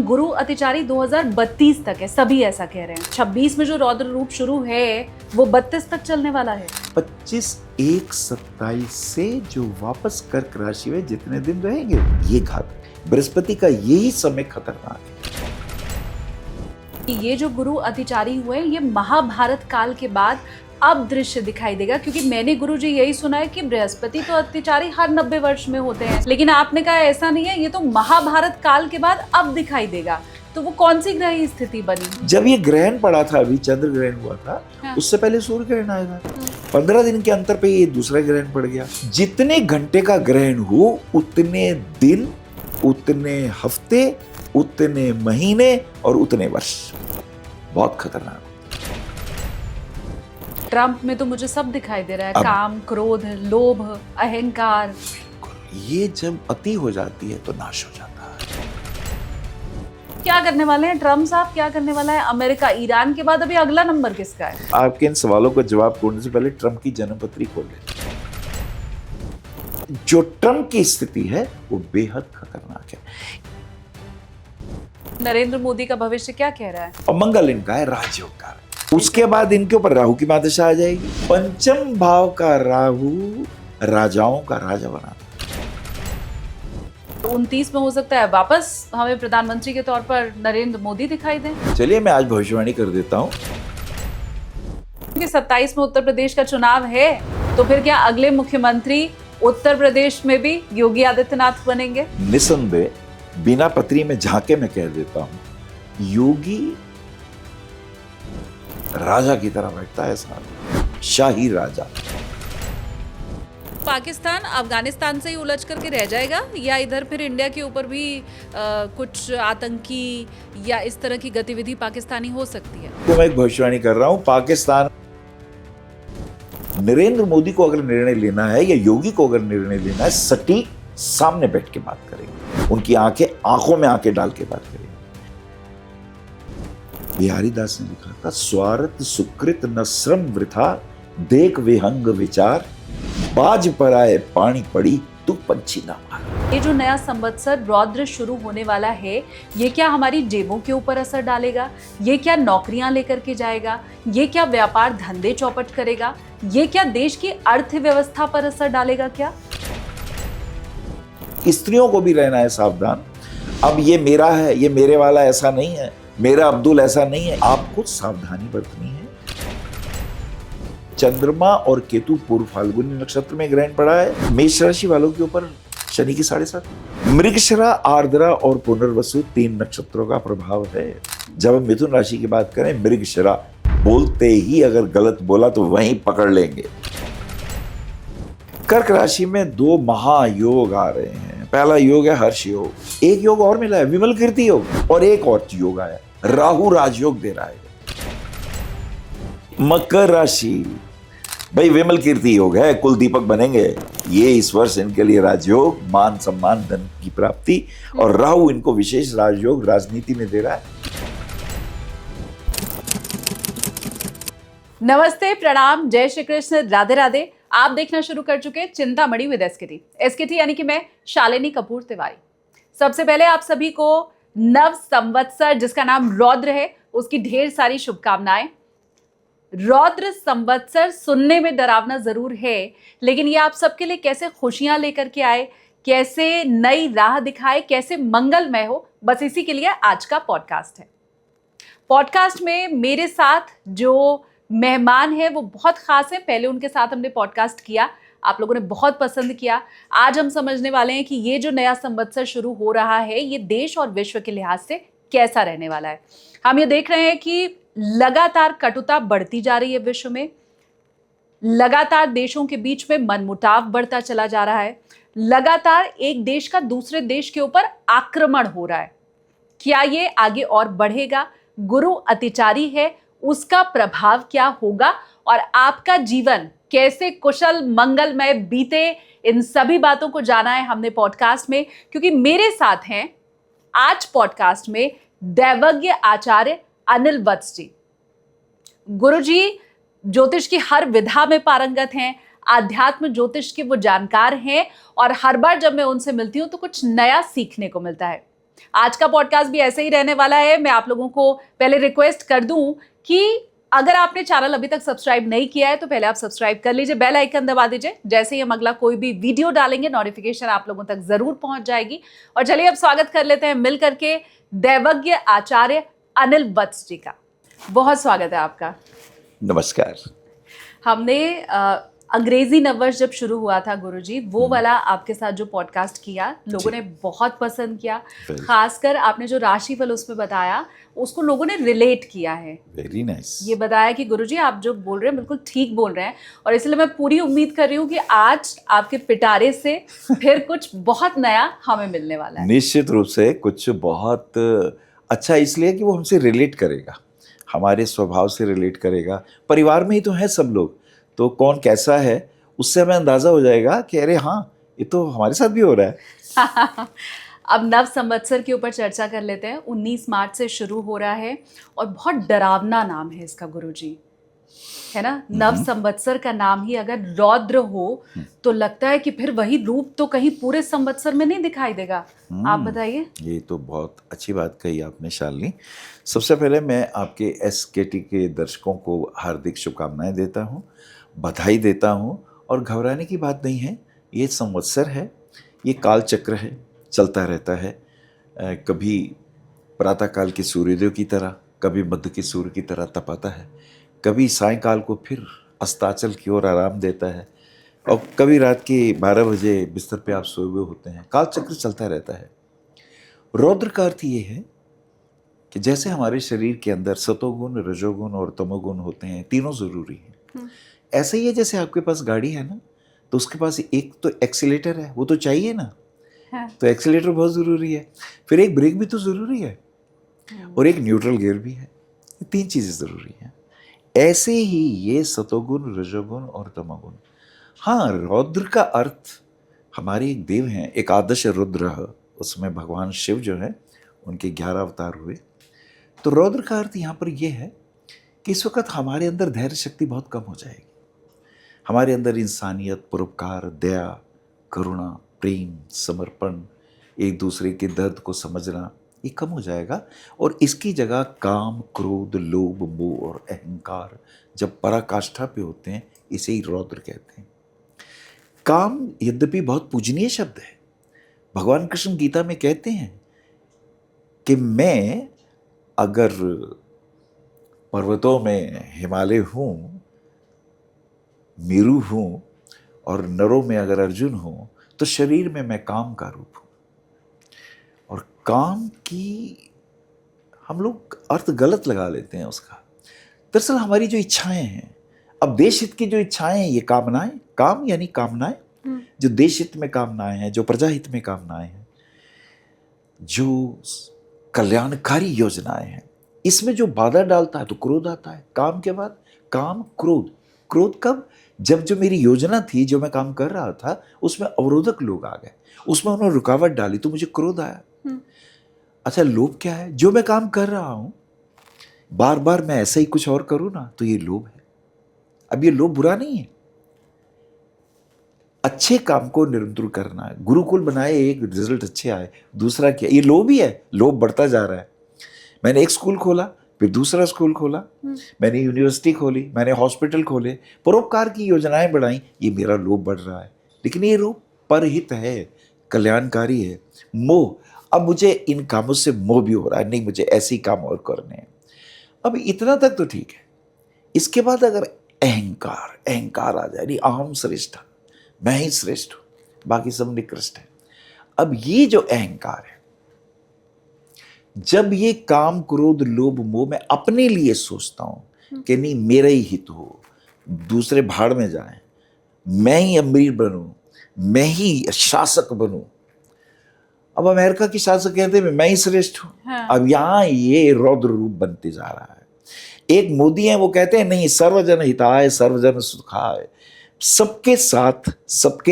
गुरु अतिचारी 2032 तक है, सभी ऐसा कह रहे हैं। 26 में जो रौद्र रूप शुरू है वो 32 तक चलने वाला है। 25/1/27 से जो वापस कर्क राशि में जितने दिन रहेंगे ये घातक। बृहस्पति का यही समय खतरनाक है। ये जो गुरु अतिचारी हुए ये महाभारत काल के बाद अब दृश्य दिखाई देगा, क्योंकि मैंने गुरुजी यही सुना है कि बृहस्पति तो अतिचारी हर 90 वर्ष में होते हैं, लेकिन आपने कहा ऐसा नहीं है, ये तो महाभारत काल के बाद अब दिखाई देगा। तो वो कौन सी ग्रह स्थिति बनी? जब ये ग्रहण पड़ा था, अभी चंद्र ग्रहण हुआ था, हाँ। उससे पहले सूर्य ग्रहण आया था। 15 दिन के अंतर पे ये दूसरा ग्रहण पड़ गया। जितने घंटे का ग्रहण हो उतने दिन, उतने हफ्ते, उतने महीने और उतने वर्ष। बहुत खतरनाक। ट्रम्प में तो मुझे सब दिखाई दे रहा है, काम, क्रोध, लोभ, अहंकार। ये जब अति हो जाती है तो नाश हो जाता है। क्या करने वाले हैं ट्रम्प साहब? क्या करने वाला है अमेरिका? ईरान के बाद अभी अगला नंबर किसका है? आपके इन सवालों का जवाब ढूंढने से पहले ट्रम्प की जन्मपत्री खोल लें। जो ट्रम्प की स्थिति है वो बेहद खतरनाक है। नरेंद्र मोदी का भविष्य क्या कह रहा है? और मंगल इनका है राजयोग का। उसके बाद इनके ऊपर राहु की महादशा आ जाएगी। पंचम भाव का राहु राजाओं का राजा बना। तो 29 में हो सकता है वापस हमें प्रधानमंत्री के तौर पर नरेंद्र मोदी दिखाई दें। चलिए मैं आज भविष्यवाणी कर देता हूँ कि 27 में उत्तर प्रदेश का चुनाव है, तो फिर क्या अगले मुख्यमंत्री उत्तर प्रदेश में भी योगी आदित्यनाथ बनेंगे? निसंदेह, बिना पत्री में झांके मैं कह देता हूँ, योगी राजा की तरह बैठता है साहब, शाही राजा। पाकिस्तान अफगानिस्तान से ही उलझ करके रह जाएगा या इधर फिर इंडिया के ऊपर भी कुछ आतंकी या इस तरह की गतिविधि पाकिस्तानी हो सकती है? तो मैं एक भविष्यवाणी कर रहा हूं, पाकिस्तान नरेंद्र मोदी को अगर निर्णय लेना है या योगी को अगर निर्णय लेना है, सटीक सामने बैठ के बात करेंगे, उनकी आंखों में आंखें डाल के बात करेंगे। बिहारी दास ने लिखा था, स्वार्थ सुकृत न श्रम वृथा, देख विहंग विचार, बाज पर आए पानी पड़ी तू पंछी ना मार। ये जो नया संवत्सर रौद्र शुरू होने वाला है, ये क्या हमारी जेबों के ऊपर असर डालेगा? ये क्या नौकरियां लेकर के जाएगा? ये क्या व्यापार धंधे चौपट करेगा? ये क्या देश की अर्थव्यवस्था पर असर डालेगा? क्या स्त्रियों को भी रहना है सावधान। अब ये मेरा है, ये मेरे वाला ऐसा नहीं है, मेरा अब्दुल ऐसा नहीं है, आपको सावधानी बरतनी है। चंद्रमा और केतु पूर्व फाल्गुनी नक्षत्र में ग्रहण पड़ा है। मेष राशि वालों के ऊपर शनि की 7.5। मृगशिरा, आर्द्रा और पुनर्वसु 3 नक्षत्रों का प्रभाव है। जब हम मिथुन राशि की बात करें, मृगशिरा बोलते ही अगर गलत बोला तो वहीं पकड़ लेंगे। कर्क राशि में 2 महायोग आ रहे हैं। पहला योग है हर्ष योग, एक योग और मिला है विमल कीर्ति योग, और एक और योग आया राहु राजयोग दे रहा है। मकर राशि, भाई विमल कीर्ति योग है, कुल दीपक बनेंगे। ये इस वर्ष इनके लिए राजयोग, मान सम्मान, धन की प्राप्ति, और राहु इनको विशेष राजयोग राजनीति में दे रहा है। नमस्ते, प्रणाम, जय श्री कृष्ण, राधे राधे। आप देखना शुरू कर चुके चिंतामणि विद एसकेटी यानी कि मैं शालिनी कपूर तिवारी। सबसे पहले आप सभी को नव संवत्सर, जिसका नाम रौद्र है, उसकी ढेर सारी शुभकामनाएं। रौद्र संवत्सर सुनने में डरावना जरूर है, लेकिन ये आप सबके लिए कैसे खुशियां लेकर के आए, कैसे नई राह दिखाए, कैसे मंगलमय हो, बस इसी के लिए आज का पॉडकास्ट है। पॉडकास्ट में मेरे साथ जो मेहमान है वो बहुत खास है। पहले उनके साथ हमने पॉडकास्ट किया, आप लोगों ने बहुत पसंद किया। आज हम समझने वाले हैं कि ये जो नया संवत्सर शुरू हो रहा है, ये देश और विश्व के लिहाज से कैसा रहने वाला है। हम ये देख रहे हैं कि लगातार कटुता बढ़ती जा रही है विश्व में, लगातार देशों के बीच में मनमुटाव बढ़ता चला जा रहा है, लगातार एक देश का दूसरे देश के ऊपर आक्रमण हो रहा है। क्या ये आगे और बढ़ेगा? गुरु अतिचारी है, उसका प्रभाव क्या होगा और आपका जीवन कैसे कुशल मंगलमय बीते, इन सभी बातों को जाना है हमने पॉडकास्ट में, क्योंकि मेरे साथ हैं आज पॉडकास्ट में दैवज्ञ आचार्य अनिल वत्स जी। गुरुजी ज्योतिष की हर विधा में पारंगत हैं, आध्यात्म ज्योतिष के वो जानकार हैं, और हर बार जब मैं उनसे मिलती हूँ तो कुछ नया सीखने को मिलता है। आज का पॉडकास्ट भी ऐसे ही रहने वाला है। मैं आप लोगों को पहले रिक्वेस्ट कर दूं कि अगर आपने चैनल अभी तक सब्सक्राइब नहीं किया है तो पहले आप सब्सक्राइब कर लीजिए, बेल आइकन दबा दीजिए। जैसे ही हम अगला कोई भी वीडियो डालेंगे नोटिफिकेशन आप लोगों तक जरूर पहुंच जाएगी। और चलिए अब स्वागत कर लेते हैं मिल करके दैवज्ञ आचार्य अनिल वत्स जी का। बहुत स्वागत है आपका। नमस्कार। हमने अंग्रेजी नववर्ष जब शुरू हुआ था गुरुजी, वो वाला आपके साथ जो पॉडकास्ट किया लोगों ने बहुत पसंद किया। खासकर आपने जो राशिफल उसमें बताया उसको लोगों ने रिलेट किया है। Very nice. ये बताया कि गुरुजी आप जो बोल रहे हैं बिल्कुल ठीक बोल रहे हैं, और इसलिए मैं पूरी उम्मीद कर रही हूँ कि आज आपके पिटारे से फिर कुछ बहुत नया हमें मिलने वाला है। निश्चित रूप से कुछ बहुत अच्छा, इसलिए कि वो हमसे रिलेट करेगा, हमारे स्वभाव से रिलेट करेगा। परिवार में ही तो है सब लोग, तो कौन कैसा है उससे हमें अंदाजा हो जाएगा कि अरे हाँ, ये तो हमारे साथ भी हो रहा है। अब नव संवत्सर के ऊपर चर्चा कर लेते हैं। 19 मार्च से शुरू हो रहा है और बहुत डरावना नाम है इसका गुरुजी, है ना। नव संवत्सर का नाम ही अगर रौद्र हो तो लगता है कि फिर वही रूप तो कहीं पूरे संवत्सर में नहीं दिखाई देगा। आप बताइए। ये तो बहुत अच्छी बात कही आपने शालिनी। सबसे पहले मैं आपके SKT के दर्शकों को हार्दिक शुभकामनाएं देता हूँ, बधाई देता हूँ। और घबराने की बात नहीं है, ये संवत्सर है, ये काल चक्र है, चलता रहता है। कभी प्रातःकाल के सूर्योदय की तरह, कभी मध्य के सूर्य की तरह तपाता है, कभी सायंकाल को फिर अस्ताचल की ओर आराम देता है, और कभी रात के 12 बजे बिस्तर पे आप सोए हुए होते हैं। काल चक्र चलता रहता है। रौद्र का अर्थ ये है कि जैसे हमारे शरीर के अंदर सतोगुण, रजोगुण और तमोगुण होते हैं, तीनों जरूरी हैं। ऐसे ही है जैसे आपके पास गाड़ी है ना, तो उसके पास एक तो एक्सीलेटर है, वो तो चाहिए ना, तो एक्सीलेटर बहुत ज़रूरी है। फिर एक ब्रेक भी तो ज़रूरी है, और एक न्यूट्रल गियर भी है। ये 3 चीज़ें ज़रूरी हैं। ऐसे ही ये सतोगुण, रजोगुण और तमोगुण। हाँ, रौद्र का अर्थ, हमारे एक देव हैं, एक आदर्श रुद्र, उसमें भगवान शिव जो है उनके 11 अवतार हुए। तो रौद्र का अर्थ यहाँ पर यह है कि इस वक्त हमारे अंदर धैर्य शक्ति बहुत कम हो जाएगी। हमारे अंदर इंसानियत, परोपकार, दया, करुणा, प्रेम, समर्पण, एक दूसरे के दर्द को समझना, ये कम हो जाएगा। और इसकी जगह काम, क्रोध, लोभ, मोह और अहंकार जब पराकाष्ठा पे होते हैं, इसे ही रौद्र कहते हैं। काम यद्यपि बहुत पूजनीय शब्द है। भगवान कृष्ण गीता में कहते हैं कि मैं अगर पर्वतों में हिमालय हूँ, मेरू हूँ, और नरों में अगर अर्जुन हूँ, तो शरीर में मैं काम का रूप हूँ। और काम की हम लोग अर्थ गलत लगा लेते हैं उसका। दरअसल हमारी जो इच्छाएं हैं, अब देश हित की जो इच्छाएं हैं, ये कामनाएं, काम यानी कामनाएं, जो देश हित में कामनाएं हैं, जो प्रजा हित में कामनाएं हैं, जो कल्याणकारी योजनाएं हैं, इसमें जो बाधा डालता है तो क्रोध आता है। काम के बाद काम, क्रोध। क्रोध कब? जब जो मेरी योजना थी, जो मैं काम कर रहा था, उसमें अवरोधक लोग आ गए, उसमें उन्होंने रुकावट डाली, तो मुझे क्रोध आया। अच्छा, लोभ क्या है? जो मैं काम कर रहा हूं, बार बार मैं ऐसा ही कुछ और करूं ना, तो ये लोभ है। अब ये लोभ बुरा नहीं है, अच्छे काम को निरंतर करना है। गुरुकुल बनाए, एक रिजल्ट अच्छे आए, दूसरा क्या? ये लोभ ही है। लोभ बढ़ता जा रहा है। मैंने एक स्कूल खोला, फिर दूसरा स्कूल खोला, मैंने यूनिवर्सिटी खोली, मैंने हॉस्पिटल खोले, परोपकार की योजनाएं बढ़ाई, ये मेरा लोभ बढ़ रहा है। लेकिन ये लोभ परहित है, कल्याणकारी है। मोह, अब मुझे इन कामों से मोह भी हो रहा है, नहीं मुझे ऐसे ही काम और करने हैं। अब इतना तक तो ठीक है। इसके बाद अगर अहंकार आ जाए, अहम श्रेष्ठ, मैं ही श्रेष्ठ हूं, बाकी सब निकृष्ट है। अब ये जो अहंकार है, जब ये काम, क्रोध, लोभ, मोह मैं अपने लिए सोचता हूं कि नहीं मेरा ही हित हो, दूसरे भाड़ में जाएं, मैं ही अमीर बनूं, मैं ही शासक बनूं। अब अमेरिका के शासक कहते हैं मैं ही श्रेष्ठ हूं। हाँ। अब यहां ये रौद्र रूप बनते जा रहा है। एक मोदी है, वो कहते हैं नहीं सर्वजन हिताय सर्वजन सुखाय, सबके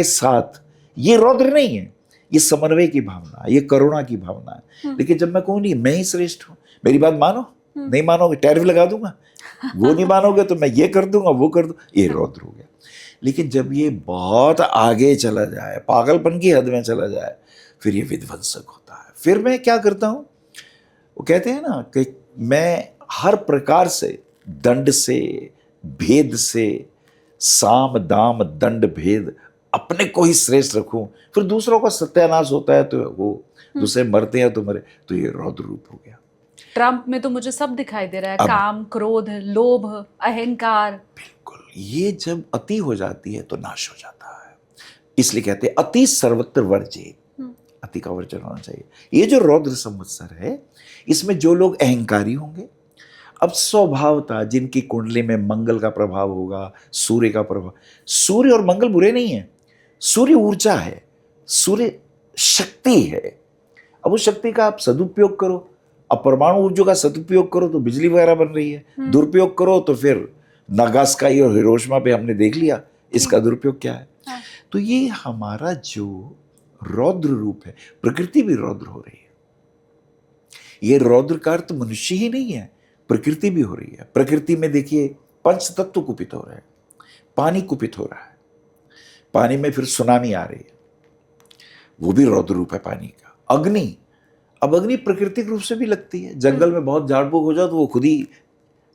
साथ। ये रौद्र नहीं है, ये समन्वय की भावना, ये करुणा की भावना है। लेकिन जब मैं कहूँ नहीं मैं ही श्रेष्ठ हूँ, मेरी बात मानो, नहीं मानोगे टैरिफ लगा दूंगा, वो नहीं मानोगे तो मैं ये कर दूंगा, वो कर दूंगा, ये रौद्र हो गया। लेकिन जब ये बहुत आगे चला जाए, पागलपन की हद में चला जाए, फिर ये विध्वंसक होता है, फिर मैं क्या करता हूं, वो कहते हैं ना कि मैं हर प्रकार से, दंड से, भेद से, साम दाम दंड भेद अपने को ही श्रेष्ठ रखूं, फिर दूसरों का सत्यानाश होता है तो वो दूसरे मरते हैं तो मरे, तो ये रौद्र रूप हो गया। ट्रम्प में तो मुझे सब दिखाई दे रहा है, अब- काम, क्रोध, लोभ, अहंकार। बिल्कुल, ये जब अति हो जाती है तो नाश हो जाता है। इसलिए कहते हैं अति सर्वत्र वर्जे, अति का वर्जन होना चाहिए। ये जो रौद्र संवत्सर है, इसमें जो लोग अहंकारी होंगे, अब स्वभावता जिनकी कुंडली में मंगल का प्रभाव होगा, सूर्य का प्रभाव, सूर्य और मंगल बुरे नहीं है, सूर्य ऊर्जा है, सूर्य शक्ति है। अब उस शक्ति का आप सदुपयोग करो, अब परमाणु ऊर्जा का सदुपयोग करो तो बिजली वगैरह बन रही है, दुरुपयोग करो तो फिर नागासाकी और हिरोशिमा पे हमने देख लिया इसका दुरुपयोग क्या है। हाँ। तो ये हमारा जो रौद्र रूप है, प्रकृति भी रौद्र हो रही है। ये रौद्र का अर्थ मनुष्य ही नहीं है, प्रकृति भी हो रही है। प्रकृति में देखिए पंच तत्व कुपित हो रहे हैं, पानी कुपित हो रहा है, पानी में फिर सुनामी आ रही है, वो भी रौद्र रूप है पानी का। अग्नि, अब अग्नि प्राकृतिक रूप से भी लगती है, जंगल में बहुत झाड़ फूक हो जाए तो वो खुद ही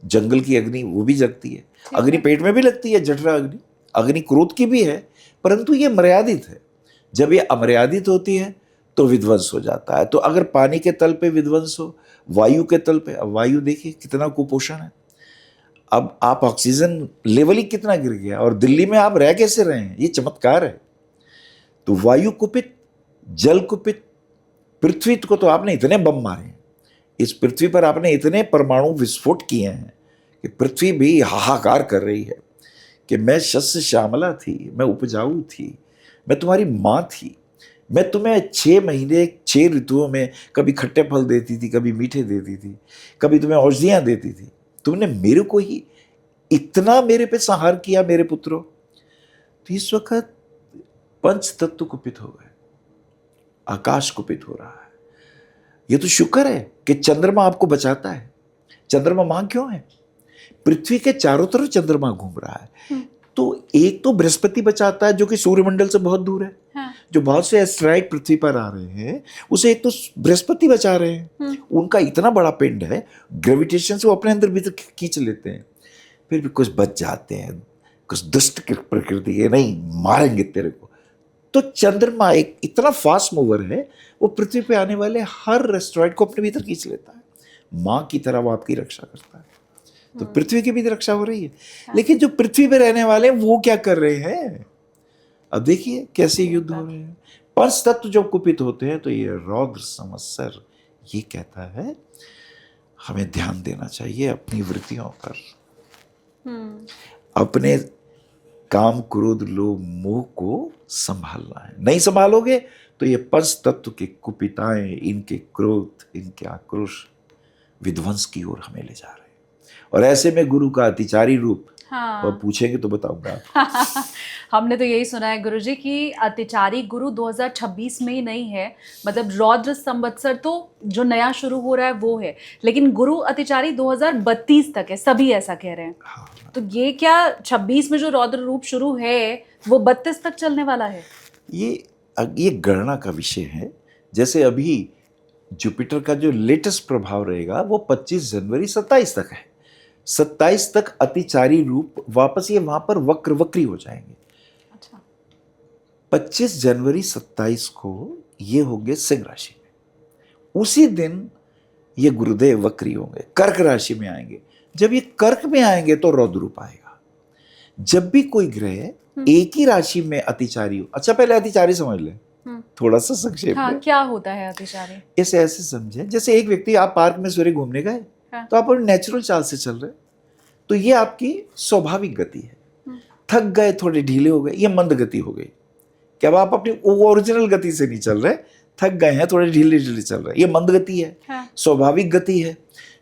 जंगल की अग्नि वो भी जगती है। अग्नि पेट में भी लगती है, जठरा अग्नि, अग्नि क्रोध की भी है, परंतु ये मर्यादित है। जब ये अमर्यादित होती है तो विध्वंस हो जाता है। तो अगर पानी के तल पे विध्वंस हो, वायु के तल पे, अब वायु देखिए कितना कुपोषण है, अब आप ऑक्सीजन लेवल ही कितना गिर गया, और दिल्ली में आप रह कैसे रहे हैं, ये चमत्कार है। तो वायु कुपित, जल कुपित, पृथ्वी को तो आपने इतने बम मारे हैं, इस पृथ्वी पर आपने इतने परमाणु विस्फोट किए हैं कि पृथ्वी भी हाहाकार कर रही है कि मैं शस्य श्यामला थी, मैं उपजाऊ थी, मैं तुम्हारी माँ थी, मैं तुम्हें 6 महीने 6 ऋतुओं में कभी खट्टे फल देती थी, कभी मीठे देती थी, कभी तुम्हें औषधियाँ देती थी, तुमने मेरे को ही इतना मेरे पे संहार किया मेरे पुत्रों। तो इस वक्त पंच तत्व कुपित हो गए, आकाश कुपित हो रहा है। ये तो शुक्र है कि चंद्रमा आपको बचाता है। चंद्रमा मां क्यों है? पृथ्वी के चारों तरफ चंद्रमा घूम रहा है। तो एक तो बृहस्पति बचाता है जो कि सूर्यमंडल से बहुत दूर है। हाँ। जो बहुत से एस्ट्रॉइड पृथ्वी पर आ रहे हैं उसे एक तो बृहस्पति बचा रहे हैं, उनका इतना बड़ा पिंड है, ग्रेविटेशन से वो अपने अंदर भीतर खींच लेते हैं। फिर भी कुछ बच जाते हैं, कुछ दुष्ट प्रकृति के नहीं मारेंगे तेरे को। तो चंद्रमा एक इतना फास्ट मूवर है, वो पृथ्वी पे आने वाले हर एस्ट्रॉइड को अपने भीतर खींच लेता है। माँ की तरह वो आपकी रक्षा करता है। तो पृथ्वी की भी रक्षा हो रही है। लेकिन जो पृथ्वी पे रहने वाले हैं वो क्या कर रहे हैं? अब देखिए कैसे युद्ध हो रहे हैं। पंच तत्व जब कुपित होते हैं तो ये रौद्र संवत्सर ये कहता है हमें ध्यान देना चाहिए अपनी वृत्तियों पर, अपने काम क्रोध लोभ मोह को संभालना है। नहीं संभालोगे तो ये पंच तत्व के कुपिताएं, इनके क्रोध, इनके आक्रोश विध्वंस की ओर हमें ले जा रहे हैं। और ऐसे में गुरु का अतिचारी रूप, हाँ। और पूछेंगे तो बताऊंगा। हमने तो यही सुना है गुरुजी कि अतिचारी गुरु 2026 में ही नहीं है, मतलब रौद्र संवत्सर तो जो नया शुरू हो रहा है वो है, लेकिन गुरु अतिचारी 2032 तक है, सभी ऐसा कह रहे हैं। हाँ। तो ये क्या 26 में जो रौद्र रूप शुरू है वो 32 तक चलने वाला है? ये गणना का विषय है। जैसे अभी जुपिटर का जो लेटेस्ट प्रभाव रहेगा वो 25 जनवरी 27 तक है। 27 तक अतिचारी रूप वापस ये वहां पर वक्री हो जाएंगे। अच्छा। 25 जनवरी 27 को ये होंगे सिंह राशि में। उसी दिन ये गुरुदेव वक्री होंगे, कर्क राशि में आएंगे। जब ये कर्क में आएंगे तो रौद्र रूप आएगा। जब भी कोई ग्रह एक ही राशि में अतिचारी हो, अच्छा पहले अतिचारी समझ ले थोड़ा सा संक्षेप में। हाँ, क्या होता है अतिचारी? इसे ऐसे समझे जैसे एक व्यक्ति, आप पार्क में सवेरे घूमने गए, हाँ। तो आप नेचुरल चाल से चल रहे, तो ये आपकी स्वाभाविक गति है। थक गए, थोड़े ढीले हो गए, ये मंद गति हो गई। क्या आप अपनी ओरिजिनल गति से नहीं चल रहे, थक गए हैं, थोड़े ढीले चल रहे, ये मंद गति है। हाँ। स्वाभाविक गति है।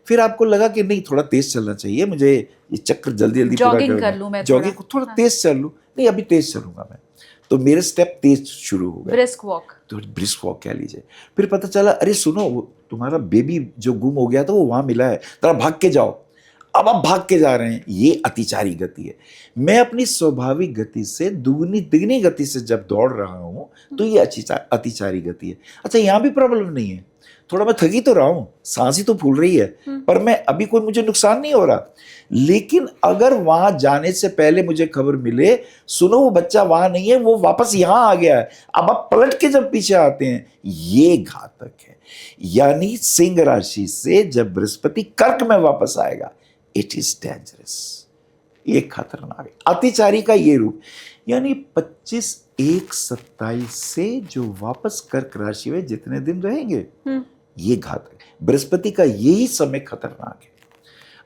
फिर आपको लगा कि नहीं थोड़ा तेज चलना चाहिए, मुझे ये चक्र जल्दी पूरा जॉगिंग कर लूं मैं, जॉगिंग थोड़ा तेज चल लूं, नहीं अभी तेज चलूंगा मैं, तो मेरे स्टेप तेज शुरू हो गए, ब्रिस्क वॉक, तो ब्रिस्क वॉक कह लीजिए। फिर पता चला अरे सुनो वो तुम्हारा बेबी जो गुम हो गया था वो वहां मिला है, जरा भाग के जाओ। अब आप भाग के जा रहे हैं, ये अतिचारी गति है। मैं अपनी स्वाभाविक गति से दुगनी तिगनी गति से जब दौड़ रहा हूं तो ये अतिचारी गति है। अच्छा यहां भी प्रॉब्लम नहीं है, थोड़ा मैं थकी तो रहा हूं, सांस ही तो फूल रही है, पर मैं अभी कोई मुझे नुकसान नहीं हो रहा। लेकिन अगर वहां जाने से पहले मुझे खबर मिले, सुनो वो बच्चा वहां नहीं है, वो वापस यहां आ गया है, अब आप पलट के जब पीछे आते हैं, ये घातक है। यानी सिंह राशि से जब बृहस्पति कर्क में वापस आएगा, इट इज डेंजरस, ये खतरनाक है। अतिचारी का ये रूप, यानी 25/1/27 से जो वापस कर्क राशि में जितने दिन रहेंगे, ये घातक है। बृहस्पति का यही समय खतरनाक है।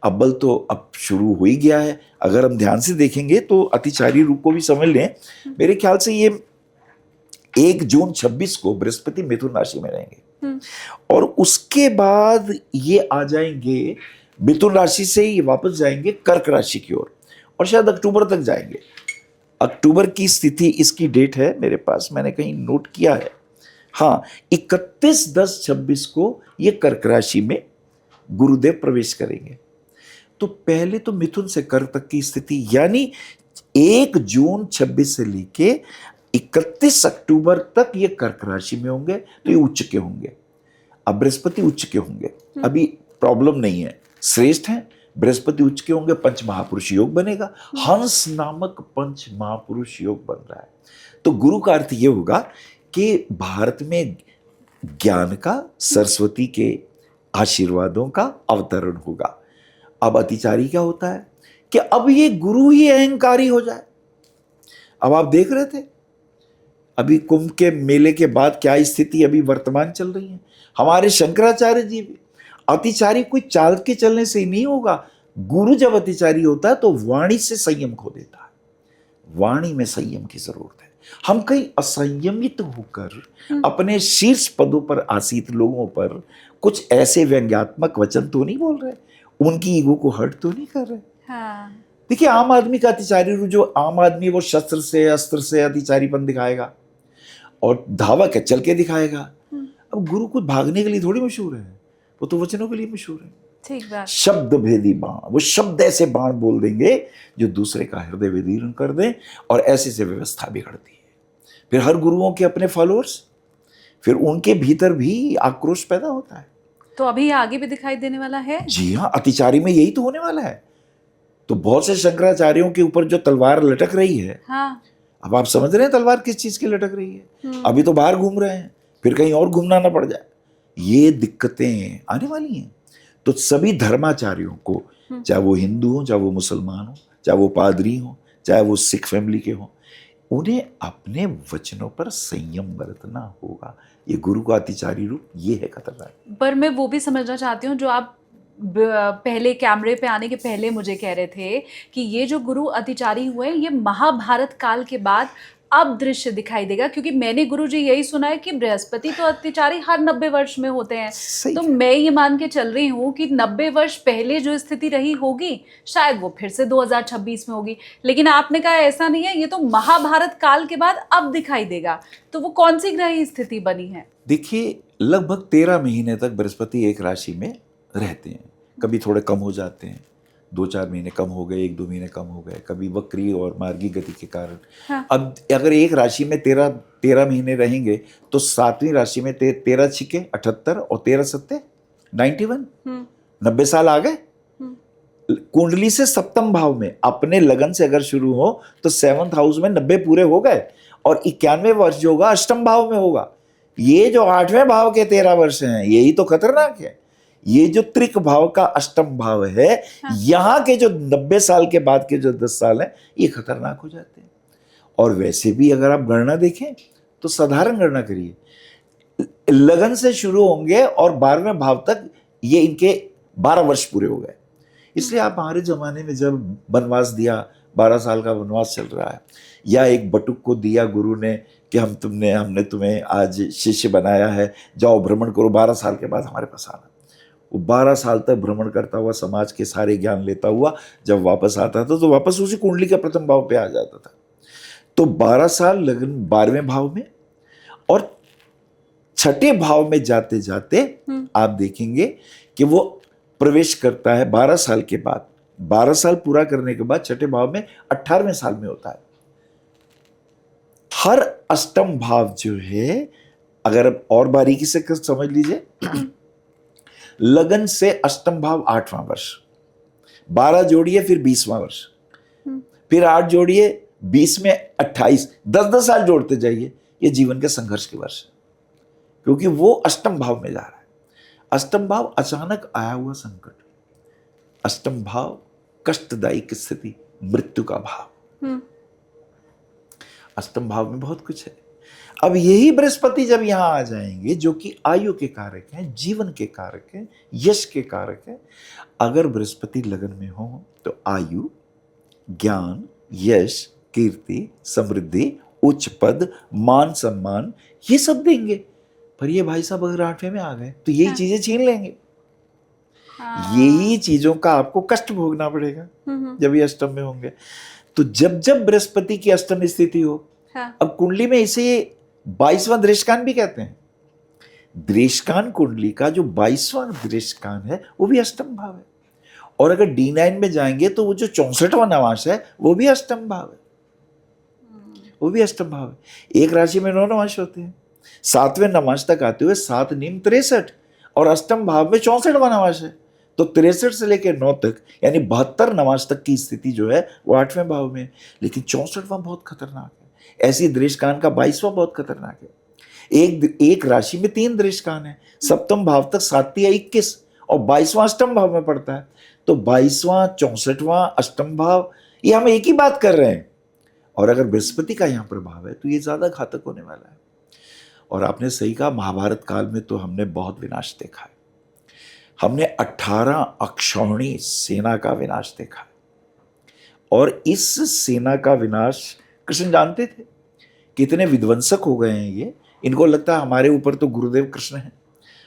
अब बल तो अब शुरू हो ही गया है। अगर हम ध्यान से देखेंगे तो अतिचारी रूप को भी समझ लें। मेरे ख्याल से ये 1 जून 26 को बृहस्पति मिथुन राशि में रहेंगे, और उसके बाद ये आ जाएंगे मिथुन राशि से ही वापस जाएंगे कर्क राशि की ओर, और शायद अक्टूबर तक जाएंगे। अक्टूबर की स्थिति, इसकी डेट है मेरे पास, मैंने कहीं नोट किया है, हाँ 31/10/26 को ये कर्क राशि में गुरुदेव प्रवेश करेंगे। तो पहले तो मिथुन से कर्क तक की स्थिति, यानी 1 जून 26 से लेके 31 अक्टूबर तक ये कर्क राशि में होंगे, तो ये उच्च के होंगे। अब बृहस्पति उच्च के होंगे, अभी प्रॉब्लम नहीं है, श्रेष्ठ है। बृहस्पति उच्च के होंगे, पंच महापुरुष योग बनेगा, हंस नामक पंच महापुरुष योग बन रहा है। तो गुरु का अर्थ ये होगा कि भारत में ज्ञान का, सरस्वती के आशीर्वादों का अवतरण होगा। अब अतिचारी क्या होता है कि अब ये गुरु ही अहंकारी हो जाए। अब आप देख रहे थे अभी कुंभ के मेले के बाद क्या स्थिति अभी वर्तमान चल रही है। हमारे शंकराचार्य जी भी, अतिचारी कोई चाल के चलने से ही नहीं होगा। गुरु जब अतिचारी होता है तो वाणी से संयम खो देता है। वाणी में संयम की जरूरत है। हम कहीं असंयमित होकर अपने शीर्ष पदों पर आसीत लोगों पर कुछ ऐसे व्यंग्यात्मक वचन तो नहीं बोल रहे, उनकी ईगो को हर्ट तो नहीं कर रहे। हाँ। देखिए आम आदमी का अतिचारी रूप, जो आम आदमी वो शस्त्र से अस्त्र से अतिचारीपन दिखाएगा और धावक है चल के दिखाएगा। अब गुरु कुछ भागने के लिए थोड़ी मशहूर है, वो तो वचनों के लिए मशहूर है। ठीक बात। शब्द भेदी बाण, वो शब्द ऐसे बाण बोल देंगे जो दूसरे का हृदय विदीर्ण कर दें, और ऐसे से व्यवस्था बिगड़ती है। फिर हर गुरुओं के अपने फॉलोअर्स, फिर उनके भीतर भी आक्रोश पैदा होता है। तो अभी आगे भी दिखाई देने वाला है। जी हाँ, अतिचारी में यही तो होने वाला है। तो बहुत से शंकराचार्यों के ऊपर जो तलवार लटक रही है, हाँ। अब आप समझ रहे हैं तलवार किस चीज की लटक रही है। अभी तो बाहर घूम रहे हैं, फिर कहीं और घूमना ना पड़ जाए, ये दिक्कतें आने वाली हैं। तो सभी धर्माचार्यों को, चाहे वो हिंदू हो, चाहे वो मुसलमान हो, चाहे वो पादरी हो, चाहे वो सिख फैमिली के हो, उन्हें अपने वचनों पर संयम बरतना होगा। ये गुरु का अतिचारी रूप ये है खतरनाक। पर मैं वो भी समझना चाहती हूँ जो आप पहले कैमरे पे आने के पहले मुझे कह रहे थे कि ये जो गुरु अतिचारी हुए हैं, ये महाभारत काल के बाद अब दृश्य दिखाई देगा, क्योंकि मैंने गुरुजी यही सुना है कि बृहस्पति तो अतिचारी हर 90 वर्ष में होते हैं। तो मैं ये मान के चल रही हूँ कि 90 वर्ष पहले जो स्थिति रही होगी शायद वो फिर से 2026 में होगी, लेकिन आपने कहा ऐसा नहीं है, ये तो महाभारत काल के बाद अब दिखाई देगा। तो वो कौन सी ग्रह स्थिति बनी है? देखिए लगभग 13 महीने तक बृहस्पति एक राशि में रहते हैं। कभी थोड़े कम हो जाते हैं, 2-4 महीने कम हो गए, 1-2 महीने कम हो गए, कभी वक्री और मार्गी गति के कारण। हाँ। अब अगर एक राशि में 13 महीने रहेंगे तो 7वीं राशि में 13 छिके 78 और 13 सत्ते 91, 90 साल आ गए। कुंडली से सप्तम भाव में अपने लगन से अगर शुरू हो तो 7th हाउस में 90 पूरे हो गए, और 91वें वर्ष जो होगा अष्टम भाव में होगा। ये जो 8वें भाव के 13 वर्ष हैं, यही तो खतरनाक है। ये जो त्रिक भाव का अष्टम भाव है, हाँ। यहाँ के जो 90 साल के बाद के जो 10 साल हैं, ये खतरनाक हो जाते हैं। और वैसे भी अगर आप गणना देखें तो साधारण गणना करिए, लगन से शुरू होंगे और 12वें भाव तक ये इनके 12 वर्ष पूरे हो गए। इसलिए आप हमारे जमाने में जब वनवास दिया, 12 साल का वनवास चल रहा है, या एक बटुक को दिया गुरु ने कि हमने तुम्हें आज शिष्य बनाया है, जाओ भ्रमण करो, 12 साल के बाद हमारे पास आना। वो 12 साल तक भ्रमण करता हुआ समाज के सारे ज्ञान लेता हुआ जब वापस आता था तो वापस उसी कुंडली के प्रथम भाव पे आ जाता था। तो 12 साल लगन 12वें भाव में, और 6ठे भाव में जाते जाते आप देखेंगे कि वो प्रवेश करता है 12 साल के बाद। 12 साल पूरा करने के बाद 6ठे भाव में 18वें साल में होता है। हर अष्टम भाव जो है अगर अब और बारीकी से समझ लीजिए, लगन से अष्टम भाव 8वां वर्ष, 12 जोड़िए फिर 20वां वर्ष, फिर 8 जोड़िए 20 में 28, 10-10 साल जोड़ते जाइए, ये जीवन के संघर्ष के वर्ष है, क्योंकि वो अष्टम भाव में जा रहा है। अष्टम भाव अचानक आया हुआ संकट, अष्टम भाव कष्टदायी स्थिति, मृत्यु का भाव। अष्टम भाव में बहुत कुछ है। अब यही बृहस्पति जब यहां आ जाएंगे, जो कि आयु के कारक हैं, जीवन के कारक हैं, यश के कारक हैं, अगर बृहस्पति लगन में हो तो आयु, ज्ञान, यश, कीर्ति, समृद्धि, उच्च पद, मान सम्मान, ये सब देंगे। पर ये भाई साहब अगर 8वें में आ गए तो यही चीजें छीन लेंगे। यही चीजों का आपको कष्ट भोगना पड़ेगा जब ये अष्टम में होंगे। तो जब जब बृहस्पति की अष्टम स्थिति हो, अब कुंडली में इसे 22वां दृष्टकान भी कहते हैं। दृष्टकान कुंडली का जो 22वां दृष्टकान है वो भी अष्टम भाव है। और अगर D9 में जाएंगे तो वो जो 64वां नवांश है वो भी अष्टम भाव है, वो भी अष्टम भाव है। एक राशि में 9 नवांश होते हैं, 7वें नवांश तक आते हुए 7 नीम 63, और अष्टम भाव में 64वां नवांश है। तो 63 से लेकर 9 तक यानी 72 नवांश तक की स्थिति जो है वो 8वें भाव में। लेकिन 64वां बहुत खतरनाक है। ऐसी दृष्टकान का 22वां बहुत खतरनाक है। एक राशि में 3 दृष्टकान है, सप्तम भाव तक 7 या 21, और 22वां अष्टम भाव में पड़ता है। तो 22वां 64वां अष्टम भाव, ये हम एक ही बात कर रहे हैं। और अगर बृहस्पति का यहाँ प्रभाव है तो ये ज्यादा घातक होने वाला है। और आपने सही कहा, महाभारत काल में तो हमने बहुत विनाश देखा है। हमने 18 अक्षौहिणी सेना का विनाश देखा है, और इस सेना का विनाश कृष्ण जानते थे। कितने विध्वंसक हो गए हैं ये। इनको लगता है हमारे ऊपर तो गुरुदेव कृष्ण हैं,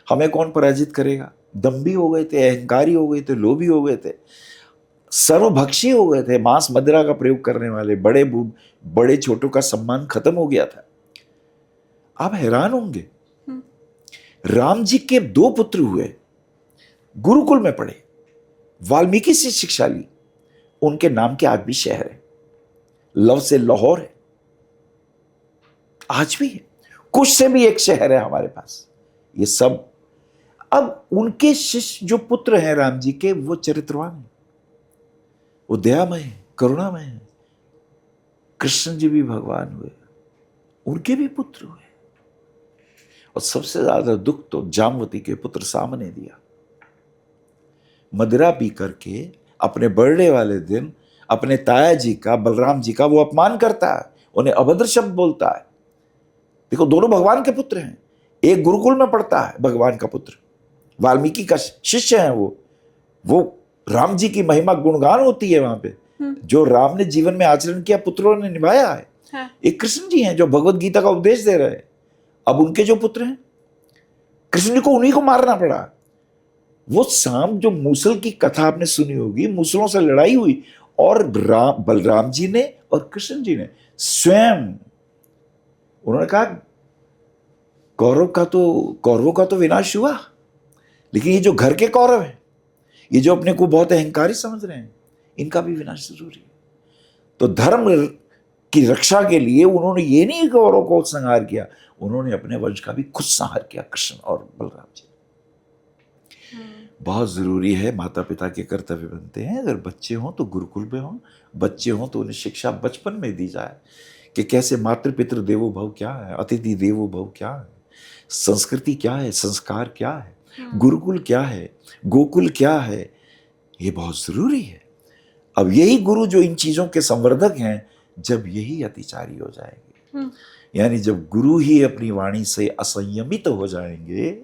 हमें कौन पराजित करेगा। दम्भी हो गए थे, अहंकारी हो गए थे, लोभी हो गए थे, सर्वभक्षी हो गए थे, मांस मदिरा का प्रयोग करने वाले, बड़े छोटों का सम्मान खत्म हो गया था। आप हैरान होंगे, राम जी के 2 पुत्र हुए, गुरुकुल में पढ़े, वाल्मीकि से शिक्षा ली, उनके नाम के आज भी शहर है, लव से लाहौर है, आज भी है। कुछ से भी एक शहर है हमारे पास। ये सब अब उनके शिष्य जो पुत्र हैं राम जी के, वो चरित्रवान हैं, वो दयामय हैं, करुणामय हैं। कृष्ण जी भी भगवान हुए, उनके भी पुत्र हुए। और सबसे ज्यादा दुख तो जामवती के पुत्र साम ने दिया। मदिरा पी करके अपने बर्थडे वाले दिन अपने ताया जी का, बलराम जी का वो अपमान करता है, उन्हें अभद्र शब्द बोलता है। देखो, दोनों भगवान के पुत्र हैं। एक गुरुकुल में पढ़ता है भगवान का पुत्र, वाल्मीकि का शिष्य है वो राम जी की महिमा गुणगान होती है वहां पे। जो राम ने जीवन में आचरण किया, पुत्रों ने निभाया है। हाँ। एक कृष्ण जी हैं जो भगवत गीता का उपदेश दे रहे हैं। अब उनके जो पुत्र हैं, कृष्ण जी को उन्हीं को मारना पड़ा। वो शाम जो मूसल की कथा आपने सुनी होगी, मूसलों से लड़ाई हुई, और बलराम जी ने और कृष्ण जी ने स्वयं उन्होंने कहा कौरवों का तो विनाश हुआ, लेकिन ये जो घर के कौरव हैं, ये जो अपने को बहुत अहंकारी समझ रहे हैं, इनका भी विनाश जरूरी है। तो धर्म की रक्षा के लिए उन्होंने ये नहीं कौरवों को संहार किया, उन्होंने अपने वंश का भी खुद संहार किया, कृष्ण और बलराम जी। बहुत जरूरी है, माता पिता के कर्तव्य बनते हैं। अगर बच्चे हों तो गुरुकुल में हों, बच्चे हों तो उन्हें शिक्षा बचपन में दी जाए कि कैसे मातृ पितृ देवो भव क्या है, अतिथि देवो भव क्या है, संस्कृति क्या है, संस्कार क्या है, गुरुकुल क्या है, गोकुल क्या है। ये बहुत जरूरी है। अब यही गुरु जो इन चीजों के संवर्धक हैं, जब यही अतिचारी हो जाएंगे, यानी जब गुरु ही अपनी वाणी से असंयमित हो जाएंगे।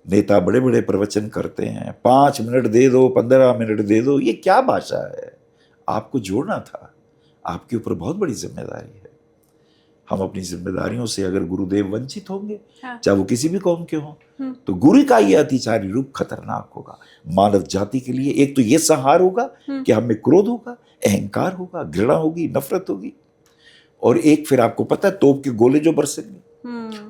नेता बड़े बड़े प्रवचन करते हैं, 5 मिनट दे दो, 15 मिनट दे दो, ये क्या भाषा है। आपको जोड़ना था, आपके ऊपर बहुत बड़ी जिम्मेदारी है। हम अपनी जिम्मेदारियों से अगर गुरुदेव वंचित होंगे, चाहे वो किसी भी कौम के हों, तो गुरु का ये अतिचारी रूप खतरनाक होगा मानव जाति के लिए। एक तो ये संहार होगा कि हम में क्रोध होगा, अहंकार होगा, घृणा होगी, नफरत होगी, और एक फिर आपको पता है तोप के गोले जो बरसेंगे,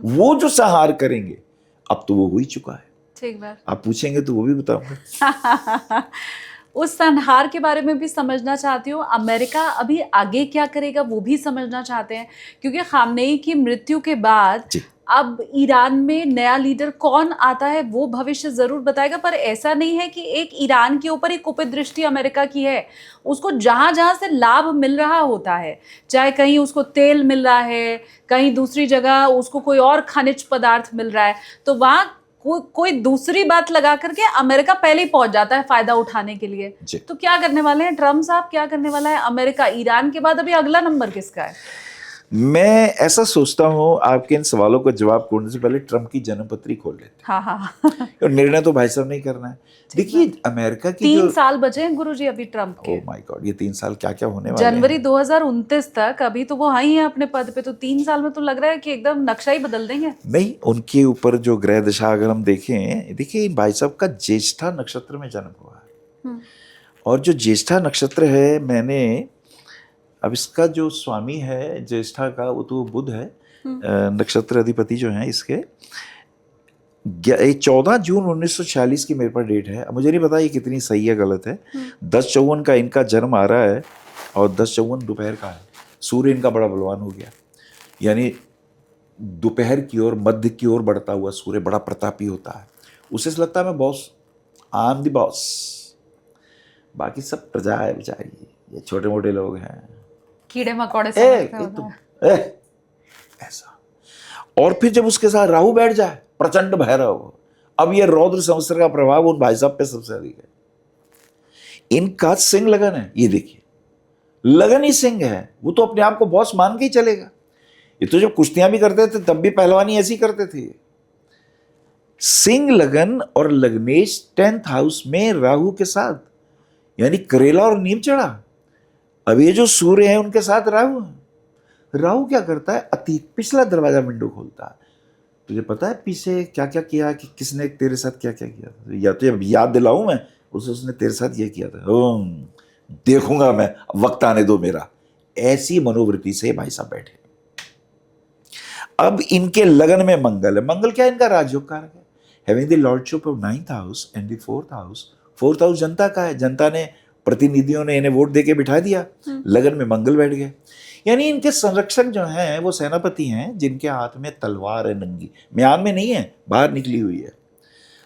वो जो संहार करेंगे। अब तो वो हो ही चुका है। ठीक बात, आप पूछेंगे तो वो भी बताऊंगा। उस संहार के बारे में भी समझना चाहती हूँ। अमेरिका अभी आगे क्या करेगा वो भी समझना चाहते हैं, क्योंकि खामनेई की मृत्यु के बाद अब ईरान में नया लीडर कौन आता है वो भविष्य जरूर बताएगा, पर ऐसा नहीं है कि एक ईरान के ऊपर ही कुपित दृष्टि अमेरिका की है। उसको जहां जहां से लाभ मिल रहा होता है, चाहे कहीं उसको तेल मिल रहा है, कहीं दूसरी जगह उसको कोई और खनिज पदार्थ मिल रहा है, तो वहां कोई दूसरी बात लगा करके अमेरिका पहले ही पहुंच जाता है फायदा उठाने के लिए। तो क्या करने वाले हैं ट्रम्प साहब, क्या करने वाला है अमेरिका? ईरान के बाद अभी अगला नंबर किसका है? मैं ऐसा सोचता हूं, आपके इन सवालों का जवाब खोजने से पहले ट्रम्प की जन्मपत्री खोल लेते हैं। हाँ। और निर्णय तो भाई साहब नहीं करना है। देखिए अमेरिका की 3 साल बचे हैं गुरुजी अभी ट्रम्प के। ओह माय गॉड, ये 3 साल क्या क्या होने वाले हैं। जनवरी 2029 तक, अभी तो वो हाँ ही है अपने पद पे, तो 3 साल में तो लग रहा है कि एकदम नक्शा ही बदल देंगे। नहीं, उनके ऊपर जो ग्रह दशा अगर हम देखें, देखिए भाई साहब का ज्येष्ठा नक्षत्र में जन्म हुआ है। और जो ज्येष्ठा नक्षत्र है, मैंने अब इसका जो स्वामी है ज्येष्ठा का, वो तो बुध है, नक्षत्र अधिपति जो है इसके। 14 जून 1946 की मेरे पास डेट है। मुझे नहीं पता ये कितनी सही है गलत है। 10/54 का इनका जन्म आ रहा है और 10/54 दोपहर का है। सूर्य इनका बड़ा बलवान हो गया, यानी दोपहर की ओर, मध्य की ओर बढ़ता हुआ सूर्य बड़ा प्रतापी होता है। उसे से लगता है मैं boss, I am the boss. बाकी सब प्रजा है बेचारी, ये छोटे मोटे लोग हैं, कीड़े मकोड़े ऐसा। और फिर जब उसके साथ राहु बैठ जाए, प्रचंड भैरव, अब ये रौद्र संवत्सर का प्रभाव उन भाई साहब पे सबसे अधिक है। इनका सिंह लगन है, ये देखिए लगन ही सिंह है। वो तो अपने आप को बॉस मान के ही चलेगा। ये तो जब कुश्तियां भी करते थे तब भी पहलवानी ऐसी करते थे। सिंह लगन और लग्नेश 10th हाउस में राहु के साथ, यानी करेला और नीम चढ़ा। अब ये जो सूर्य है उनके साथ राहु है। राहु क्या करता है? अतीत, पिछला दरवाजा विंडो खोलता है। तुझे पता है पीछे क्या क्या किया, कि किसने तेरे साथ क्या क्या किया था? या तो याद दिलाऊं मैं उसे, उसने तेरे साथ ये किया था, देखूंगा मैं, वक्त आने दो मेरा। ऐसी मनोवृत्ति से भाई साहब बैठे। अब इनके लगन में मंगल है। मंगल क्या है? इनका राजयोग कारक है। Having the lordship of 9th house and the 4th house. 4th house जनता का है। जनता ने, प्रतिनिधियों ने इन्हें वोट देके बिठा दिया। लगन में मंगल बैठ गए। यानी इनके संरक्षक जो हैं वो सेनापति हैं, जिनके हाथ में तलवार है नंगी, म्यान में नहीं है, बाहर निकली हुई है।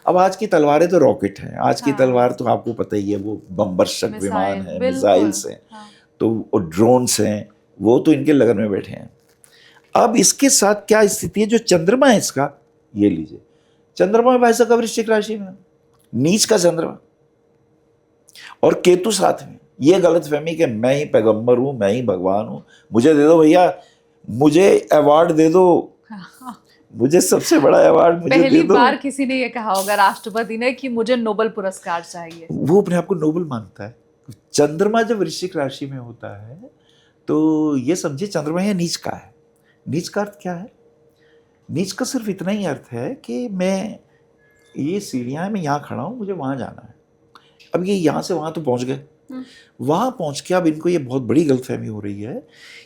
अब आज की तलवारें तो रॉकेट हैं, आज की तलवार तो आपको पता ही है, वो बमवर्षक विमान है, मिसाइल्स हैं, तो वो ड्रोन्स हैं, वो तो इनके लगन में बैठे हैं। अब इसके साथ क्या स्थिति है? जो चंद्रमा है इसका, ये लीजिए, चंद्रमा भाई साहब वृश्चिक राशि में, नीच का चंद्रमा, और केतु साथ में। ये गलतफहमी कि मैं ही पैगंबर हूं, मैं ही भगवान हूं, मुझे दे दो भैया, मुझे अवार्ड दे दो, मुझे सबसे बड़ा अवार्ड मुझे दे दो। पहली बार किसी ने ये कहा होगा राष्ट्रपति ने कि मुझे नोबेल पुरस्कार चाहिए। वो अपने आप को नोबेल मानता है। चंद्रमा जब वृश्चिक राशि में होता है तो ये समझिए चंद्रमा यह नीच का है। नीच का अर्थ क्या है? नीच का सिर्फ इतना ही अर्थ है कि मैं, ये सीढ़ियाँ हैं, मैं यहाँ खड़ा हूँ, मुझे वहाँ जाना है। अब ये यहाँ से वहाँ तो पहुँच गए, वहाँ पहुँच के अब इनको ये बहुत बड़ी गलतफहमी हो रही है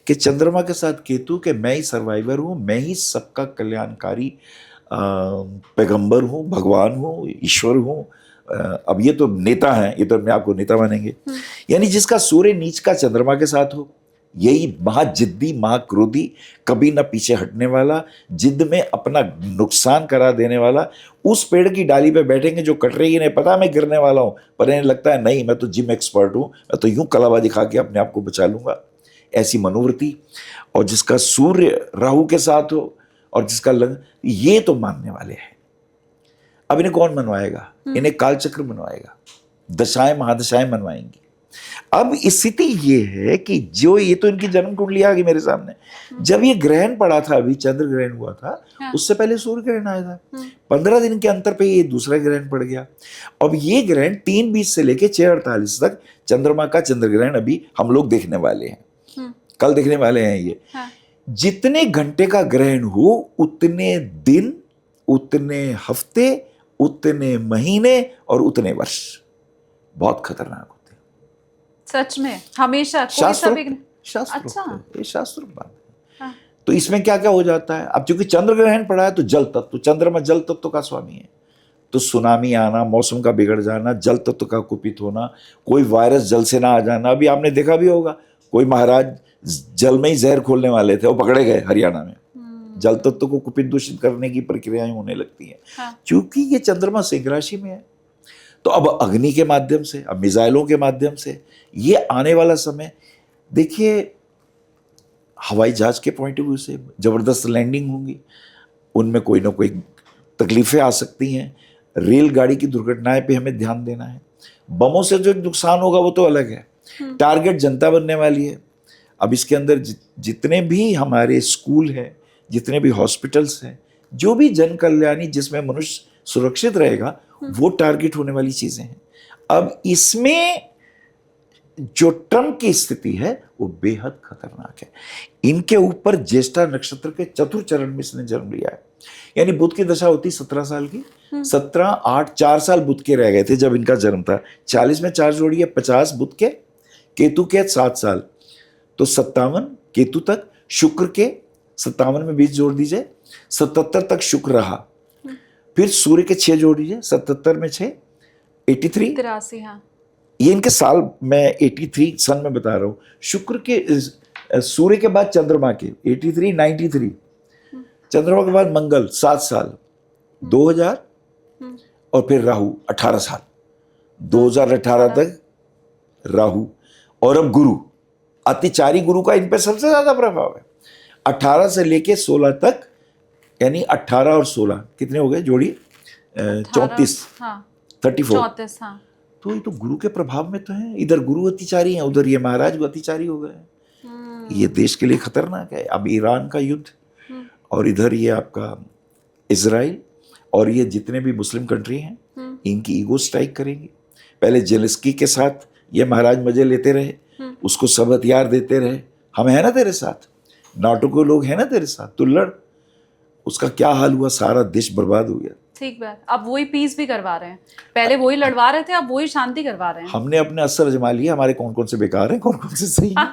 कि चंद्रमा के साथ केतु, के मैं ही सर्वाइवर हूँ, मैं ही सबका कल्याणकारी पैगंबर हूँ, भगवान हूँ, ईश्वर हूँ। अब ये तो नेता हैं, ये तो अपने आप को नेता मानेंगे। यानी जिसका सूर्य नीच का चंद्रमा के साथ हो, यही महाजिद्दी, महाक्रोधी, कभी ना पीछे हटने वाला, जिद में अपना नुकसान करा देने वाला, उस पेड़ की डाली पे बैठेंगे जो कट रही है, इन्हें पता मैं गिरने वाला हूँ, पर इन्हें लगता है नहीं, मैं तो जिम एक्सपर्ट हूँ, मैं तो यूं कलावा दिखा के अपने आप को बचा लूंगा। ऐसी मनोवृत्ति। और जिसका सूर्य राहु के साथ हो और जिसका ये तो मानने वाले हैं। अब इन्हें कौन मनवाएगा? इन्हें कालचक्र मनवाएगा, दशाएं महादशाएं मनवाएंगी। अब स्थिति ये है कि जो, ये तो इनकी जन्म कुंडली आ गई मेरे सामने। जब ये ग्रहण पड़ा था, अभी चंद्र ग्रहण हुआ था, उससे पहले सूर्य ग्रहण आया था। 15 दिन के अंतर पे ये दूसरा ग्रहण पड़ गया। अब ये ग्रहण 3:20 से लेके 6:48 तक चंद्रमा का चंद्र ग्रहण अभी हम लोग देखने वाले हैं, कल देखने वाले हैं ये। जितने घंटे का ग्रहण हो, उतने दिन, उतने हफ्ते, उतने महीने और उतने वर्ष बहुत खतरनाक होते हैं। सच में? हमेशा? शास्त्र, अच्छा, ये शास्त्र बात है। तो इसमें क्या क्या हो जाता है? अब चूंकि चंद्र ग्रहण पड़ा है तो जल तत्व, चंद्रमा जल तत्व का स्वामी है, तो सुनामी आना, मौसम का बिगड़ जाना, जल तत्व का कुपित होना, कोई वायरस जल से ना आ जाना। अभी आपने देखा भी होगा, कोई महाराज जल में ही जहर खोलने वाले थे, वो पकड़े गए हरियाणा में। जल तत्व को कुपित दूषित करने की प्रक्रियाएं होने लगती हैं। हाँ। क्योंकि ये चंद्रमा सिंह राशि में है, तो अब अग्नि के माध्यम से, अब मिसाइलों के माध्यम से ये आने वाला समय, देखिए हवाई जहाज के पॉइंट ऑफ व्यू से जबरदस्त लैंडिंग होंगी, उनमें कोई ना कोई तकलीफें आ सकती हैं। रेलगाड़ी की दुर्घटनाएं पे हमें ध्यान देना है। बमों से जो नुकसान होगा वो तो अलग है, टारगेट जनता बनने वाली है। अब इसके अंदर जितने भी हमारे स्कूल हैं, जितने भी हॉस्पिटल्स हैं, जो भी जन कल्याणी जिसमें मनुष्य सुरक्षित रहेगा, वो टारगेट होने वाली चीजें हैं। अब इसमें जो ट्रम्प की स्थिति है वो बेहद खतरनाक है। इनके ऊपर ज्येष्ठा नक्षत्र के चतुर्थ चरण में इसने जन्म लिया है। यानी बुध की दशा होती 17 साल की, 17, 8, 4 साल बुध के रह गए थे जब इनका जन्म था। 40 में 4 जोड़िए, 50 बुध के, केतु के 7 साल, तो 57 केतु तक, शुक्र के 57 में 20 जोड़ दीजिए, 77 तक शुक्र रहा। फिर सूर्य के 6 जोड़ दीजिए, 77 में 6, 83, 83। हाँ, ये इनके साल मैं 83 सन में बता रहा हूँ। शुक्र के सूर्य के बाद चंद्रमा के 83, 93, चंद्रमा के बाद मंगल 7 साल, 2000, और फिर राहु 18 साल, 2018 तक राहु। और अब गुरु, अतिचारी गुरु का इन पर सबसे ज्यादा प्रभाव है। 18 से लेके 16 तक, यानी 18 और 16 कितने हो गए जोड़ी? 34, 34, 34। हाँ, तो ये तो गुरु के प्रभाव में तो है। इधर गुरु अतिचारी है, उधर ये महाराज अतिचारी हो गए। ये देश के लिए खतरनाक है। अब ईरान का युद्ध, और इधर ये आपका इजराइल, और ये जितने भी मुस्लिम कंट्री हैं, इनकी ईगो स्ट्राइक करेंगी। पहले जेलेंस्की के साथ ये महाराज मजे लेते रहे, उसको सब हथियार देते रहे, हम है ना तेरे साथ, नाटो के लोग हैं ना तेरे साथ, तू लड़। उसका क्या हाल हुआ, सारा देश बर्बाद हो गया। ठीक बात। अब वही पीस भी करवा रहे हैं, पहले वही लड़वा रहे थे, अब वही शांति करवा रहे हैं। हमने अपने असर जमा लिया, हमारे कौन कौन से बेकार हैं, कौन कौन से सही हैं।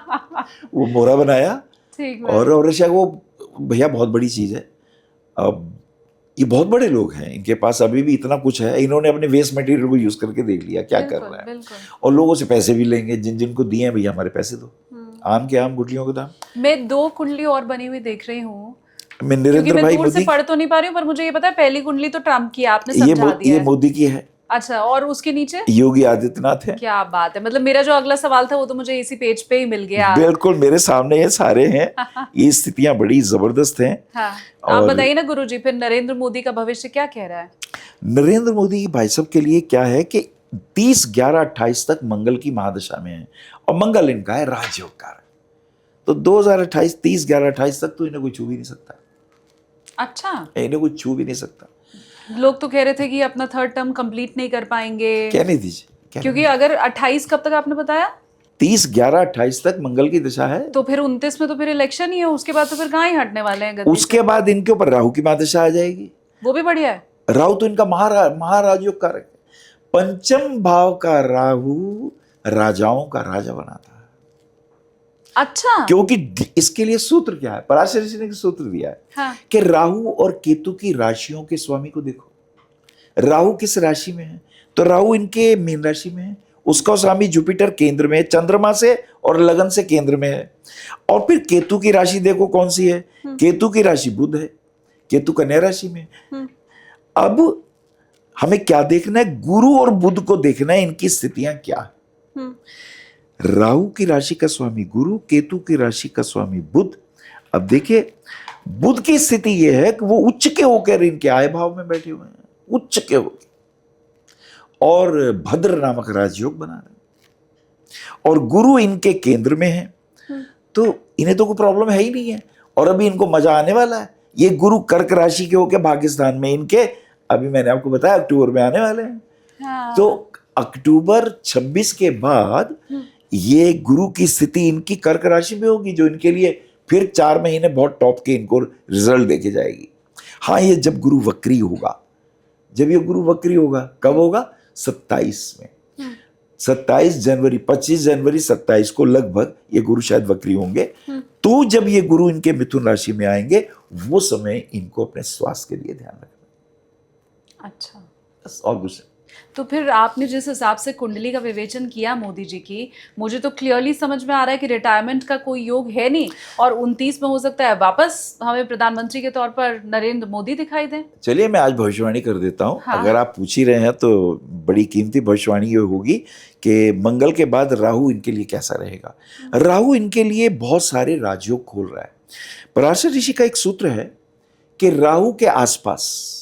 वो मोहरा बनाया। ठीक बात। और रशिया वो भैया बहुत बड़ी चीज है। अब ये बहुत बड़े लोग हैं, इनके पास अभी भी इतना कुछ है, इन्होंने अपने वेस्ट मटेरियल को यूज करके देख लिया क्या कर रहा है। और लोगों से पैसे भी लेंगे, जिन जिनको दिए हैं भैया हमारे पैसे दो। आम के आम, गुटलियों के दाम। मैं 2 कुंडली और बनी हुई देख रही हूँ, मैं नरेंद्र भाई मोदी से पढ़ तो नहीं पा रही हूँ, पर मुझे ये पता है पहली कुंडली तो ट्रम्प की है, आपने समझा दिया ये मोदी की है। अच्छा, और उसके नीचे योगी आदित्यनाथ है। क्या बात है, मतलब मेरा जो अगला सवाल था वो तो मुझे इसी पेज पे ही मिल गया। बिल्कुल मेरे सामने ये सारे हैं। ये स्थितियां बड़ी जबरदस्त हैं। हाँ, आप बताइए ना गुरुजी, फिर नरेंद्र मोदी का भविष्य क्या कह रहा है? नरेंद्र मोदी भाई साहब के लिए क्या है कि 30, 11, 28 तक मंगल की महादशा में है, और मंगल इनका है राजयोग कारक। तो 2028, 30, 11, 28 तक तो इन्हें कोई छू भी नहीं सकता। अच्छा, इन्हें कोई छू भी नहीं सकता। लोग तो कह रहे थे कि अपना 3rd टर्म कंप्लीट नहीं कर पाएंगे। कहने दीजिए, क्योंकि अगर 28 कब तक आपने बताया? 30, 11, 28 तक मंगल की दशा है, तो फिर 29 में तो फिर इलेक्शन ही है, उसके बाद तो फिर कहाँ ही हटने वाले हैं गद्दी उसके बाद इनके ऊपर राहु की महादशा आ जाएगी। वो भी बढ़िया है। राहु तो इनका महाराजयोग कारक है। 5th भाव का राहु राजाओं का राजा बनाता है। अच्छा, क्योंकि इसके लिए सूत्र क्या है, पराशर ऋषि ने सूत्र दिया है। हाँ। कि राहु और केतु की राशियों के स्वामी को देखो, राहु किस राशि में है, तो राहु इनके मीन राशि में है, उसका स्वामी जुपिटर केंद्र में है, चंद्रमा से और लगन से केंद्र में है। और फिर केतु की राशि देखो कौन सी है, केतु की राशि बुध है, केतु कन्या राशि में। अब हमें क्या देखना है, गुरु और बुध को देखना है, इनकी स्थितियां क्या है। राहु की राशि का स्वामी गुरु, केतु की राशि का स्वामी बुध। अब देखिए बुध की स्थिति यह है कि वो उच्च के होकर इनके आय भाव में बैठे हुए हैं, उच्च के होकर, और भद्र नामक राजयोग बना रहे हैं, और गुरु इनके केंद्र में है। तो इन्हें तो कोई प्रॉब्लम है ही नहीं है, और अभी इनको मजा आने वाला है। ये गुरु कर्क राशि के होकर पाकिस्तान में इनके, अभी मैंने आपको बताया अक्टूबर में आने वाले हैं। हाँ। तो अक्टूबर 26 के बाद ये गुरु की स्थिति इनकी कर्क राशि में होगी, जो इनके लिए फिर 4 महीने बहुत टॉप के इनको रिजल्ट देके जाएगी। हाँ, ये जब गुरु वक्री होगा, जब ये गुरु वक्री होगा, कब होगा? 27 में, 27 जनवरी, 25 जनवरी 27 को लगभग ये गुरु शायद वक्री होंगे। तो जब ये गुरु इनके मिथुन राशि में आएंगे, वो समय इनको अपने स्वास्थ्य के लिए ध्यान रखना। अच्छा, बस, और कुछ तो फिर आपने जिस हिसाब से कुंडली का विवेचन किया मोदी जी की, मुझे तो क्लियरली समझ में आ रहा है कि रिटायरमेंट का कोई योग है नहीं, और 29 में हो सकता है वापस हमें प्रधानमंत्री के तौर पर नरेंद्र मोदी दिखाई दें। चलिए मैं आज भविष्यवाणी कर देता हूँ। हाँ। अगर आप पूछ ही रहे हैं तो बड़ी कीमती भविष्यवाणी ये होगी कि मंगल के बाद राहु इनके लिए कैसा रहेगा। राहु इनके लिए बहुत सारे राजयोग खोल रहा है। पराशर ऋषि का एक सूत्र है कि राहु के आसपास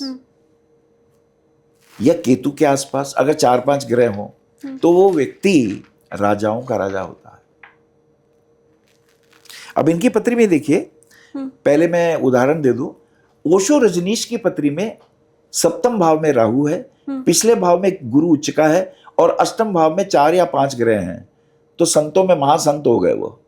या केतु के आसपास अगर 4-5 ग्रह हो तो वो व्यक्ति राजाओं का राजा होता है। अब इनकी पत्री में देखिए, पहले मैं उदाहरण दे दूं। ओशो रजनीश की पत्री में सप्तम भाव में राहु है, पिछले भाव में गुरु उच्च का है, और अष्टम भाव में 4 या 5 ग्रह हैं। तो संतों में महासंत हो गए वो।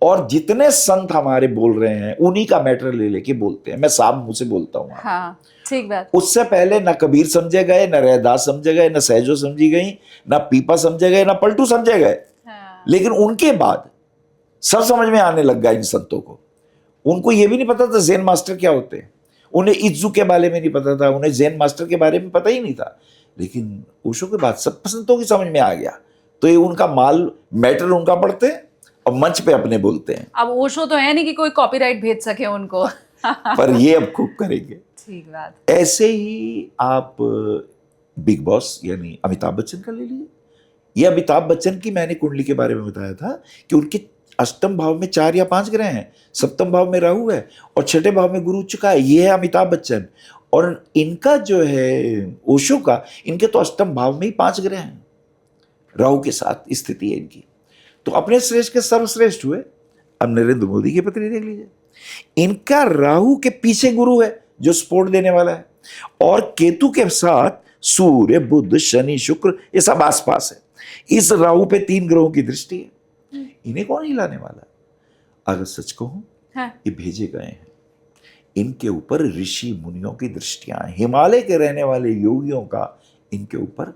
और जितने संत हमारे बोल रहे हैं उन्हीं का मैटर ले लेके बोलते हैं। मैं साफ मुंह से बोलता हूँ। हाँ, ठीक बात। उससे पहले न कबीर समझे गए, न रैदास समझे गए, न सहजो समझी गई, न पीपा समझे गए, न पलटू समझे गए। हाँ। लेकिन उनके बाद सब समझ में आने लग गया इन संतों को। उनको ये भी नहीं पता था ज़ेन मास्टर क्या होते हैं, उन्हें इत्जू के बारे में नहीं पता था, उन्हें ज़ेन मास्टर के बारे में पता ही नहीं था। लेकिन ओशो के बाद सब संतों की समझ में आ गया। तो ये उनका माल मैटर उनका पढ़ते हैं और मंच पे अपने बोलते हैं। अब ओशो तो है नहीं कि कोई कॉपीराइट भेज सके उनको। पर ये अब खूब करेंगे। ठीक बात। ऐसे ही आप बिग बॉस यानी अमिताभ बच्चन का ले लीजिए। ये अमिताभ बच्चन की मैंने कुंडली के बारे में बताया था कि उनके अष्टम भाव में 4 या 5 ग्रह हैं, सप्तम भाव में राहु है और छठे भाव में गुरु उच्च का है। ये है अमिताभ बच्चन। और इनका जो है ओशो का, इनके तो अष्टम भाव में ही 5 ग्रह हैं, राहु के साथ स्थिति है इनकी। तो अपने श्रेष्ठ के सर्वश्रेष्ठ हुए। अब नरेंद्र मोदी की पत्री देख लीजिए। इनका राहु के पीछे गुरु है जो सपोर्ट देने वाला है, और केतु के साथ सूर्य, बुध, शनि, शुक्र ये सब आसपास है। इस राहु पे 3 ग्रहों की दृष्टि है। इन्हें कौन हिलाने वाला? अगर सच कहूं, हाँ। ये भेजे गए हैं। इनके ऊपर ऋषि मुनियों की दृष्टियां हैं, हिमालय के रहने वाले योगियों का इनके ऊपर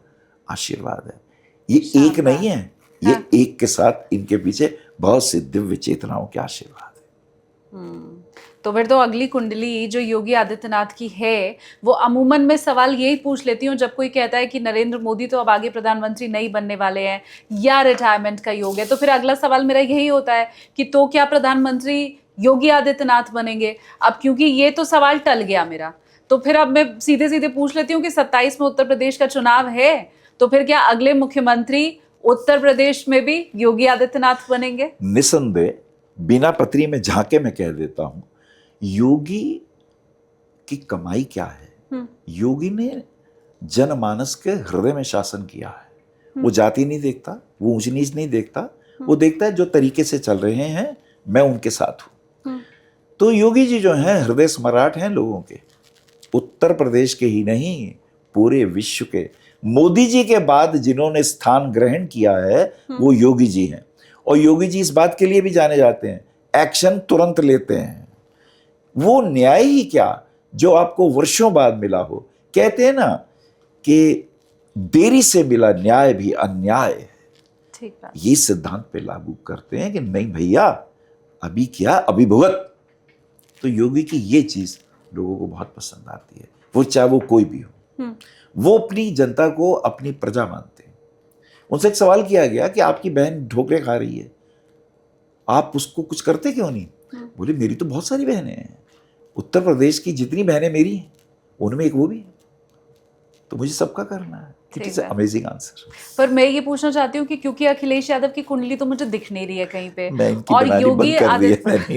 आशीर्वाद है। ये एक नहीं है, ये हाँ। एक के साथ इनके पीछे बहुत सी दिव्य चेतनाओं के आशीर्वाद है। तो फिर तो अगली कुंडली जो योगी आदित्यनाथ की है, वो अमूमन में सवाल यही पूछ लेती हूँ जब कोई कहता है कि नरेंद्र मोदी तो अब आगे प्रधानमंत्री नहीं बनने वाले हैं या रिटायरमेंट का योग है, तो फिर अगला सवाल मेरा यही होता है कि तो क्या प्रधानमंत्री योगी आदित्यनाथ बनेंगे? अब क्योंकि ये तो सवाल टल गया मेरा, तो फिर अब मैं सीधे सीधे पूछ लेती हूँ कि 27 में उत्तर प्रदेश का चुनाव है, तो फिर क्या अगले मुख्यमंत्री उत्तर प्रदेश में भी योगी आदित्यनाथ बनेंगे? निसंदेह बिना पत्री में झांके मैं कह देता हूं, योगी की कमाई क्या है? योगी ने जनमानस के हृदय में शासन किया है। वो जाति नहीं देखता, वो ऊंच नीच नहीं देखता, वो देखता है जो तरीके से चल रहे हैं मैं उनके साथ हूं। तो योगी जी जो हैं हृदय सम्राट हैं लोगों के, उत्तर प्रदेश के ही नहीं पूरे विश्व के। मोदी जी के बाद जिन्होंने स्थान ग्रहण किया है वो योगी जी हैं। और योगी जी इस बात के लिए भी जाने जाते हैं, एक्शन तुरंत लेते हैं। वो न्याय ही क्या जो आपको वर्षों बाद मिला हो। कहते हैं ना कि देरी से मिला न्याय भी अन्याय है। ठीक बात। ये सिद्धांत पे लागू करते हैं कि नहीं भैया अभी क्या अभी भुगत। तो योगी की ये चीज लोगों को बहुत पसंद आती है, वो चाहे वो कोई भी हो। वो अपनी जनता को अपनी प्रजा मानते हैं। उनसे एक सवाल किया गया कि आपकी बहन ढोकले खा रही है, आप उसको कुछ करते क्यों नहीं? बोले मेरी तो बहुत सारी बहनें हैं, उत्तर प्रदेश की जितनी बहनें मेरी हैं उनमें एक वो भी है, तो मुझे सबका करना है। It is amazing answer. पर मैं ये पूछना चाहती हूँ कि क्योंकि अखिलेश यादव की कुंडली तो मुझे दिख नहीं रही है कहीं पे, और योगी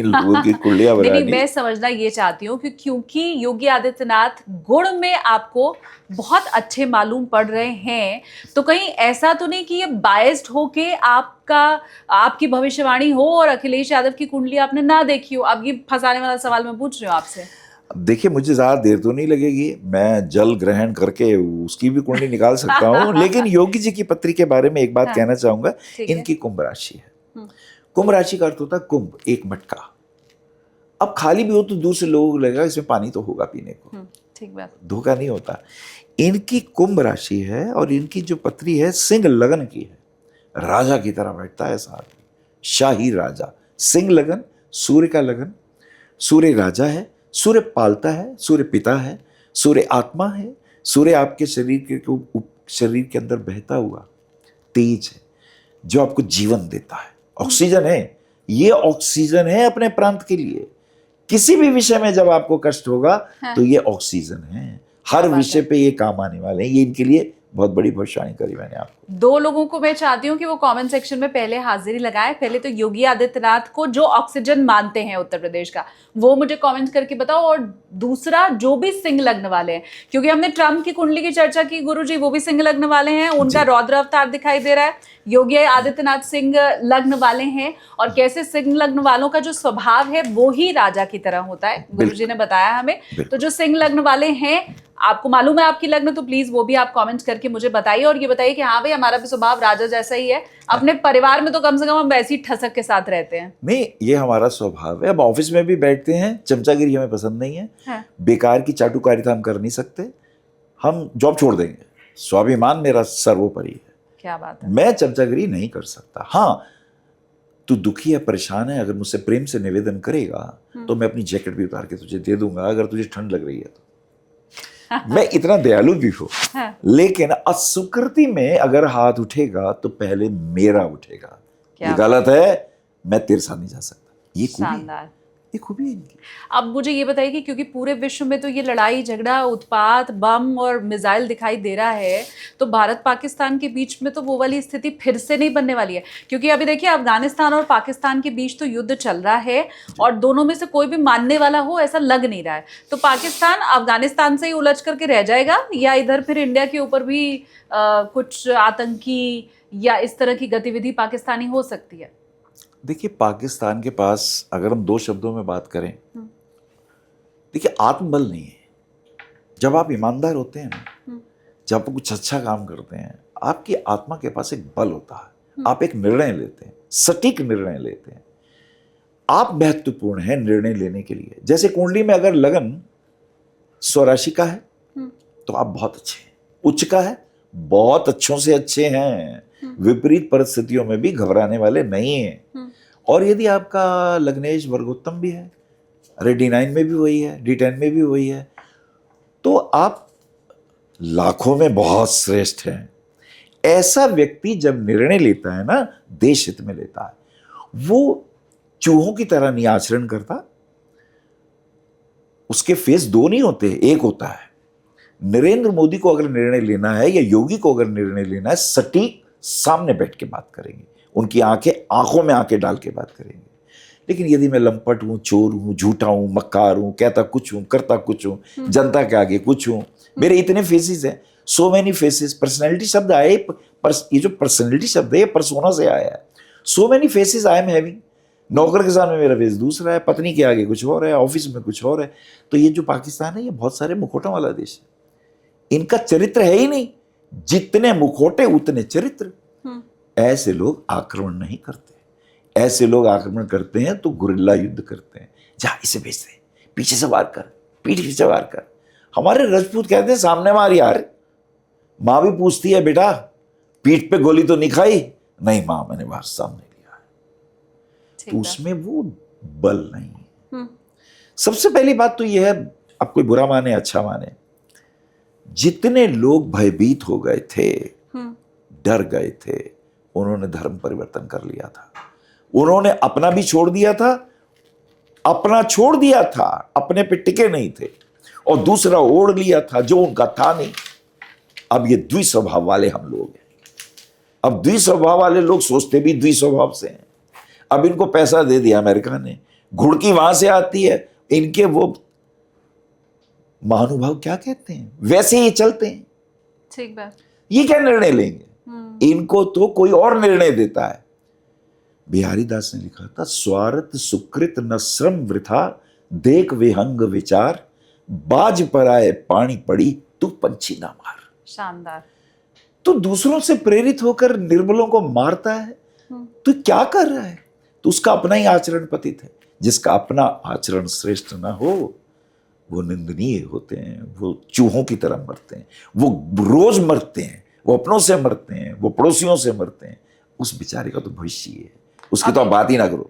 लोगों की कुंडलियां बनानी। नहीं, मैं समझना ये चाहती हूँ कि क्योंकि योगी आदित्यनाथ गुण में आपको बहुत अच्छे मालूम पड़ रहे हैं, तो कहीं ऐसा तो नहीं कि ये बायस्ड हो के आपकी भविष्यवाणी हो और अखिलेश यादव की कुंडली आपने ना देखी हो? अब ये फंसाने वाला सवाल मैं पूछ रही हूँ आपसे। देखिए मुझे ज़्यादा देर तो नहीं लगेगी, मैं जल ग्रहण करके उसकी भी कुंडली निकाल सकता हूँ। लेकिन योगी जी की पत्री के बारे में एक बात कहना चाहूंगा। इनकी कुंभ राशि है। कुंभ राशि का अर्थ होता है कुंभ, एक मटका। अब खाली भी हो तो दूसरे लोगों को लगेगा इसमें पानी तो होगा पीने को। ठीक बात। धोखा नहीं होता। इनकी कुंभ राशि है और इनकी जो पत्री है सिंह लगन की है। राजा की तरह बैठता है साथ में, शाही राजा। सिंह लगन, सूर्य का लगन। सूर्य राजा है, सूर्य पालता है, सूर्य पिता है, सूर्य आत्मा है, सूर्य आपके शरीर के अंदर बहता हुआ तेज है जो आपको जीवन देता है, ऑक्सीजन है। ये ऑक्सीजन है अपने प्रांत के लिए। किसी भी विषय में जब आपको कष्ट होगा तो ये ऑक्सीजन है, हर विषय पे ये काम आने वाले हैं। ये इनके लिए बहुत बड़ी भविष्यवाणी करी मैंने आपको। 2 लोगों को मैं चाहती हूँ कि वो कमेंट सेक्शन में पहले हाजिरी लगाएं। पहले तो योगी आदित्यनाथ को जो ऑक्सीजन मानते हैं उत्तर प्रदेश का, वो मुझे कमेंट करके बताओ। और दूसरा, जो भी सिंह लग्न वाले हैं, क्योंकि हमने ट्रम्प की कुंडली की चर्चा की गुरुजी, वो भी सिंह लग्न वाले हैं, उनका रौद्र अवतार दिखाई दे रहा है। योगी आदित्यनाथ सिंह लग्न वाले हैं, और कैसे सिंह लग्न वालों का जो स्वभाव है वो ही राजा की तरह होता है, गुरुजी ने बताया हमें। तो जो सिंह लग्न वाले हैं, आपको मालूम है आपकी लग्न, तो प्लीज वो भी आप कमेंट्स करके मुझे बताइए, और ये बताइए कि हाँ भाई हमारा भी स्वभाव राजा जैसा ही है। अपने परिवार में तो कम से कम हम वैसी ठसक के साथ रहते हैं। नहीं, ये हमारा स्वभाव है। अब ऑफिस में भी बैठते हैं, चमचागिरी हमें पसंद नहीं है, हाँ। बेकार की चाटुकारिता हम कर नहीं सकते, हम जॉब छोड़ देंगे। स्वाभिमान मेरा सर्वोपरि है। क्या बात है। मैं चमचागिरी नहीं कर सकता। हाँ, तू दुखी है, परेशान है, अगर मुझसे प्रेम से निवेदन करेगा तो मैं अपनी जैकेट भी उतार के तुझे दे दूंगा, अगर तुझे ठंड लग रही है तो। मैं इतना दयालु भी हूं, हाँ। लेकिन असुकृति में अगर हाथ उठेगा तो पहले मेरा उठेगा। ये गलत है, मैं तेरे साथ नहीं जा सकता। ये शानदार, ये खूबी है इनकी। अब मुझे ये बताइए कि क्योंकि पूरे विश्व में तो ये लड़ाई झगड़ा, उत्पात, बम और मिसाइल दिखाई दे रहा है, तो भारत पाकिस्तान के बीच में तो वो वाली स्थिति फिर से नहीं बनने वाली है। क्योंकि अभी देखिए, अफगानिस्तान और पाकिस्तान के बीच तो युद्ध चल रहा है, और दोनों में से कोई भी मानने वाला हो ऐसा लग नहीं रहा है। तो पाकिस्तान अफगानिस्तान से ही उलझ करके रह जाएगा, या इधर फिर इंडिया के ऊपर भी कुछ आतंकी या इस तरह की गतिविधि पाकिस्तानी हो सकती है? देखिए, पाकिस्तान के पास अगर हम 2 शब्दों में बात करें, देखिए, आत्मबल नहीं है। जब आप ईमानदार होते हैं ना, जब आप कुछ अच्छा काम करते हैं, आपकी आत्मा के पास एक बल होता है। आप एक निर्णय लेते हैं, सटीक निर्णय लेते हैं। आप महत्वपूर्ण हैं निर्णय लेने के लिए। जैसे कुंडली में अगर लगन स्वराशि का है तो आप बहुत अच्छे हैं, उच्च का है बहुत अच्छों से अच्छे हैं, विपरीत परिस्थितियों में भी घबराने वाले नहीं हैं। और यदि आपका लग्नेश वर्गोत्तम भी है, अरे D9 में भी वही है, D10 में भी वही है, तो आप लाखों में बहुत श्रेष्ठ हैं। ऐसा व्यक्ति जब निर्णय लेता है ना, देश हित में लेता है, वो चूहों की तरह नहीं आचरण करता। उसके फेस 2 नहीं होते, एक होता है। नरेंद्र मोदी को अगर निर्णय लेना है या योगी को अगर निर्णय लेना है, सटीक सामने बैठ के बात करेंगे, उनकी आंखों में आंखें डाल के बात करेंगे। लेकिन यदि मैं लंपट हूं, चोर हूं, झूठा हूं, मक्कार हूं, कहता कुछ हूं, करता कुछ हूं, जनता के आगे कुछ हूं, मेरे इतने फेसेस हैं, सो मेनी फेसेस। पर्सनैलिटी शब्द आए, ये जो पर्सनैलिटी शब्द है ये पर्सोना से आया है। So many faces I am having. नौकर के सामने मेरा फेस दूसरा है, पत्नी के आगे कुछ और है, ऑफिस में कुछ और है। तो ये जो पाकिस्तान है, ये बहुत सारे मुखौटों वाला देश है। इनका चरित्र है ही नहीं, जितने मुखौटे उतने चरित्र। ऐसे लोग आक्रमण नहीं करते। ऐसे लोग आक्रमण करते हैं तो गुरिल्ला युद्ध करते हैं। जा इसे भेज दे, पीछे से वार कर, पीठ पीछे वार कर। हमारे राजपूत कहते हैं सामने मार यार। माँ भी पूछती है, बेटा पीठ पे गोली तो नहीं खाई? नहीं माँ, मैंने बाहर सामने लिया है। तो उसमें वो बल नहीं। सबसे पहली बात तो यह है, अब कोई बुरा माने अच्छा माने, जितने लोग भयभीत हो गए थे, डर गए थे, उन्होंने धर्म परिवर्तन कर लिया था। उन्होंने अपना भी छोड़ दिया था, अपना छोड़ दिया था, अपने पे टिके नहीं थे, और दूसरा ओढ़ लिया था जो उनका था नहीं। अब ये द्विस्वभाव वाले हम लोग हैं। अब द्विस्वभाव वाले लोग सोचते भी द्विस्वभाव से हैं। अब इनको पैसा दे दिया अमेरिका ने, घुड़की वहां से आती है, इनके वो महानुभाव क्या कहते हैं, वैसे ही चलते हैं। ठीक बात। ये क्या निर्णय लेंगे? इनको तो कोई और निर्णय देता है। बिहारी दास ने लिखा था, स्वार्थ सुकृत न श्रम वृथा, देख विहंग विचार, बाज पर आए पानी पड़ी, तू पंछी ना मार। शानदार। तो दूसरों से प्रेरित होकर निर्बलों को मारता है, तो क्या कर रहा है? तो उसका अपना ही आचरण पतित है। जिसका अपना आचरण श्रेष्ठ ना हो, वो निंदनीय होते हैं, वो चूहों की तरह मरते हैं, वो रोज मरते हैं, वो अपनों से मरते हैं, वो पड़ोसियों से मरते हैं। उस बेचारे का तो भविष्य है, उसकी तो आप बात ही ना करो।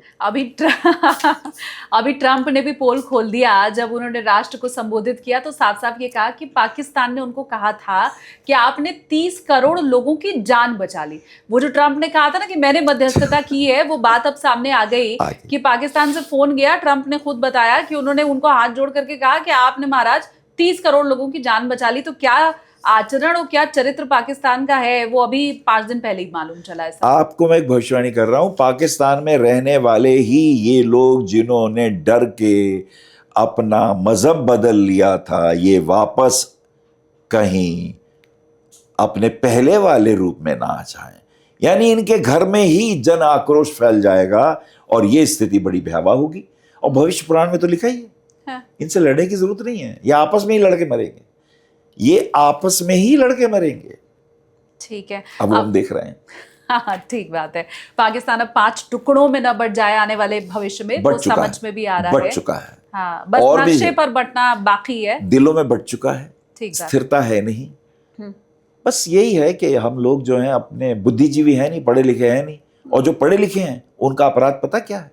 अभी ट्रंप ने भी पोल खोल दिया। जब उन्होंने राष्ट्र को संबोधित किया तो साफ साफ ये कहा कि पाकिस्तान ने उनको कहा था कि आपने 30 करोड़ लोगों की जान बचा ली। वो जो ट्रंप ने कहा था ना कि मैंने मध्यस्थता की है, वो बात अब सामने आ गई कि पाकिस्तान से फोन गया। ट्रंप ने खुद बताया कि उन्होंने उनको हाथ जोड़ करके कहा कि आपने महाराज 30 करोड़ लोगों की जान बचा ली। तो क्या आचरण और क्या चरित्र पाकिस्तान का है, वो अभी 5 दिन पहले ही मालूम चला है। आपको मैं एक भविष्यवाणी कर रहा हूं, पाकिस्तान में रहने वाले ही ये लोग जिन्होंने डर के अपना मजहब बदल लिया था, ये वापस कहीं अपने पहले वाले रूप में ना आ जाएं। यानी इनके घर में ही जन आक्रोश फैल जाएगा और ये स्थिति बड़ी भयावह होगी। और भविष्य पुराण में तो लिखा ही है, हाँ। इनसे लड़ने की जरूरत नहीं है, ये आपस में ही लड़के मरेंगे, ये आपस में ही लड़के मरेंगे। ठीक है, अब हम देख रहे हैं। हाँ, ठीक बात है। पाकिस्तान अब 5 टुकड़ों में न बट जाए आने वाले भविष्य में, वो समझ में भी आ रहा है, बढ़ चुका है। हाँ, बस नक्शे पर बटना बाकी है, दिलों में बढ़ चुका है, स्थिरता है नहीं। बस यही है कि हम लोग जो हैं अपने बुद्धिजीवी हैं नहीं, पढ़े लिखे हैं नहीं, और जो पढ़े लिखे हैं उनका अपराध पता क्या है?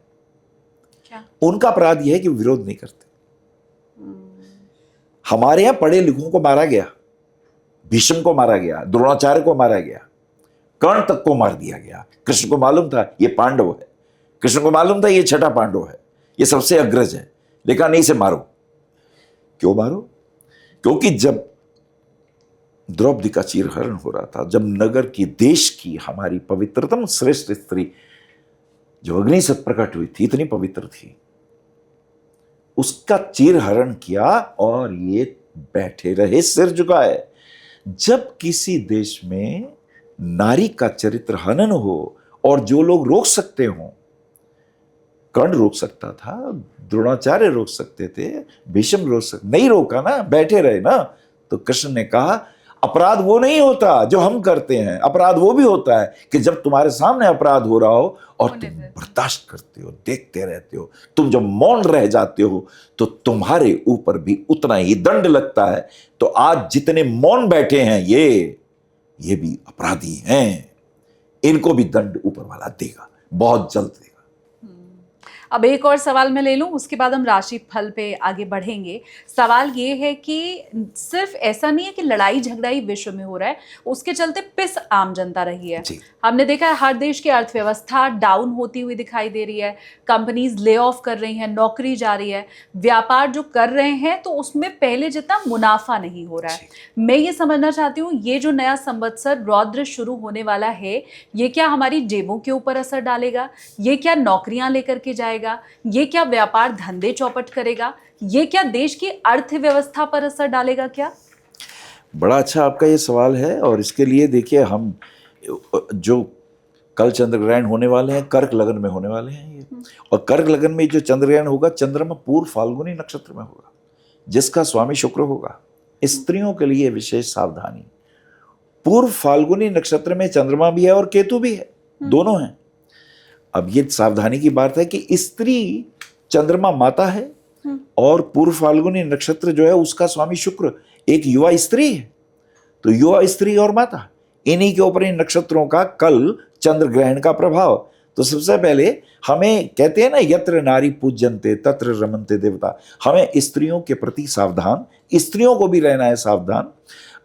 क्या? उनका अपराध यह है कि विरोध नहीं करते। हमारे यहां पढ़े लिखों को मारा गया, भीष्म को मारा गया, द्रोणाचार्य को मारा गया, कर्ण तक को मार दिया गया। कृष्ण को मालूम था ये पांडव है, कृष्ण को मालूम था ये छठा पांडव है, ये सबसे अग्रज है, लेकिन नहीं, से मारो। क्यों मारो? क्योंकि जब द्रौपदी का चीरहरण हो रहा था, जब नगर की, देश की, हमारी पवित्रतम श्रेष्ठ स्त्री जो अग्नि से प्रकट हुई थी, इतनी पवित्र थी, उसका चीरहरण किया और ये बैठे रहे सिर झुकाए। जब किसी देश में नारी का चरित्र हनन हो और जो लोग रोक सकते हो, कर्ण रोक सकता था, द्रोणाचार्य रोक सकते थे, भीष्म रोक सकते, नहीं रोका ना, बैठे रहे ना। तो कृष्ण ने कहा अपराध वो नहीं होता जो हम करते हैं, अपराध वो भी होता है कि जब तुम्हारे सामने अपराध हो रहा हो और तुम बर्दाश्त करते हो, देखते रहते हो, तुम जब मौन रह जाते हो तो तुम्हारे ऊपर भी उतना ही दंड लगता है। तो आज जितने मौन बैठे हैं ये भी अपराधी हैं, इनको भी दंड ऊपर वाला देगा, बहुत जल्द देगा। अब एक और सवाल मैं ले लूं, उसके बाद हम राशि फल पे आगे बढ़ेंगे। सवाल ये है कि सिर्फ ऐसा नहीं है कि लड़ाई झगड़ाई विश्व में हो रहा है, उसके चलते पिस आम जनता रही है। हमने देखा है हर देश की अर्थव्यवस्था डाउन होती हुई दिखाई दे रही है, कंपनीज ले ऑफ कर रही हैं, नौकरी जा रही है, व्यापार जो कर रहे हैं तो उसमें पहले जितना मुनाफा नहीं हो रहा है। मैं ये समझना चाहती हूँ, ये जो नया संवत्सर रौद्र शुरू होने वाला है, ये क्या हमारी जेबों के ऊपर असर डालेगा? ये क्या नौकरियां लेकर के जाएगा? ये क्या व्यापार धंधे चौपट करेगा? ये क्या देश की अर्थव्यवस्था पर असर डालेगा? क्या बड़ा अच्छा आपका ये सवाल है। और इसके लिए देखिए, हम जो कल चंद्र ग्रहण होने वाले हैं, कर्क लगन में होने वाले हैं ये, और कर्क लगन में जो चंद्र ग्रहण होगा, चंद्रमा पूर्व फाल्गुनी नक्षत्र में होगा, जिसका स्वामी शुक्र होगा। स्त्रियों के लिए विशेष सावधानी, पूर्व फाल्गुनी नक्षत्र में चंद्रमा भी है और केतु भी है, दोनों हैं। अब ये सावधानी की बात है कि स्त्री चंद्रमा माता है और पूर्व फाल्गुनी नक्षत्र जो है उसका स्वामी शुक्र एक युवा स्त्री है। तो युवा स्त्री और माता, इन्हीं के ऊपर इन नक्षत्रों का कल चंद्र ग्रहण का प्रभाव। तो सबसे पहले हमें कहते हैं ना, यत्र नारी पूज्यन्ते तत्र रमन्ते देवता, हमें स्त्रियों के प्रति सावधान, स्त्रियों को भी रहना है सावधान।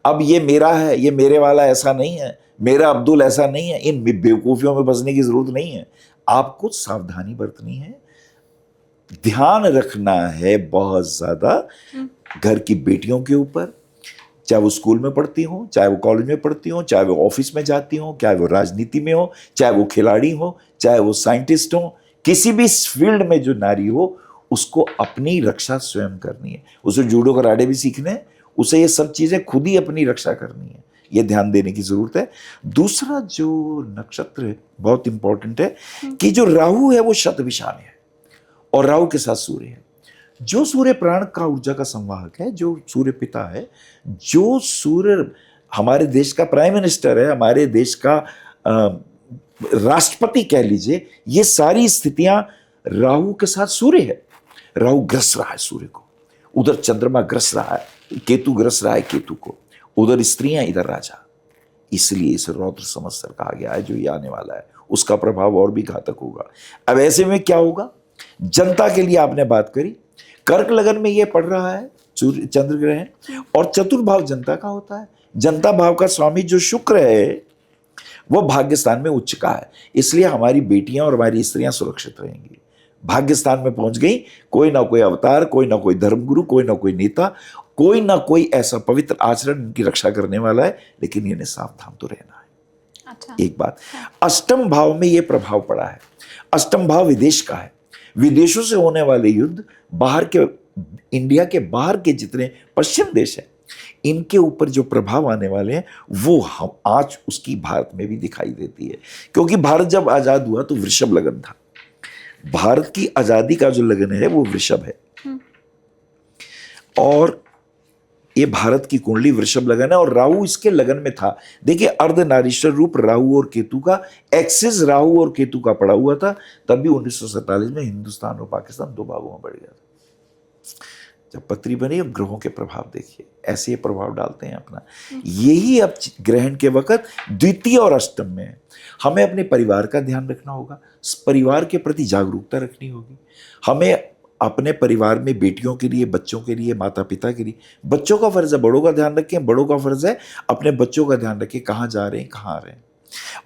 अब ये मेरा है, ये मेरे वाला ऐसा नहीं है, मेरा अब्दुल ऐसा नहीं है, इन बेवकूफियों में बसने की जरूरत नहीं है। आपको सावधानी बरतनी है, ध्यान रखना है बहुत ज्यादा घर की बेटियों के ऊपर, चाहे वो स्कूल में पढ़ती हो, चाहे वो कॉलेज में पढ़ती हो, चाहे वो ऑफिस में जाती हो, चाहे वो राजनीति में हो, चाहे वो खिलाड़ी हो, चाहे वो साइंटिस्ट हो, किसी भी फील्ड में जो नारी हो, उसको अपनी रक्षा स्वयं करनी है। उसे जूडो कराटे भी सीखने हैं, उसे ये सब चीजें खुद ही अपनी रक्षा करनी है, ये ध्यान देने की जरूरत है। दूसरा जो नक्षत्र है बहुत इंपॉर्टेंट है कि जो राहु है वो शतभिषा में है और राहु के साथ सूर्य है। जो सूर्य प्राण का ऊर्जा का संवाहक है, जो सूर्य पिता है, जो सूर्य हमारे देश का प्राइम मिनिस्टर है, हमारे देश का राष्ट्रपति कह लीजिए, ये सारी स्थितियां राहु के साथ सूर्य है। राहु ग्रस रहा है सूर्य को, उधर चंद्रमा ग्रस रहा है, केतु ग्रस रहा है केतु को, उधर स्त्रियां इधर राजा। इसलिए इसे रौद्र संवत्सर कहा गया है जो ये आने वाला है, उसका प्रभाव और भी घातक होगा। अब ऐसे में क्या होगा, जनता के लिए आपने बात करी, कर्क लगन में ये पड़ रहा है चंद्र ग्रहण, और चतुर्भाव जनता का होता है। जनता भाव का स्वामी जो शुक्र है वो भाग्य स्थान में उच्च का है, इसलिए हमारी बेटियां और हमारी स्त्रियां सुरक्षित रहेंगी। भाग्य स्थान में पहुंच गई, कोई ना कोई अवतार, कोई ना कोई धर्मगुरु, कोई ना कोई नेता, कोई ना कोई ऐसा पवित्र आचरण इनकी रक्षा करने वाला है, लेकिन इन्हें सावधान तो रहना है। अच्छा। एक बात, अष्टम भाव में यह प्रभाव पड़ा है। अष्टम भाव विदेश का है। विदेशों से होने वाले युद्ध, बाहर के, इंडिया के बाहर के जितने पश्चिम देश हैं, इनके ऊपर जो प्रभाव आने वाले हैं वो हम आज उसकी भारत में भी दिखाई देती है। क्योंकि भारत जब आजाद हुआ तो वृषभ लगन था। भारत की आजादी का जो लगन है वो वृषभ है, और ये भारत की कुंडली वृषभ लगन है, और राहु इसके लगन में था। देखिए, अर्धनारीश्वर रूप राहु और केतु का एक्सिस राहु और केतु का पड़ा हुआ था, तब भी 1947 में हिंदुस्तान और पाकिस्तान दो भागों में बढ़ गया था। जब पत्री बनी, अब ग्रहों के प्रभाव देखिए, ऐसे ये प्रभाव डालते हैं अपना। यही अब ग्रहण के वक्त द्वितीय और अष्टम में है। हमें अपने परिवार का ध्यान रखना होगा, परिवार के प्रति जागरूकता रखनी होगी। हमें अपने परिवार में बेटियों के लिए, बच्चों के लिए, माता पिता के लिए, बच्चों का फर्ज है बड़ों का ध्यान रखें, बड़ों का फर्ज है अपने बच्चों का ध्यान रखें, कहाँ जा रहे हैं, कहाँ आ रहे हैं।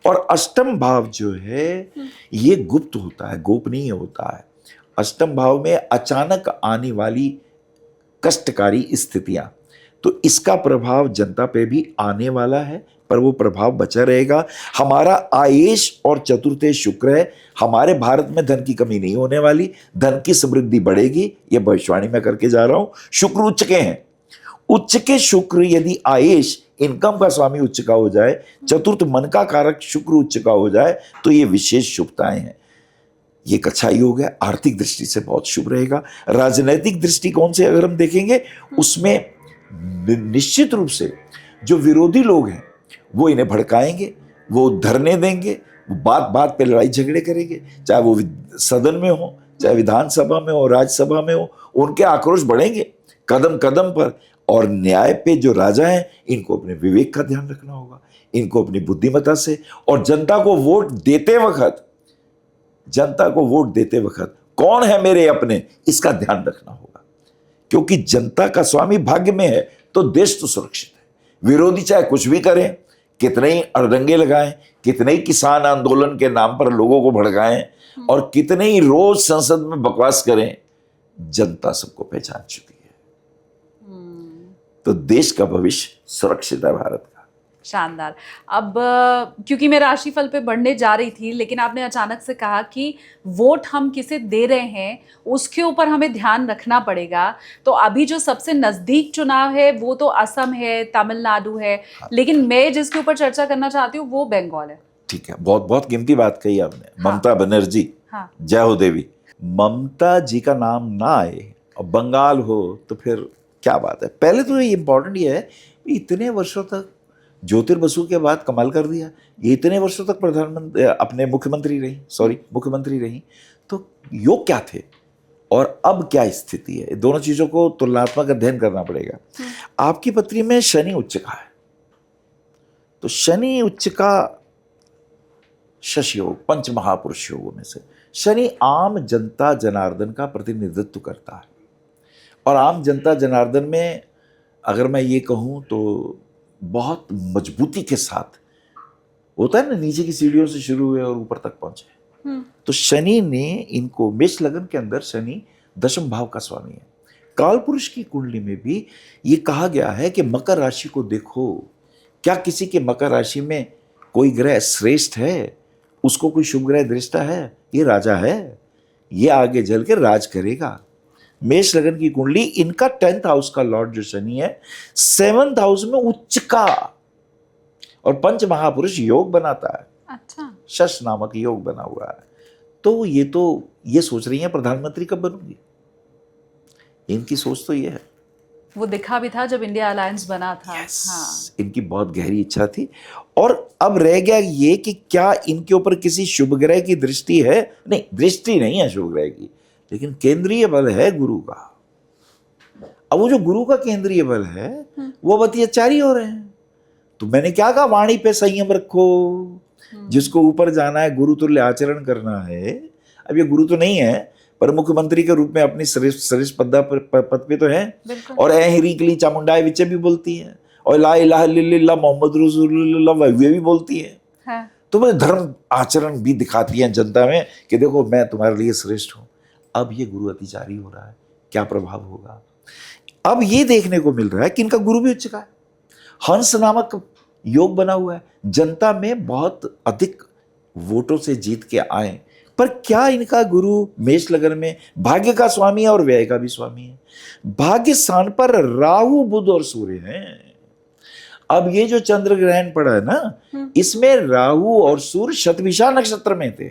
और अष्टम भाव जो है ये गुप्त होता है, गोपनीय होता है। अष्टम भाव में अचानक आने वाली कष्टकारी स्थितियां, तो इसका प्रभाव जनता पे भी आने वाला है, पर वो प्रभाव बचा रहेगा। हमारा आयेश और चतुर्थे शुक्र है, हमारे भारत में धन की कमी नहीं होने वाली, धन की समृद्धि बढ़ेगी, ये भविष्यवाणी मैं करके जा रहा हूं। शुक्र उच्च के हैं, उच्च के शुक्र यदि आयेश इनकम का स्वामी उच्च का हो जाए, चतुर्थ मन का कारक शुक्र उच्च का हो जाए, तो ये विशेष शुभताएं हैं। ये एक अच्छा योग है, आर्थिक दृष्टि से बहुत शुभ रहेगा। राजनैतिक दृष्टिकोण से अगर हम देखेंगे, उसमें निश्चित रूप से जो विरोधी लोग हैं वो इन्हें भड़काएंगे, वो धरने देंगे, वो बात बात पे लड़ाई झगड़े करेंगे, चाहे वो सदन में हो, चाहे विधानसभा में हो, राज्यसभा में हो, उनके आक्रोश बढ़ेंगे कदम कदम पर। और न्याय पे जो राजा हैं, इनको अपने विवेक का ध्यान रखना होगा, इनको अपनी बुद्धिमत्ता से, और जनता को वोट देते वक्त कौन है मेरे अपने, इसका ध्यान रखना होगा। क्योंकि जनता का स्वामी भाग्य में है तो देश तो सुरक्षित है। विरोधी चाहे कुछ भी करें, कितने ही अड़दंगे लगाएं, कितने ही किसान आंदोलन के नाम पर लोगों को भड़काएं, और कितने ही रोज संसद में बकवास करें, जनता सबको पहचान चुकी है। तो देश का भविष्य सुरक्षित है भारत का। शानदार। अब क्योंकि मैं राशिफल पे बढ़ने जा रही थी, लेकिन आपने अचानक से कहा कि वोट हम किसे दे रहे हैं उसके ऊपर हमें ध्यान रखना पड़ेगा। तो अभी जो सबसे नज़दीक चुनाव है वो तो असम है, तमिलनाडु है, हाँ। लेकिन मैं जिसके ऊपर चर्चा करना चाहती हूँ वो बंगाल है। ठीक है, बहुत बहुत कीमती बात कही आपने। हाँ। ममता बनर्जी, हाँ। जय हो देवी। ममता जी का नाम ना आए और बंगाल हो तो फिर क्या बात है। पहले तो ये इंपॉर्टेंट ये है, इतने वर्षों तक ज्योतिर्बसु के बाद कमाल कर दिया, ये इतने वर्षों तक प्रधानमंत्री अपने मुख्यमंत्री रही, तो योग क्या थे और अब क्या स्थिति है, दोनों चीजों को तुलनात्मक अध्ययन करना पड़ेगा। आपकी पत्री में शनि उच्च का है, तो शनि उच्च का शश योग, पंच महापुरुष योगों में से शनि आम जनता जनार्दन का प्रतिनिधित्व करता है। और आम जनता जनार्दन में अगर मैं ये कहूँ तो बहुत मजबूती के साथ होता है ना, नीचे की सीढ़ियों से शुरू हुए और ऊपर तक पहुंचे। तो शनि ने इनको, मेष लगन के अंदर शनि दशम भाव का स्वामी है। काल पुरुष की कुंडली में भी ये कहा गया है कि मकर राशि को देखो, क्या किसी के मकर राशि में कोई ग्रह श्रेष्ठ है, उसको कोई शुभ ग्रह दृष्टा है? ये राजा है, ये आगे चल के राज करेगा। मेष लगन की कुंडली, इनका 10th हाउस का लॉर्ड जो शनि है 7th हाउस में उच्च का, और पंच महापुरुष योग बनाता है। अच्छा, शश नामक योग बना हुआ है। तो ये सोच रही हैं प्रधानमंत्री कब बनूंगी, इनकी सोच तो ये है। वो दिखा भी था जब इंडिया अलायंस बना था। हाँ। इनकी बहुत गहरी इच्छा थी। और अब रह गया ये कि क्या इनके ऊपर किसी शुभ ग्रह की दृष्टि है? नहीं, दृष्टि नहीं है शुभ ग्रह की, लेकिन केंद्रीय बल है गुरु का। अब वो जो गुरु का केंद्रीय बल है वो अति अत्याचारी हो रहे हैं, तो मैंने क्या कहा, वाणी पे संयम रखो, जिसको ऊपर जाना है, गुरु तुल्य आचरण करना है। अब ये गुरु तो नहीं है, पर मुख्यमंत्री के रूप में अपनी श्रेष्ठ पद पे तो है, और ऐ हिरी कली चामुंडाए विचे भी बोलती है, और ला इलाहा इल्लल्लाह मोहम्मद रसूलुल्लाह वे भी बोलती है। हाँ। तो वह धर्म आचरण भी दिखाती है जनता में कि देखो मैं तुम्हारे लिए श्रेष्ठ हूं। अब ये गुरु अतिचारी हो रहा है, क्या प्रभाव होगा? अब ये देखने को मिल रहा है कि इनका गुरु भी उच्च का है, हंस नामक योग बना हुआ है, जनता में बहुत अधिक वोटों से जीत के आए, पर क्या इनका गुरु मेष लगन में भाग्य का स्वामी है और व्यय का भी स्वामी है। भाग्य स्थान पर राहु बुध और सूर्य हैं। अब ये जो चंद्र ग्रहण पड़ा है ना, इसमें राहु और सूर्य शतभिषा नक्षत्र में थे।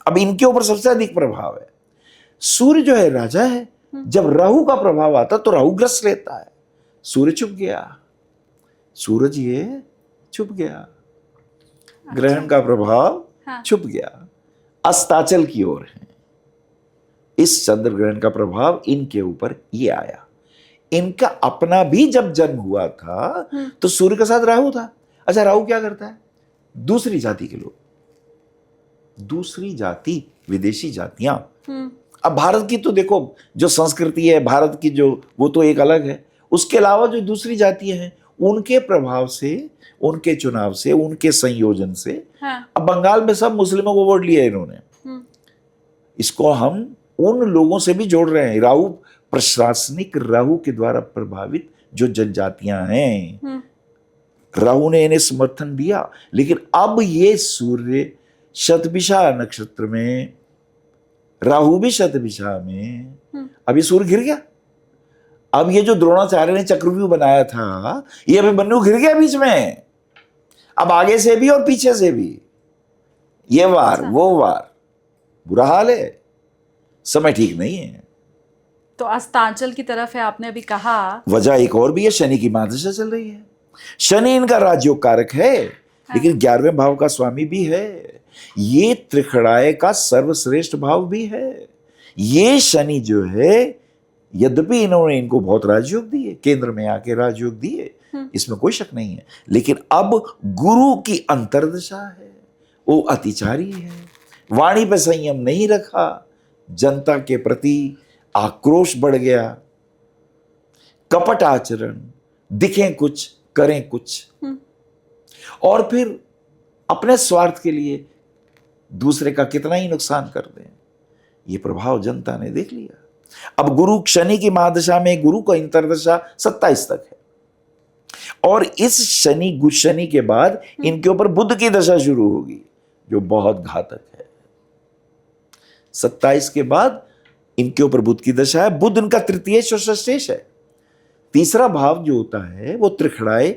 अब इनके ऊपर सबसे अधिक प्रभाव है। सूर्य जो है राजा है, जब राहु का प्रभाव आता तो राहु ग्रस्त लेता है, सूर्य छुप गया, सूरज ये छुप गया, ग्रहण का प्रभाव छुप गया, अस्ताचल की ओर है। इस चंद्र ग्रहण का प्रभाव इनके ऊपर ये आया। इनका अपना भी जब जन्म हुआ था तो सूर्य के साथ राहु था। अच्छा, राहु क्या करता है? दूसरी जाति के लोग, दूसरी जाति, विदेशी जातियां। अब भारत की तो देखो जो संस्कृति है भारत की, जो वो तो एक अलग है, उसके अलावा जो दूसरी जातियां हैं उनके प्रभाव से, उनके चुनाव से, उनके संयोजन से, अब बंगाल में सब मुस्लिमों को वोट लिया इन्होंने। इसको हम उन लोगों से भी जोड़ रहे हैं। राहु, प्रशासनिक राहु के द्वारा प्रभावित जो जनजातियां हैं, राहु ने इन्हें समर्थन दिया। लेकिन अब ये सूर्य शतभिषा नक्षत्र में, राहु भी शतभिषा में, अब ये सूर्य गिर गया। अब ये जो द्रोणाचार्य ने चक्रव्यूह बनाया था, ये अभिमन्यु गिर गया बीच में। अब आगे से भी और पीछे से भी, ये वार वो वार, बुरा हाल है, समय ठीक नहीं है। तो अस्तांचल की तरफ है, आपने अभी कहा। वजह एक और भी है, शनि की महादशा चल रही है। शनि इनका राजयोग कारक है, लेकिन 11वें भाव का स्वामी भी है। ये त्रिखड़ाए का सर्वश्रेष्ठ भाव भी है। ये शनि जो है, यद्यपि इन्होंने इनको बहुत राजयोग दिए, केंद्र में आके राजयोग दिए, इसमें कोई शक नहीं है, लेकिन अब गुरु की अंतर्दशा है, वो अतिचारी है। वाणी पे संयम नहीं रखा, जनता के प्रति आक्रोश बढ़ गया, कपट आचरण, दिखें कुछ करें कुछ, और फिर अपने स्वार्थ के लिए दूसरे का कितना ही नुकसान कर दें। ये प्रभाव जनता ने देख लिया। अब गुरु शनि की महादशा में, गुरु का अंतर्दशा 27 तक है, और इस शनि के बाद इनके ऊपर बुध की दशा शुरू होगी, जो बहुत घातक है। 27 के बाद इनके ऊपर बुध की दशा है। बुध इनका तृतीयेश और षष्ठेश है। तीसरा भाव जो होता है वो त्रिखड़ाए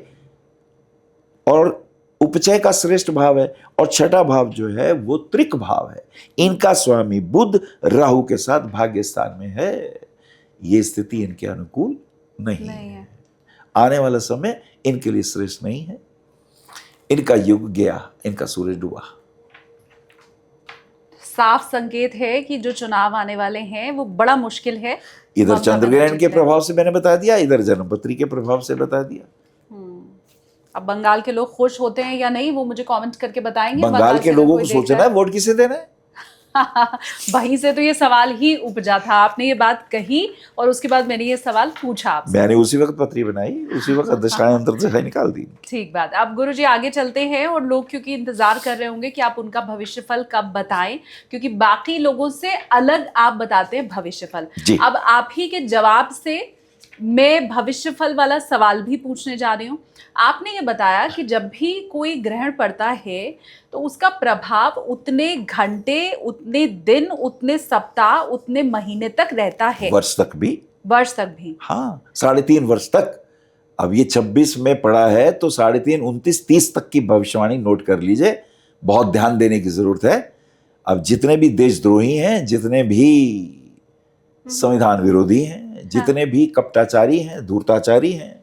और उपचय का श्रेष्ठ भाव है, और छठा भाव जो है वो त्रिक भाव है। इनका स्वामी बुध राहु के साथ भाग्य स्थान में है। ये स्थिति इनके अनुकूल नहीं है। आने वाला समय इनके लिए श्रेष्ठ नहीं है। इनका युग गया, इनका सूरज डूबा। साफ संकेत है कि जो चुनाव आने वाले हैं वो बड़ा मुश्किल है। इधर चंद्र ग्रहण के प्रभाव से मैंने बता दिया, इधर जन्मपत्री के प्रभाव से बता दिया। अब बंगाल के लोग खुश होते हैं या नहीं, वो मुझे कमेंट करके बताएंगे। बंगाल के लोगों को सोचना है वोट किसे देना है। वहीं से तो ये सवाल ही उपजा था। आपने ये बात कही और उसके बाद मैंने ये सवाल पूछा आपसे। मैंने उसी वक्त पत्री बनाई, उसी वक्त दशाएं अंतर्दशाएं निकाल दी। ठीक बात। अब गुरुजी आगे चलते हैं, और लोग क्योंकि इंतजार कर रहे होंगे कि आप उनका भविष्यफल कब बताएं, क्योंकि बाकी लोगों से अलग आप बताते हैं भविष्यफल। अब आप ही के जवाब से मैं भविष्यफल वाला सवाल भी पूछने जा रही हूँ। आपने ये बताया कि जब भी कोई ग्रहण पड़ता है तो उसका प्रभाव उतने घंटे, उतने दिन, उतने सप्ताह, उतने महीने तक रहता है। वर्ष तक भी। हाँ, 3.5 वर्ष तक। अब ये 26 में पड़ा है तो 3.5, 29, 30 तक की भविष्यवाणी नोट कर लीजिए। बहुत ध्यान देने की जरूरत है। अब जितने भी देशद्रोही हैं, जितने भी संविधान विरोधी हैं, जितने भी कपटाचारी हैं, धूर्ताचारी हैं,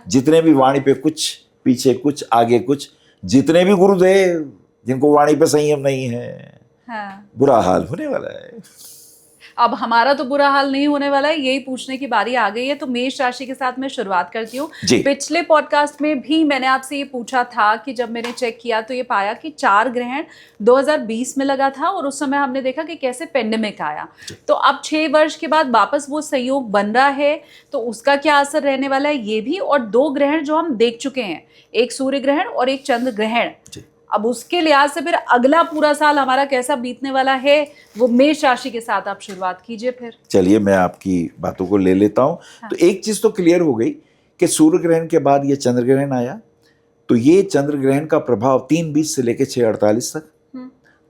जितने भी वाणी पे कुछ, पीछे कुछ, आगे कुछ, जितने भी गुरुदेव जिनको वाणी पे संयम नहीं है, बुरा हाल होने वाला है। अब हमारा तो बुरा हाल नहीं होने वाला है, यही पूछने की बारी आ गई है। तो मेष राशि के साथ मैं शुरुआत करती हूँ। जी। पिछले पॉडकास्ट में भी मैंने आपसे ये पूछा था कि जब मैंने चेक किया तो ये पाया कि 4 ग्रहण 2020 में लगा था और उस समय हमने देखा कि कैसे पेंडेमिक आया। तो अब 6 वर्ष के बाद वापस वो संयोग बन रहा है, तो उसका क्या असर रहने वाला है ये भी, और 2 ग्रहण जो हम देख चुके हैं, एक सूर्य ग्रहण और एक चंद्र ग्रहण, अब उसके लिहाज से फिर अगला पूरा साल हमारा कैसा बीतने वाला है, वो मेष राशि के साथ आप शुरुआत कीजिए फिर। चलिए मैं आपकी बातों को ले लेता हूं। हाँ। तो एक चीज तो क्लियर हो गई कि सूर्य ग्रहण के बाद ये चंद्र ग्रहण आया, तो ये चंद्र ग्रहण का प्रभाव 3:20 से लेकर 6:48 तक,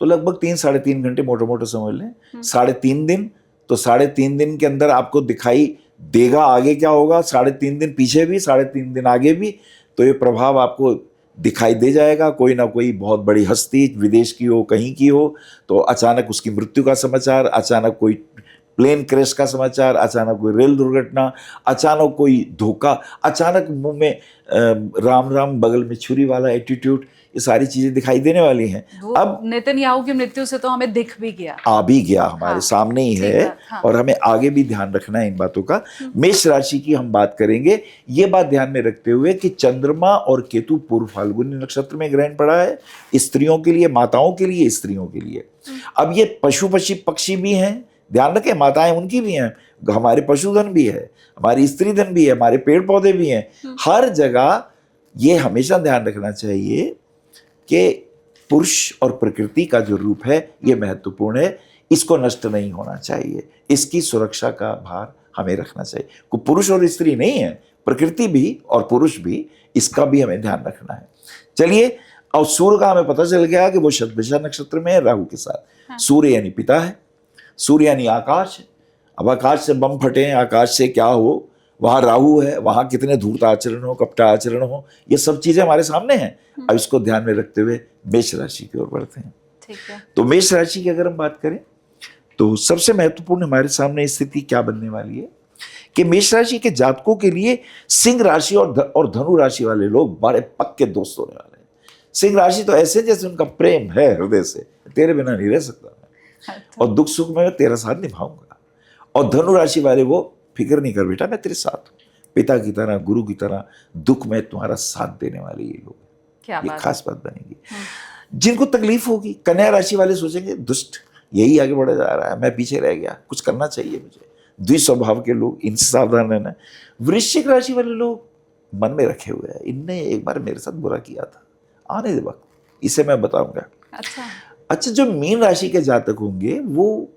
तो लगभग 3-3.5 घंटे मोटे मोटे समझ लें, 3.5 दिन। तो 3.5 दिन के अंदर आपको दिखाई देगा आगे क्या होगा, 3.5 दिन पीछे भी, 3.5 दिन आगे भी, तो ये प्रभाव आपको दिखाई दे जाएगा। कोई ना कोई बहुत बड़ी हस्ती, विदेश की हो कहीं की हो, तो अचानक उसकी मृत्यु का समाचार, अचानक कोई प्लेन क्रैश का समाचार, अचानक कोई रेल दुर्घटना, अचानक कोई धोखा, अचानक मुंह में राम राम बगल में छुरी वाला एटीट्यूड, ये सारी चीजें दिखाई देने वाली हैं। अब नेतन्याहू की मृत्यु से तो हमें दिख भी गया, आ भी गया, हमारे हाँ, सामने ही है। हाँ। और हमें आगे भी ध्यान रखना है इन बातों का। मेष राशि की हम बात करेंगे, ये बात ध्यान में रखते हुए कि चंद्रमा और केतु पूर्व फाल्गुनी नक्षत्र में ग्रहण पड़ा है, स्त्रियों के लिए, माताओं के लिए, स्त्रियों के लिए। अब ये पशु पक्षी भी हैं, ध्यान रखें, माताएं उनकी भी हैं, हमारे पशुधन भी है, हमारी स्त्री धन भी है, हमारे पेड़ पौधे भी हैं। हर जगह ये हमेशा ध्यान रखना चाहिए कि पुरुष और प्रकृति का जो रूप है ये महत्वपूर्ण है, इसको नष्ट नहीं होना चाहिए, इसकी सुरक्षा का भार हमें रखना चाहिए। कोई पुरुष और स्त्री नहीं है, प्रकृति भी और पुरुष भी, इसका भी हमें ध्यान रखना है। चलिए, और सूर्य का हमें पता चल गया कि वो शतभिषा नक्षत्र में है राहु के साथ। सूर्य यानी पिता है, सूर्य यानी आकाश है। अब आकाश से बम फटे, आकाश से क्या हो, वहां राहु है, वहां कितने धूर्त आचरण हो, कपटा आचरण हो, ये सब चीजें हमारे सामने हैं। अब इसको ध्यान में रखते हुए मेष राशि की ओर बढ़ते हैं। ठीक है। तो मेष राशि की अगर हम बात करें तो सबसे महत्वपूर्ण हमारे सामने स्थिति क्या बनने वाली है कि मेष राशि के जातकों के लिए सिंह राशि और धनु राशि वाले लोग बड़े पक्के दोस्त होने वाले हैं। सिंह राशि तो ऐसे जैसे उनका प्रेम है हृदय से, तेरे बिना नहीं रह सकता मैं, और दुख सुख में मैं तेरा साथ निभाऊंगा। और धनु राशि वाले वो, फिक्र नहीं कर बेटा, मैं तेरे साथ हूँ, पिता की तरह, गुरु की तरह, दुख में तुम्हारा साथ देने वाले ये लोग, ये खास बात बनेगी। जिनको तकलीफ होगी, कन्या राशि वाले सोचेंगे दुष्ट यही आगे बढ़ा जा रहा है, मैं पीछे रह गया, कुछ करना चाहिए मुझे। द्विज स्वभाव के लोग, इनसे सावधान रहना है। वृश्चिक राशि वाले लोग मन में रखे हुए हैं, इनने एक बार मेरे साथ बुरा किया था, आने दे वक्त, इसे मैं बताऊंगा। अच्छा, जो मीन राशि के जातक होंगे वो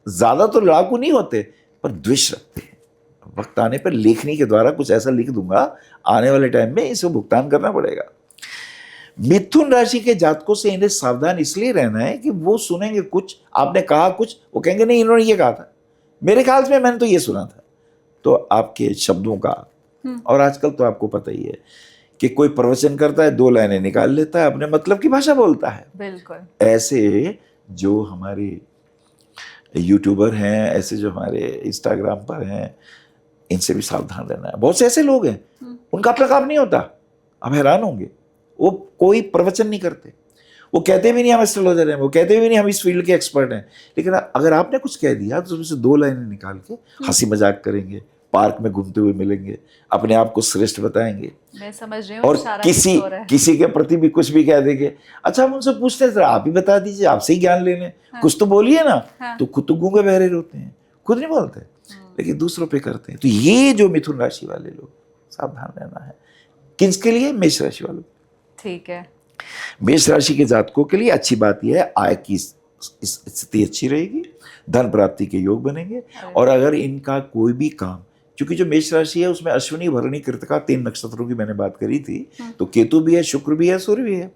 ज्यादा तो लड़ाकू नहीं होते, पर द्वेष रखते हैं। वक्त आने पर लेखनी के द्वारा कुछ ऐसा लिख दूंगा, आने वाले टाइम में इसे भुगतान करना पड़ेगा। मिथुन राशि के जातकों से इन्हें सावधान इसलिए रहना है कि वो सुनेंगे कुछ, आपने कहा कुछ, वो कहेंगे नहीं इन्होंने ये कहा था, मेरे ख्याल में मैंने तो ये सुना था। तो आपके शब्दों का, और आजकल तो आपको पता ही है कि कोई प्रवचन करता है, 2 लाइनें निकाल लेता है, अपने मतलब की भाषा बोलता है। बिल्कुल। ऐसे जो हमारे यूट्यूबर हैं, ऐसे जो हमारे इंस्टाग्राम पर हैं, इनसे भी सावधान रहना है। बहुत से ऐसे लोग हैं, उनका अपना काम नहीं होता, आप हैरान होंगे, वो कोई प्रवचन नहीं करते, वो कहते भी नहीं हम एस्ट्रोलॉजर हैं, वो कहते भी नहीं हम इस फील्ड के एक्सपर्ट हैं, लेकिन अगर आपने कुछ कह दिया तो उसमें 2 लाइनें निकाल के हंसी मजाक करेंगे, पार्क में घूमते हुए मिलेंगे, अपने आप को श्रेष्ठ बताएंगे। मैं समझ रही हूँ। और किसी के प्रति भी कुछ भी कह देंगे। अच्छा, हम उनसे पूछते हैं आप ही बता दीजिए, आपसे ही ज्ञान लेने, कुछ तो बोलिए ना। तो खुद तो गूंगे बहरे होते हैं, खुद नहीं बोलते, लेकिन दूसरों पे करते हैं। तो ये जो मिथुन राशि वाले लोग, सावधान रहना है। किसके लिए? मेष राशि वालों। ठीक है। मेष राशि के जातकों के लिए अच्छी बात यह है, आय की स्थिति अच्छी रहेगी, धन प्राप्ति के योग बनेंगे। और अगर इनका कोई भी काम, क्योंकि जो मेष राशि है उसमें अश्विनी भरणी कृतिका 3 नक्षत्रों की मैंने बात करी थी, तो केतु भी है, शुक्र भी है, सूर्य भी है।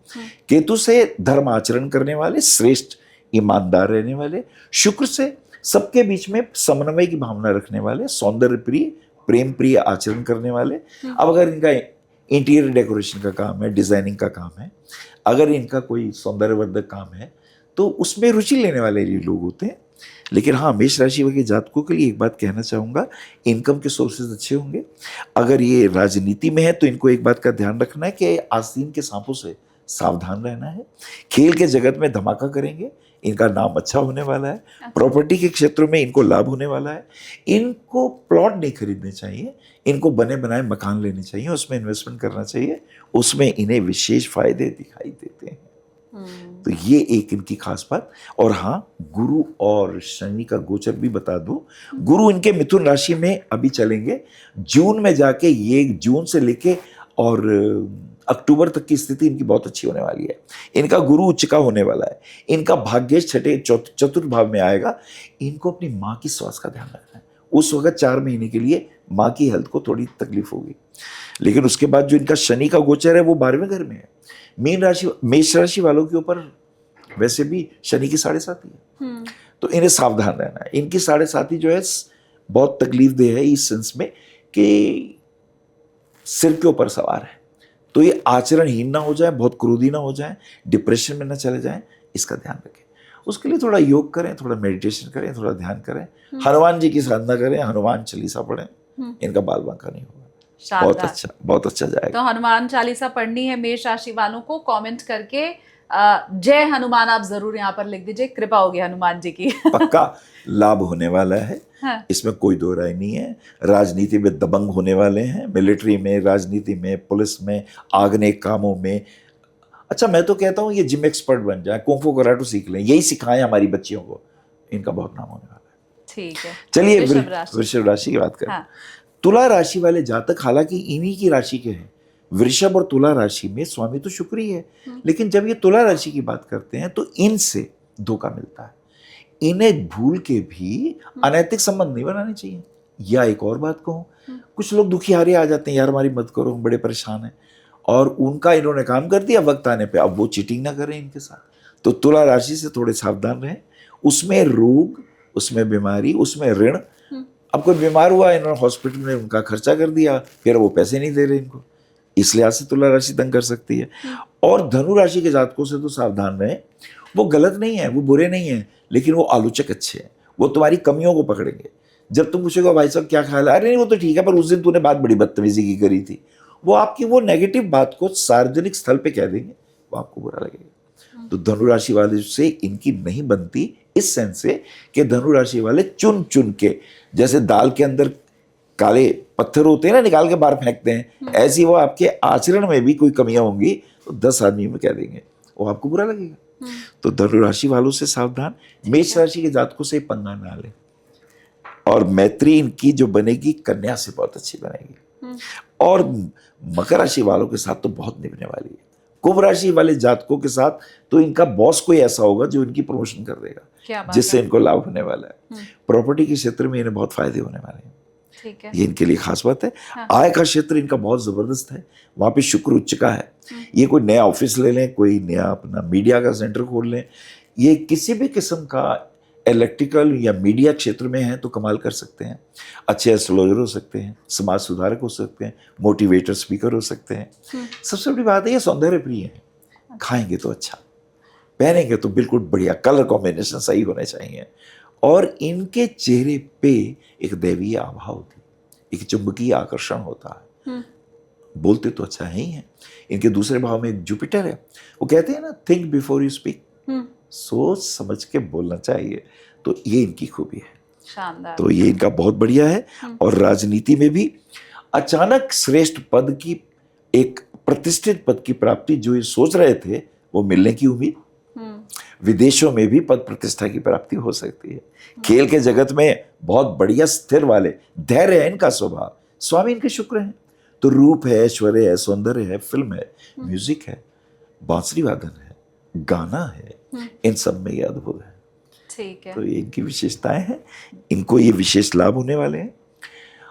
केतु से धर्म आचरण करने वाले, श्रेष्ठ ईमानदार रहने वाले, शुक्र से सबके बीच में समन्वय की भावना रखने वाले, सौंदर्य प्रिय, प्रेम प्रिय आचरण करने वाले। अब अगर इनका इंटीरियर डेकोरेशन का काम है, डिजाइनिंग का काम है, अगर इनका कोई सौंदर्यवर्धक काम है, तो उसमें रुचि लेने वाले ये लोग होते हैं। लेकिन हाँ, मेष राशि के जातकों के लिए एक बात कहना चाहूँगा, इनकम के सोर्सेज अच्छे होंगे। अगर ये राजनीति में है तो इनको एक बात का ध्यान रखना है कि आस्तीन के सांपों से सावधान रहना है। खेल के जगत में धमाका करेंगे, इनका नाम अच्छा होने वाला है। प्रॉपर्टी के क्षेत्र में इनको लाभ होने वाला है। इनको प्लॉट नहीं खरीदने चाहिए, इनको बने बनाए मकान लेने चाहिए, उसमें इन्वेस्टमेंट करना चाहिए, उसमें इन्हें विशेष फायदे दिखाई देते हैं। तो ये एक इनकी खास बात। और हाँ, गुरु और शनि का गोचर भी बता दूं। गुरु इनके मिथुन राशि में अभी चलेंगे, जून में जाके ये जून से लेके और अक्टूबर तक की स्थिति इनकी बहुत अच्छी होने वाली है। इनका गुरु उच्च का होने वाला है, इनका भाग्येश छठे चतुर्थ भाव में आएगा। इनको अपनी माँ की स्वास्थ्य का ध्यान रखना है। उस वक्त 4 महीने के लिए माँ की हेल्थ को थोड़ी तकलीफ होगी, लेकिन उसके बाद जो इनका शनि का गोचर है वो 12वें घर में है। मीन राशि मेष राशि वालों के ऊपर वैसे भी शनि की 7.5 है, तो इन्हें सावधान रहना है। इनकी 7.5 जो है बहुत तकलीफ दे है इस सेंस में कि सिर के ऊपर सवार है, तो ये आचरणहीन ना हो जाए, बहुत क्रोधी ना हो जाए, डिप्रेशन में ना चले जाएं, इसका ध्यान रखें। उसके लिए थोड़ा योग करें, थोड़ा मेडिटेशन करें, थोड़ा ध्यान करें, हनुमान जी की साधना करें, हनुमान चालीसा पढ़ें, इनका बाल बांका नहीं होगा। बहुत अच्छा जाएगा। तो हनुमान चालीसा पढ़नी है मेष राशि वालों को, कमेंट करके जय हनुमान आप जरूर यहाँ पर लिख दीजिए, कृपा होगी हनुमान जी की। पक्का लाभ होने वाला है। हाँ। इसमें कोई दो राय नहीं है। राजनीति में दबंग होने वाले हैं, मिलिट्री में, राजनीति में, पुलिस में, आगने कामों में। अच्छा, मैं तो कहता हूँ ये जिम एक्सपर्ट बन जाए, कुंफू कराटे सीख लें, यही सिखाएं हमारी बच्चियों को, इनका बहुत नाम होने वाला है। ठीक है, चलिए वृषभ राशि की बात करें। हाँ। तुला राशि वाले जातक हालांकि इन्हीं की राशि के हैं, वृषभ और तुला राशि में स्वामी तो शुक्र ही है, लेकिन जब ये तुला राशि की बात करते हैं तो इनसे धोखा मिलता है। इन्हें भूल के भी अनैतिक संबंध नहीं बनाने चाहिए। या एक और बात कहूँ, कुछ लोग दुखियारे आ जाते हैं, यार हमारी मदद करो, हम बड़े परेशान हैं, और उनका इन्होंने काम कर दिया, वक्त आने पे अब वो चीटिंग ना करें इनके साथ। तो तुला राशि से थोड़े सावधान रहें। उसमें रोग, उसमें बीमारी, उसमें ऋण। अब कोई बीमार हुआ, इन्होंने हॉस्पिटल में उनका खर्चा कर दिया, फिर वो पैसे नहीं दे रहे इनको, इसलिए आज से तुला राशि तंग कर सकती है। और धनु राशि के जातकों से तो सावधान रहें। वो गलत नहीं है, वो बुरे नहीं है, लेकिन वो आलोचक अच्छे हैं। वो तुम्हारी कमियों को पकड़ेंगे। जब तुम पूछेगा भाई साहब क्या ख्याल है, अरे नहीं वो तो ठीक है, पर उस दिन तूने बात बड़ी बदतमीजी की करी थी, वो आपकी वो नेगेटिव बात को सार्वजनिक स्थल पे कह देंगे, वो आपको बुरा लगेगा। तो धनु राशि वाले से इनकी नहीं बनती, इस सेंस से कि धनु राशि वाले चुन चुन के, जैसे दाल के अंदर काले पत्थर होते हैं ना, निकाल के बाहर फेंकते हैं, ऐसी वो आपके आचरण में भी कोई कमियां होंगी तो 10 आदमी में कह देंगे, वो आपको बुरा लगेगा। तो धनु राशि वालों से सावधान। मेष राशि के जातकों से पंगा ना ले। और मैत्री इनकी जो बनेगी कन्या से बहुत अच्छी बनेगी। और मकर राशि वालों के साथ तो बहुत निभने वाली है। कुंभ राशि वाले जातकों के साथ तो इनका बॉस कोई ऐसा होगा जो इनकी प्रमोशन कर देगा, जिससे इनको लाभ होने वाला है। प्रॉपर्टी के क्षेत्र में इन्हें बहुत फायदे होने वाले हैं। ठीक है। ये इनके लिए खास बात है। हाँ। आय का क्षेत्र इनका बहुत जबरदस्त है, वहां पे शुक्र उच्च का है। ये कोई नया ऑफिस ले लें, कोई नया अपना मीडिया का सेंटर खोल लें, ये किसी भी किस्म का इलेक्ट्रिकल या मीडिया क्षेत्र में है तो कमाल कर सकते हैं। अच्छे एस्ट्रोलॉजर हो सकते हैं, समाज सुधारक हो सकते हैं, मोटिवेटर स्पीकर हो सकते हैं। सबसे बड़ी बात है ये सौंदर्य प्रिय है। खाएंगे तो अच्छा, पहनेंगे तो बिल्कुल बढ़िया, कलर कॉम्बिनेशन सही होने चाहिए। और इनके चेहरे पे एक दैवीय आभा होती है, एक चुंबकीय आकर्षण होता है। बोलते तो अच्छा है ही है। इनके दूसरे भाव में जुपिटर है। वो कहते हैं ना, थिंक बिफोर यू स्पीक, सोच समझ के बोलना चाहिए। तो ये इनकी खूबी है। शानदार। तो ये इनका बहुत बढ़िया है। और राजनीति में भी अचानक श्रेष्ठ पद की, एक प्रतिष्ठित पद की प्राप्ति जो ये सोच रहे थे वो मिलने की उम्मीद। विदेशों में भी पद प्रतिष्ठा की प्राप्ति हो सकती है। खेल के जगत में बहुत बढ़िया स्थिर वाले, धैर्य है इनका स्वभाव, स्वामी इनके शुक्र हैं। तो रूप है, ऐश्वर्य है, सौंदर्य है, फिल्म है, म्यूजिक है, बांसुरी वादन है, गाना है, इन सब में ये अद्भुत है। ठीक है। तो ये इनकी विशेषताएं हैं, इनको ये विशेष लाभ होने वाले हैं।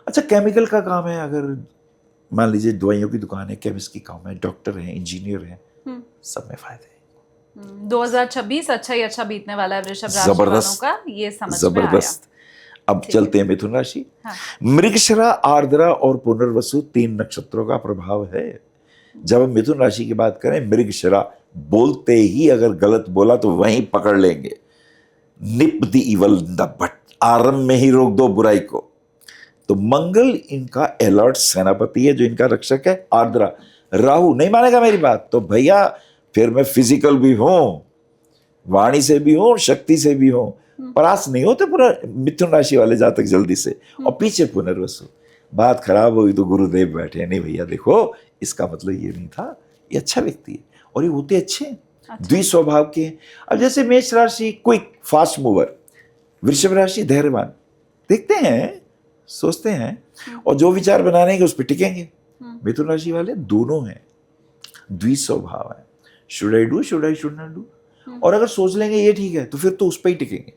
अच्छा, केमिकल का काम है, अगर मान लीजिए दवाइयों की दुकान है, केमिस्ट की काम है, डॉक्टर है, इंजीनियर है, सब में फायदे हैं। 2026 अच्छा ही अच्छा बीतने वाला है वृषभ राशि वालों का, ये समझ में आया। अब चलते हैं मिथुन राशि। हाँ। मृगशिरा, आर्द्रा और पुनर्वसु 3 नक्षत्रों का प्रभाव है। जब हम मिथुन राशि की बात करें, मृगशिरा बोलते ही अगर गलत बोला तो वहीं पकड़ लेंगे, निप the evil in the but, आरंभ में ही रोक दो बुराई को। तो मंगल इनका अलर्ट सेनापति है, जो इनका रक्षक है। आर्द्रा, राहु नहीं मानेगा मेरी बात, तो भैया फिर मैं फिजिकल भी हूं, वाणी से भी हूं, शक्ति से भी हूं। परास नहीं होते पूरा मिथुन राशि वाले जातक जल्दी से, और पीछे पुनर्वसु। बात खराब हुई तो गुरुदेव बैठे, नहीं भैया देखो इसका मतलब ये नहीं था, ये अच्छा व्यक्ति है और ये होते अच्छे हैं, द्विस्वभाव के हैं। अब जैसे मेष राशि क्विक फास्ट मूवर, वृषभ राशि धैर्यवान, देखते हैं सोचते हैं और जो विचार बनाने के उस पर टिकेंगे। मिथुन राशि वाले दोनों हैं, द्विस्वभाव है, should I do, should I should not do, और अगर सोच लेंगे ये ठीक है तो फिर तो उस पर ही टिकेंगे।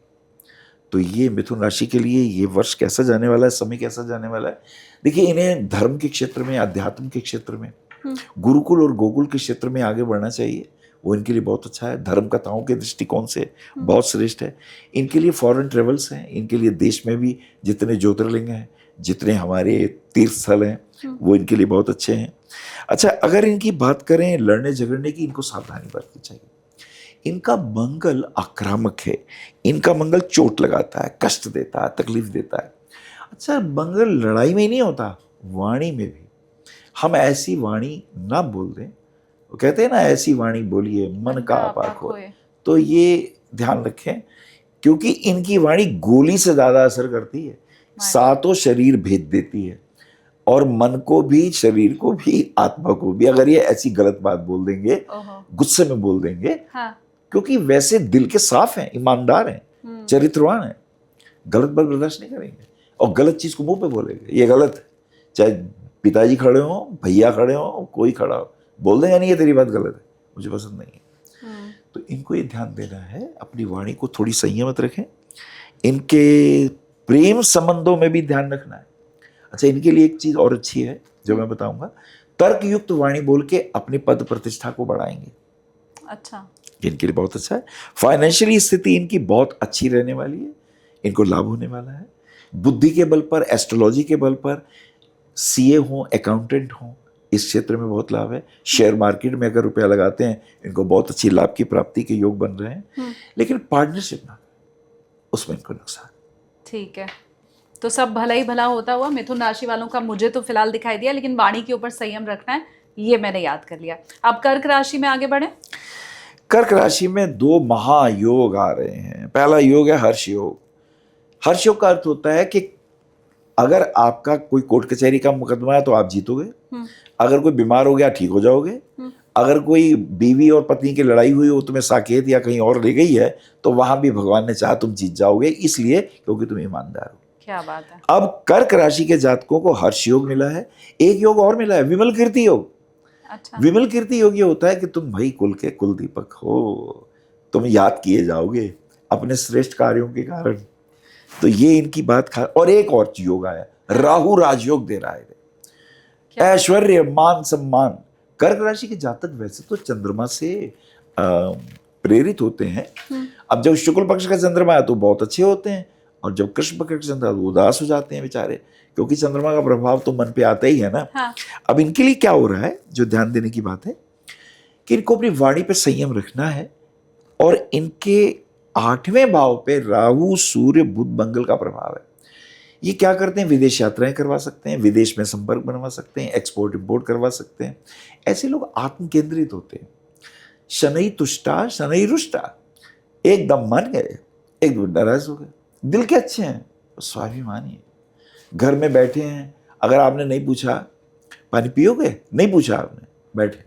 तो ये मिथुन राशि के लिए ये वर्ष कैसा जाने वाला है, समय कैसा जाने वाला है। देखिए इन्हें धर्म के क्षेत्र में, अध्यात्म के क्षेत्र में, गुरुकुल और गोकुल के क्षेत्र में आगे बढ़ना चाहिए, वो इनके लिए बहुत अच्छा है। धर्म कथाओं के दृष्टिकोण से बहुत श्रेष्ठ है। इनके लिए फॉरेन ट्रेवल्स हैं, इनके लिए देश में भी जितने ज्योतिर्लिंग हैं, जितने हमारे तीर्थ स्थल हैं, वो इनके लिए बहुत अच्छे हैं। अच्छा, अगर इनकी बात करें लड़ने झगड़ने की, इनको सावधानी बरतनी चाहिए। इनका मंगल आक्रामक है, इनका मंगल चोट लगाता है, कष्ट देता है, तकलीफ देता है। अच्छा, मंगल लड़ाई में ही नहीं होता, वाणी में भी। हम ऐसी वाणी ना बोल दें, वो कहते हैं ना ऐसी वाणी बोलिए मन का आपा खोए, तो ये ध्यान रखें, क्योंकि इनकी वाणी गोली से ज्यादा असर करती है, सातों शरीर भेद देती है, और मन को भी, शरीर को भी, आत्मा को भी। अगर ये ऐसी गलत बात बोल देंगे, गुस्से में बोल देंगे, क्योंकि वैसे दिल के साफ हैं, ईमानदार हैं, चरित्रवान हैं, गलत बात बर्दाश्त नहीं करेंगे, और गलत चीज को मुंह पे बोलेंगे ये गलत है। चाहे पिताजी खड़े हो, भैया खड़े हो, कोई खड़ा हो, बोल देंगे नहीं ये तेरी बात गलत है, मुझे पसंद नहीं है। तो इनको ये ध्यान देना है, अपनी वाणी को थोड़ी संयमित रखें। इनके प्रेम संबंधों में भी ध्यान रखना है। अच्छा, इनके लिए एक चीज और अच्छी है जो मैं बताऊंगा, तर्कयुक्त वाणी बोल के अपनी पद प्रतिष्ठा को बढ़ाएंगे। अच्छा, इनके लिए बहुत अच्छा है। फाइनेंशियली स्थिति इनकी बहुत अच्छी रहने वाली है, इनको लाभ होने वाला है। बुद्धि के बल पर, एस्ट्रोलॉजी के बल पर, सीए हो, अकाउंटेंट हो, इस क्षेत्र में बहुत लाभ है। शेयर मार्केट में अगर रुपया लगाते हैं, इनको बहुत अच्छी लाभ की प्राप्ति के योग बन रहे हैं। लेकिन पार्टनरशिप ना, उसमें इनको नुकसान। ठीक है, तो सब भला ही भला होता हुआ मिथुन राशि वालों का मुझे तो फिलहाल दिखाई दिया, लेकिन वाणी के ऊपर संयम रखना है, ये मैंने याद कर लिया। अब कर्क राशि में आगे बढ़े। कर्क राशि में दो महायोग आ रहे हैं। पहला योग है हर्ष योग। हर्ष योग का अर्थ होता है कि अगर आपका कोई कोर्ट कचहरी का मुकदमा है तो आप जीतोगे, अगर कोई बीमार हो गया ठीक हो जाओगे, अगर कोई बीवी और पत्नी की लड़ाई हुई हो, तुम्हें साकेत या कहीं और ले गई है, तो वहां भी भगवान ने चाहा तुम जीत जाओगे, इसलिए क्योंकि तुम ईमानदार हो। क्या बात है। अब कर्क राशि के जातकों को हर्ष योग मिला है, एक योग और मिला है, विमल कीर्ति योग। अच्छा। विमल कीर्ति योग ये होता है कि तुम भाई कुल के कुल दीपक हो, तुम याद किए जाओगे अपने श्रेष्ठ कार्यों के कारण। तो ये इनकी बात और एक और योग आया, राहु राजयोग दे रहा है, ऐश्वर्य, मान सम्मान। कर्क राशि के जातक वैसे तो चंद्रमा से प्रेरित होते हैं। अब जब शुक्ल पक्ष का चंद्रमा है तो बहुत अच्छे होते हैं, और जब कृष्ण पक्ष का चंद्रमा तो उदास हो जाते हैं बेचारे, क्योंकि चंद्रमा का प्रभाव तो मन पे आता ही है ना। हाँ। अब इनके लिए क्या हो रहा है, जो ध्यान देने की बात है कि इनको अपनी वाणी पे संयम रखना है, और इनके 8वें भाव पे राहु, सूर्य, बुध, मंगल का प्रभाव है। ये क्या करते हैं, विदेश यात्राएं करवा सकते हैं, विदेश में संपर्क बनवा सकते हैं, एक्सपोर्ट इंपोर्ट करवा सकते हैं। ऐसे लोग आत्म केंद्रित होते हैं। शनै तुष्टा शनै रुष्टा, एकदम मान गए, एकदम नाराज हो गए। दिल के अच्छे हैं, स्वाभिमानी है, घर में बैठे हैं, अगर आपने नहीं पूछा पानी पियोगे, नहीं पूछा आपने, बैठे।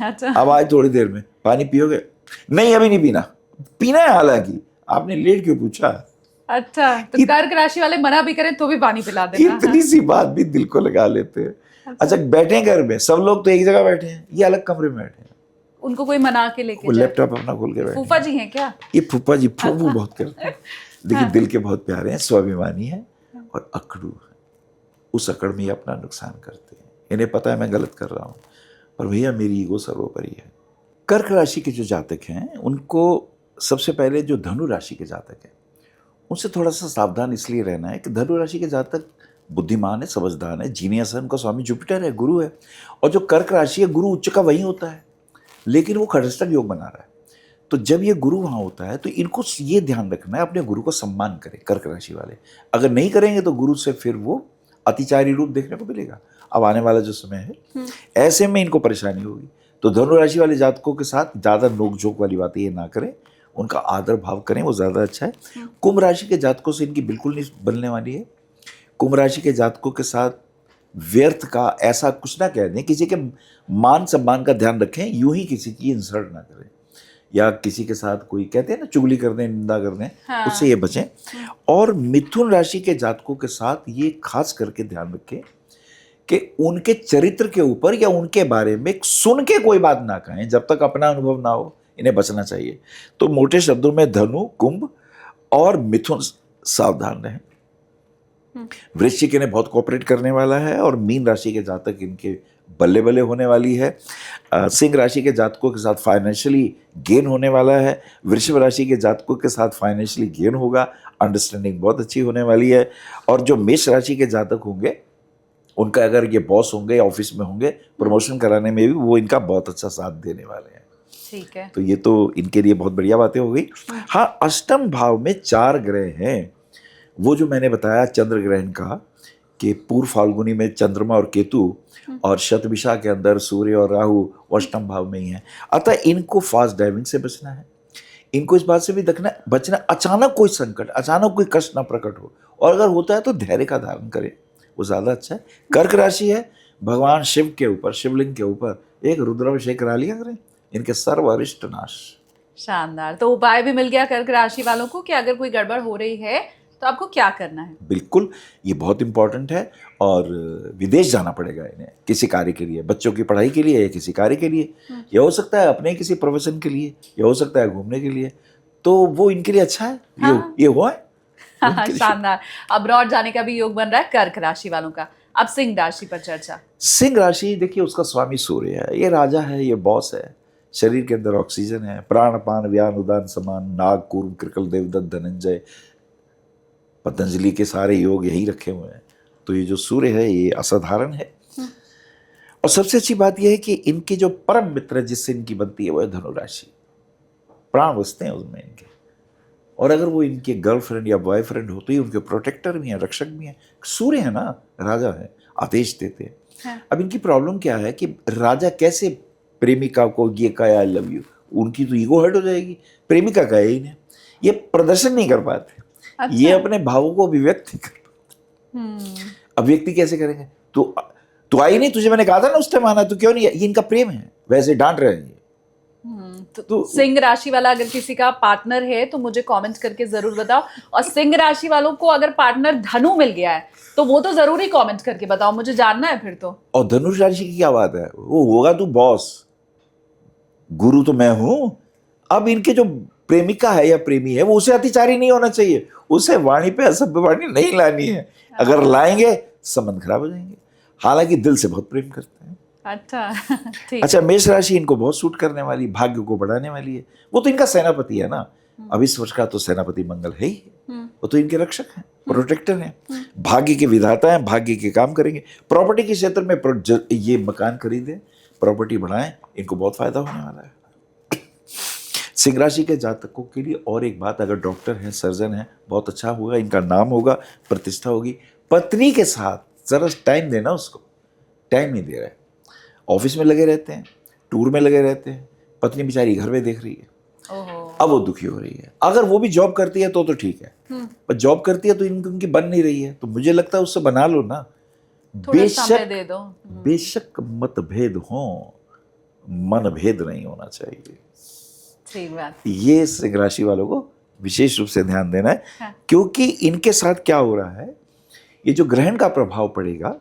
अच्छा। अब आज थोड़ी देर में पानी पियोगे, नहीं अभी नहीं पीना, पीना है हालांकि, आपने लेट क्यों पूछा। अच्छा, तो कर्क राशि वाले मना भी करें तो भी पानी पिला देना। इतनी सी बात भी दिल को लगा लेते हैं। अच्छा, बैठे घर में, सब लोग तो एक जगह बैठे हैं, ये अलग कमरे में बैठे हैं, उनको कोई मना के लेके वो लैपटॉप अपना खोल के बैठे। फूफा जी हैं क्या? ये फूफा जी फूफू बहुत करते हैं, लेकिन दिल के बहुत प्यारे हैं, स्वाभिमानी है और अकड़ू है। उस अकड़ में ये अपना नुकसान करते हैं। इन्हें पता है मैं गलत कर रहा हूँ, पर भैया मेरी ईगो सर्वोपरि है। कर्क राशि के जो जातक हैं, उनको सबसे पहले जो धनु राशि के जातक हैं, उनसे थोड़ा सा सावधान इसलिए रहना है कि धनु राशि के जातक बुद्धिमान है, समझदार है, जीनियस है, उनका स्वामी जुपिटर है, गुरु है। और जो कर्क राशि है, गुरु उच्च का वही होता है, लेकिन वो खड़ष्टक योग बना रहा है। तो जब ये गुरु वहाँ होता है तो इनको ये ध्यान रखना है, अपने गुरु को सम्मान करें। कर्क राशि वाले अगर नहीं करेंगे तो गुरु से फिर वो अतिचारी रूप देखने को मिलेगा। अब आने वाला जो समय है, ऐसे में इनको परेशानी होगी। तो तो धनु राशि वाले जातकों के साथ ज़्यादा नोक-झोंक वाली बातें ये ना करें, उनका आदर भाव करें, वो ज़्यादा अच्छा है। कुंभ राशि के जातकों से इनकी बिल्कुल नहीं बनने वाली है। कुंभ राशि के जातकों के साथ व्यर्थ का ऐसा कुछ ना कह दें, किसी के मान सम्मान का ध्यान रखें, यूं ही किसी की इंसल्ट ना करें, या किसी के साथ कोई कहते हैं ना चुगली कर दें, निंदा कर दें, हाँ। उससे ये बचें। और मिथुन राशि के जातकों के साथ ये खास करके ध्यान रखें कि उनके चरित्र के ऊपर या उनके बारे में सुन के कोई बात ना कहें, जब तक अपना अनुभव ना हो, इन्हें बचना चाहिए। तो मोटे शब्दों में धनु, कुंभ और मिथुन सावधान रहें। वृश्चिक इन्हें बहुत कोऑपरेट करने वाला है, और मीन राशि के जातक इनके बल्ले बल्ले होने वाली है। सिंह राशि के जातकों के साथ फाइनेंशियली गेन होने वाला है। वृषभ राशि के जातकों के साथ फाइनेंशियली गेन होगा, अंडरस्टैंडिंग बहुत अच्छी होने वाली है। और जो मेष राशि के जातक होंगे, उनका अगर ये बॉस होंगे, ऑफिस में होंगे, प्रमोशन कराने में भी वो इनका बहुत अच्छा साथ देने वाले हैं। ठीक है। तो ये तो इनके लिए बहुत बढ़िया बातें हो गई। हाँ, अष्टम भाव में 4 ग्रह हैं। वो जो मैंने बताया चंद्र ग्रहण का, कि पूर्व फाल्गुनी में चंद्रमा और केतु, और शतभिषा के अंदर सूर्य और राहु अष्टम भाव में ही है। अतः इनको फास्ट ड्राइविंग से बचना है। इनको इस बात से भी बचना, अचानक कोई संकट, अचानक कोई कष्ट ना प्रकट हो, और अगर होता है तो धैर्य का धारण करें, वो ज़्यादा अच्छा है। कर्क राशि है, भगवान शिव के ऊपर, शिवलिंग के ऊपर एक रुद्राभिषेक करा लिया करें, इनके सर्व अरिष्ट नाश। शानदार। तो उपाय भी मिल गया कर्क राशि वालों को कि अगर कोई गड़बड़ हो रही है तो आपको क्या करना है। बिल्कुल, ये बहुत इंपॉर्टेंट है। और विदेश जाना पड़ेगा इन्हें किसी कार्य के लिए, बच्चों की पढ़ाई के लिए या किसी कार्य के लिए, या हो सकता है अपने किसी प्रोफेशन के लिए, या हो सकता है घूमने के लिए, तो वो इनके लिए अच्छा है। हाँ। ये हुआ है। शानदार। अब्रॉड जाने का भी योग बन रहा है कर्क राशि वालों का। अब सिंह राशि पर चर्चा। सिंह राशि, देखिए उसका स्वामी सूर्य है, ये राजा है, ये बॉस है। शरीर के अंदर ऑक्सीजन है, प्राण पान व्यान उदान समान, नाग कूर्म कृकल देवदत्त धनंजय, पतंजलि के सारे योग यही रखे हुए हैं। तो ये जो सूर्य है ये असाधारण है। और सबसे अच्छी बात यह है कि इनके जो परम मित्र जिससे इनकी बनती है वो है धनु राशि। प्राण बसते हैं उसमें इनके, और अगर वो इनके गर्लफ्रेंड या बॉयफ्रेंड हो तो ये उनके प्रोटेक्टर भी हैं, रक्षक भी हैं। सूर्य है ना, राजा है, आदेश देते हैं। हाँ। अब इनकी प्रॉब्लम क्या है कि राजा कैसे प्रेमिका को ये कहे आई लव यू, उनकी तो ईगो हर्ट हो जाएगी। प्रेमिका कहे ही नहीं, ये प्रदर्शन नहीं कर पाते। अच्छा। ये अपने भावों को अभिव्यक्त नहीं कर पाते। अभिव्यक्ति कैसे करेंगे? तो आई नहीं, तुझे मैंने कहा था ना उस टाइम आना, तो क्यों नहीं? ये इनका प्रेम है, वैसे डांट रहे हैं। तो सिंह राशि वाला अगर किसी का पार्टनर है तो मुझे कमेंट करके जरूर बताओ। और सिंह राशि वालों को अगर पार्टनर धनु मिल गया है तो वो तो जरूरी कमेंट करके बताओ, मुझे जानना है फिर तो। और धनुष राशि की क्या बात है, वो होगा तू बॉस, गुरु तो मैं हूं। अब इनके जो प्रेमिका है या प्रेमी है वो उसे अतिचारी नहीं होना चाहिए, उसे वाणी पे असभ्य वाणी नहीं लानी है। अगर लाएंगे संबंध खराब हो जाएंगे। हालांकि दिल से बहुत प्रेम करते हैं। अच्छा, ठीक। अच्छा, मेष राशि इनको बहुत सूट करने वाली, भाग्य को बढ़ाने वाली है। वो तो इनका सेनापति है ना, अब इस वर्ष का तो सेनापति मंगल है ही, वो तो इनके रक्षक हैं, प्रोटेक्टर हैं, भाग्य के विधाता हैं, भाग्य के काम करेंगे। प्रॉपर्टी के क्षेत्र में ये मकान खरीदें, प्रॉपर्टी बढ़ाएं, इनको बहुत फायदा होने वाला है। सिंह राशि के जातकों के लिए और एक बात, अगर डॉक्टर हैं, सर्जन हैं, बहुत अच्छा होगा, इनका नाम होगा, प्रतिष्ठा होगी। पत्नी के साथ जरा टाइम देना, उसको टाइम नहीं दे रहे, ऑफिस में लगे रहते हैं, टूर में लगे रहते हैं, पत्नी बेचारी घर में देख रही है। अब वो दुखी हो रही है। अगर वो भी जॉब करती है तो ठीक है, पर जॉब करती है तो उनकी बन नहीं रही है, तो मुझे लगता है उससे बना लो ना। समय दे दो। बेशक मतभेद हो, मन भेद नहीं होना चाहिए। ठीक बात। ये सिंह राशि वालों को विशेष रूप से ध्यान देना है। हाँ। क्योंकि इनके साथ क्या हो रहा है, ये जो ग्रहण का प्रभाव पड़ेगा,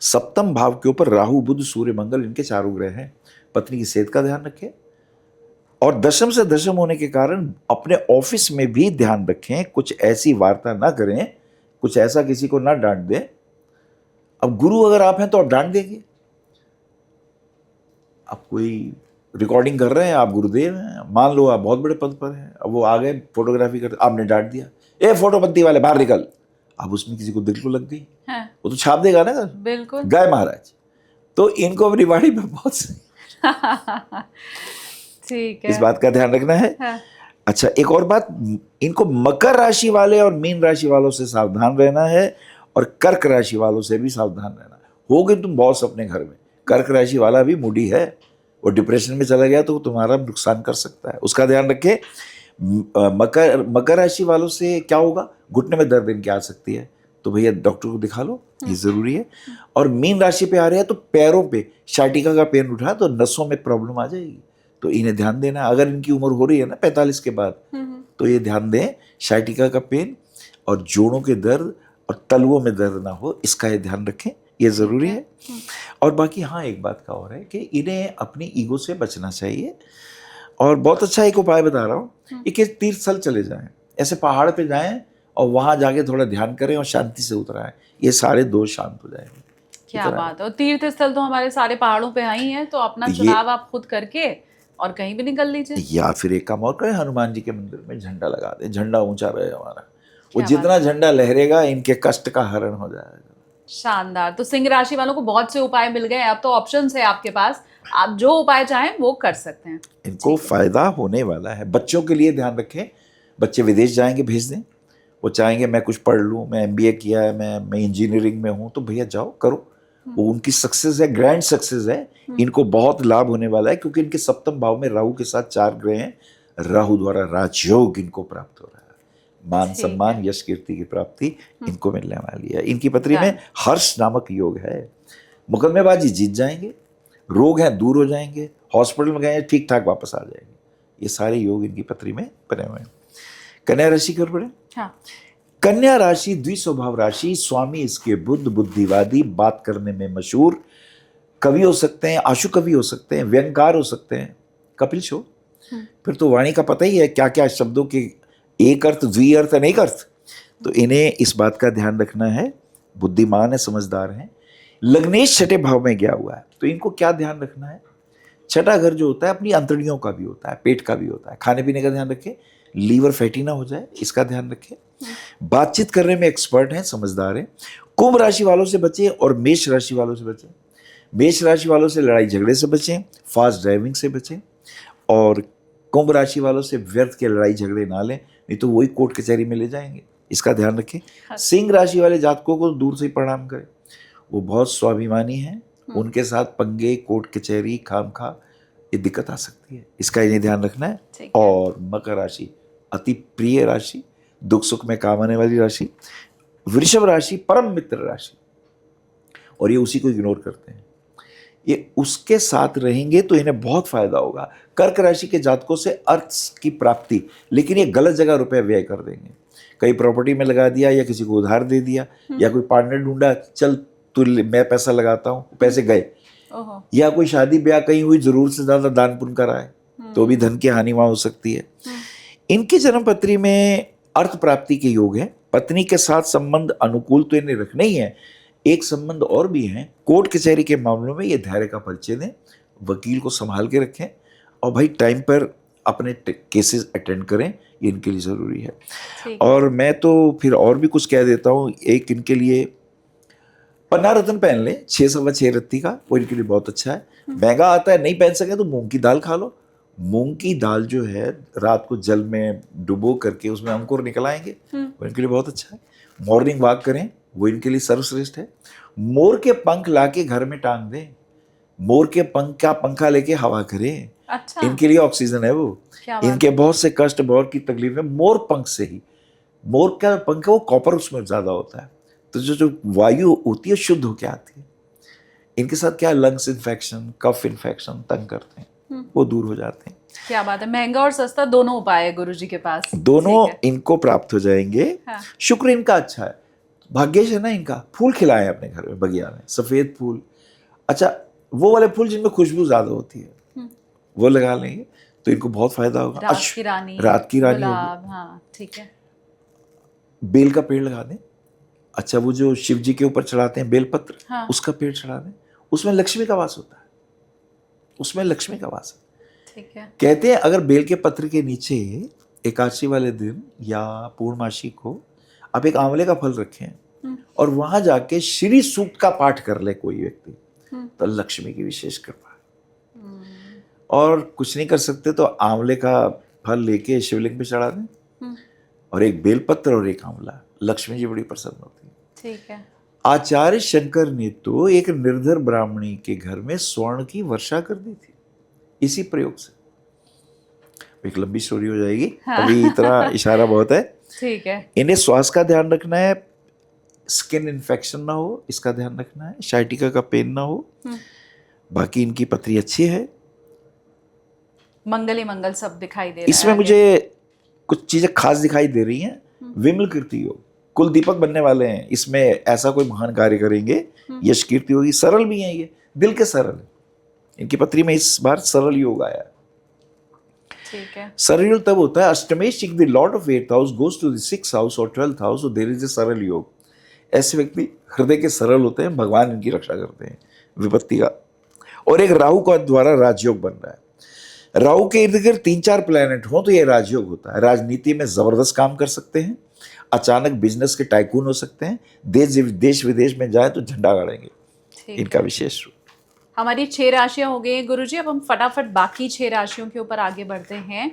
सप्तम भाव के ऊपर राहु बुध सूर्य मंगल, इनके चारों ग्रह हैं। पत्नी की सेहत का ध्यान रखें, और दशम से दशम होने के कारण अपने ऑफिस में भी ध्यान रखें, कुछ ऐसी वार्ता ना करें, कुछ ऐसा किसी को ना डांट दें। अब गुरु अगर आप हैं तो आप डांट देंगे। आप कोई रिकॉर्डिंग कर रहे हैं, आप गुरुदेव हैं, मान लो आप बहुत बड़े पद पर हैं, अब वो आ गए फोटोग्राफी करते, आपने डांट दिया, ए फोटोपंती वाले बाहर निकल। अब उसमें किसी को दिल को लग गई, हाँ। वो तो छाप देगा ना, बिल्कुल, गाय महाराज। तो इनको अपनी बाड़ी में बहुत ठीक है, इस बात का ध्यान रखना है। हाँ। अच्छा, एक और बात, इनको मकर राशि वाले और मीन राशि वालों से सावधान रहना है, और कर्क राशि वालों से भी सावधान रहना। हो गए तुम बॉस अपने घर में, कर्क राशि वाला भी मूडी है, वो डिप्रेशन में चला गया तो तुम्हारा नुकसान कर सकता है, उसका ध्यान रखें। मकर राशि वालों से क्या होगा, घुटने में दर्द इनके आ सकती है, तो भैया डॉक्टर को दिखा लो, ये जरूरी है। और मीन राशि पे आ रहे हैं तो पैरों पे शाटिका का पेन उठा तो नसों में प्रॉब्लम आ जाएगी, तो इन्हें ध्यान देना। अगर इनकी उम्र हो रही है ना 45 के बाद, तो ये ध्यान दें, शाटिका का पेन और जोड़ों के दर्द और तलवों में दर्द ना हो, इसका ये ध्यान रखें, ये ज़रूरी है। और बाकी हाँ, एक बात का और है कि इन्हें अपनी ईगो से बचना चाहिए। और बहुत अच्छा एक उपाय बता रहा हूँ, कि तीर्थ स्थल चले जाएं, ऐसे पहाड़ पे जाएं और वहां जाके थोड़ा ध्यान करें और शांति से उतराएं, ये सारे दोष शांत हो जाएंगे। क्या बात है। और तीर्थ स्थल तो हमारे सारे पहाड़ों पे ही हैं, तो अपना चुनाव आप खुद करके और कहीं भी निकल लीजिए। या फिर एक काम और करें, हनुमान जी के मंदिर में झंडा लगा दें, झंडा ऊंचा रहे हमारा, वो जितना झंडा लहरेगा इनके कष्ट का हरण हो जाएगा। शानदार। तो सिंह राशि वालों को बहुत से उपाय मिल गए, अब तो ऑप्शंस है आपके पास, आप जो उपाय चाहें वो कर सकते हैं, इनको फायदा होने वाला है। बच्चों के लिए ध्यान रखें, बच्चे विदेश जाएंगे भेज दें, वो चाहेंगे मैं कुछ पढ़ लूँ, मैं MBA किया है, मैं इंजीनियरिंग में हूँ, तो भैया जाओ करो, वो उनकी सक्सेस है, ग्रैंड सक्सेस है, इनको बहुत लाभ होने वाला है, क्योंकि इनके सप्तम भाव में राहु के साथ 4 ग्रह हैं, राहु द्वारा राजयोग इनको प्राप्त हो रहा है, मान सम्मान यश कीर्ति की प्राप्ति इनको मिलने वाली है। इनकी पत्री में हर्ष नामक योग है, मुकदमेबाजी जीत जाएंगे, रोग हैं दूर हो जाएंगे, हॉस्पिटल में गए ठीक ठाक वापस आ जाएंगे, ये सारे योग इनकी पत्री में बने हुए हैं। कन्या राशि कर पड़े। हाँ। कन्या राशि द्विस्वभाव राशि, स्वामी इसके बुद्ध, बुद्धिवादी, बात करने में मशहूर, कवि हो सकते हैं, आशु कवि हो सकते हैं, व्यंगकार हो सकते हैं, कपिल शो, फिर तो वाणी का पता ही है क्या क्या शब्दों के एक अर्थ, द्विअर्थ, अनेक अर्थ, तो इन्हें इस बात का ध्यान रखना है, बुद्धिमान है, समझदार हैं। लग्नेश छठे भाव में गया हुआ है, तो इनको क्या ध्यान रखना है, छठा घर जो होता है अपनी अंतड़ियों का भी होता है, पेट का भी होता है, खाने पीने का ध्यान रखें, लीवर फैटी ना हो जाए, इसका ध्यान रखें। बातचीत करने में एक्सपर्ट हैं, समझदार हैं। कुंभ राशि वालों से बचें और मेष राशि वालों से बचें। मेष राशि वालों से लड़ाई झगड़े से बचें, फास्ट ड्राइविंग से बचें, और कुंभ राशि वालों से व्यर्थ के लड़ाई झगड़े ना लें, नहीं तो वही कोर्ट कचहरी में ले जाएंगे, इसका ध्यान रखें। सिंह राशि वाले जातकों को दूर से ही प्रणाम करें, वो बहुत स्वाभिमानी हैं, उनके साथ पंगे, कोर्ट कचहरी, खामखा, ये दिक्कत आ सकती है, इसका इन्हें ध्यान रखना है। और मकर राशि अति प्रिय राशि, दुख सुख में काम आने वाली राशि। वृषभ राशि परम मित्र राशि, और ये उसी को इग्नोर करते हैं, ये उसके साथ रहेंगे तो इन्हें बहुत फायदा होगा। कर्क राशि के जातकों से अर्थ की प्राप्ति, लेकिन ये गलत जगह रुपए व्यय कर देंगे, कहीं प्रॉपर्टी में लगा दिया या किसी को उधार दे दिया, या कोई पार्टनर ढूंढा, चल तू मैं पैसा लगाता हूँ, पैसे गए, या कोई शादी ब्याह कहीं हुई, जरूर से ज्यादा दान पुण्य कराए, तो भी धन की हानि वहां हो सकती है। इनकी जन्म पत्री में अर्थ प्राप्ति के योग है, पत्नी के साथ संबंध अनुकूल तो इन्हें रखने ही है, एक संबंध और भी है, कोर्ट कचहरी के मामलों में ये धैर्य का परिचय दें, वकील को संभाल के रखें, और भाई टाइम पर अपने केसेस अटेंड करें, ये इनके लिए ज़रूरी है। और मैं तो फिर और भी कुछ कह देता हूँ, एक इनके लिए पन्ना रत्न पहन ले, 6 रत्ती का, वो इनके लिए बहुत अच्छा है। महंगा आता है, नहीं पहन सके तो मूंग की दाल खा लो, मूंग की दाल जो है रात को जल में डुबो करके उसमें अंकुर निकल आएंगे, वो इनके लिए बहुत अच्छा है। मॉर्निंग वॉक करें, वो इनके लिए सर्वश्रेष्ठ है। मोर के पंख लाके घर में टांग दें, मोर के पंख का पंखा लेके हवा करें, अच्छा। इनके लिए ऑक्सीजन है वो, इनके बहुत से कष्ट, बहुत की तकलीफें मोर पंख से ही, मोर का पंख है वो कॉपर उसमें ज्यादा होता है, तो जो वायु होती है शुद्ध होकर आती है। इनके साथ क्या लंग्स इन्फेक्शन, कफ इन्फेक्शन तंग करते हैं, वो दूर हो जाते हैं। क्या बात है, महंगा और सस्ता दोनों उपाय है गुरुजी के पास, दोनों इनको प्राप्त हो जाएंगे। हाँ। शुक्र इनका अच्छा है, भाग्यश है ना इनका। फूल खिलाएं अपने घर में, बगिया में सफेद फूल, अच्छा वो वाले फूल जिनमें खुशबू ज्यादा होती है वो लगा लेंगे तो इनको बहुत फायदा होगा। रात की रानी, हाँ, ठीक है। बेल का पेड़ लगा दें, अच्छा वो जो शिव जी के ऊपर चढ़ाते हैं बेलपत्र, हाँ। उसका पेड़ चढ़ा दें, उसमें लक्ष्मी का वास होता है, उसमें लक्ष्मी का वास है, ठीक है। कहते हैं अगर बेल के पत्र के नीचे एकादशी वाले दिन या पूर्णमासी को आप एक आंवले का फल रखें और वहां जाके श्री सूक्त का पाठ कर ले कोई व्यक्ति, तो लक्ष्मी की विशेष कृपा। और कुछ नहीं कर सकते तो आंवले का फल लेके शिवलिंग पे चढ़ा दें, और एक बेलपत्र और एक आंवला, लक्ष्मी जी बड़ी प्रसन्न होती है, ठीक है। आचार्य शंकर ने तो एक निर्धर ब्राह्मणी के घर में स्वर्ण की वर्षा कर दी थी इसी प्रयोग से। एक लंबी स्टोरी हो जाएगी, हाँ। अभी इतना इशारा बहुत है। ठीक है। इन्हें स्वास्थ्य का ध्यान रखना है, स्किन इन्फेक्शन ना हो इसका ध्यान रखना है, शाइटिका का पेन ना हो। बाकी इनकी पथरी अच्छी है, मंगल ही मंगल सब दिखाई दे रहा है। इसमें मुझे कुछ चीजें खास दिखाई दे रही हैं। विमल कीर्ति योग, कुल दीपक बनने वाले हैं, इसमें ऐसा कोई महान कार्य करेंगे। यश कीर्ति होगी, सरल भी है, ये दिल के सरल है। इनकी पत्री में इस बार सरल योग आया है। ठीक है। सरल योग तब होता है अष्टमेश the lord of 8th house goes to the 6th house और 12th house, so there is a सरल योग। ऐसे व्यक्ति हृदय के सरल होते हैं, भगवान इनकी रक्षा करते हैं विपत्ति का। और एक राहु का द्वारा राजयोग बन रहा है। राहु के इर्द गिर्द 3-4 प्लैनेट हो तो ये राजयोग होता है। राजनीति में जबरदस्त काम कर सकते हैं, अचानक बिजनेस के टाइकून हो सकते हैं, देश विदेश में जाए तो झंडा गाड़ेंगे। इनका विशेष रूप। हमारी 6 राशियां हो गई गुरुजी, अब हम फटाफट बाकी 6 राशियों के ऊपर आगे बढ़ते हैं।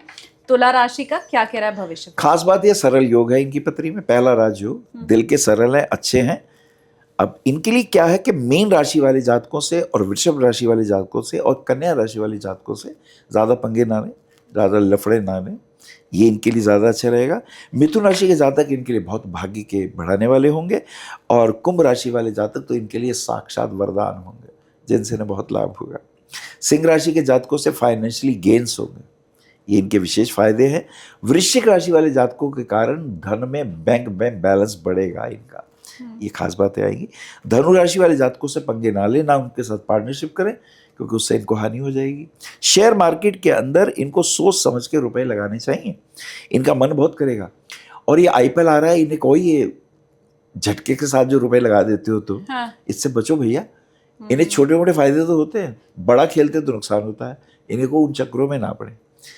तुला राशि का क्या कह रहा है भविष्य? खास बात ये सरल योग है इनकी पत्री में, पहला राजयोग, दिल के सरल है, अच्छे हैं। अब इनके लिए क्या है कि मीन राशि वाले जातकों से और वृषभ राशि वाले जातकों से और कन्या राशि वाले जातकों से ज़्यादा पंगे ना लें, ज़्यादा लफड़े ना लें, ये इनके लिए ज़्यादा अच्छा रहेगा। मिथुन राशि के जातक इनके लिए बहुत भाग्य के बढ़ाने वाले होंगे, और कुंभ राशि वाले जातक तो इनके लिए साक्षात वरदान होंगे जिनसे इन्हें बहुत लाभ होगा। सिंह राशि के जातकों से फाइनेंशियली गेन्स होंगे, ये इनके विशेष फायदे हैं। वृश्चिक राशि वाले जातकों के कारण धन में बैंक बैलेंस बढ़ेगा इनका, ये खास बातें आएगी। धनु राशि वाले जातकों से पंगे ना लें, ना उनके साथ पार्टनरशिप करें क्योंकि उससे इनको हानि हो जाएगी। शेयर मार्केट के अंदर इनको सोच समझ के रुपए लगाने चाहिए, इनका मन बहुत करेगा। और ये आईपीएल आ रहा है, इन्हें कोई ये झटके के साथ जो रुपए लगा देते हो तो इससे बचो भैया। इन्हें छोटे मोटे फायदे तो होते हैं, बड़ा खेलते तो नुकसान होता है, इन्हें को उन चक्रों में ना पड़े।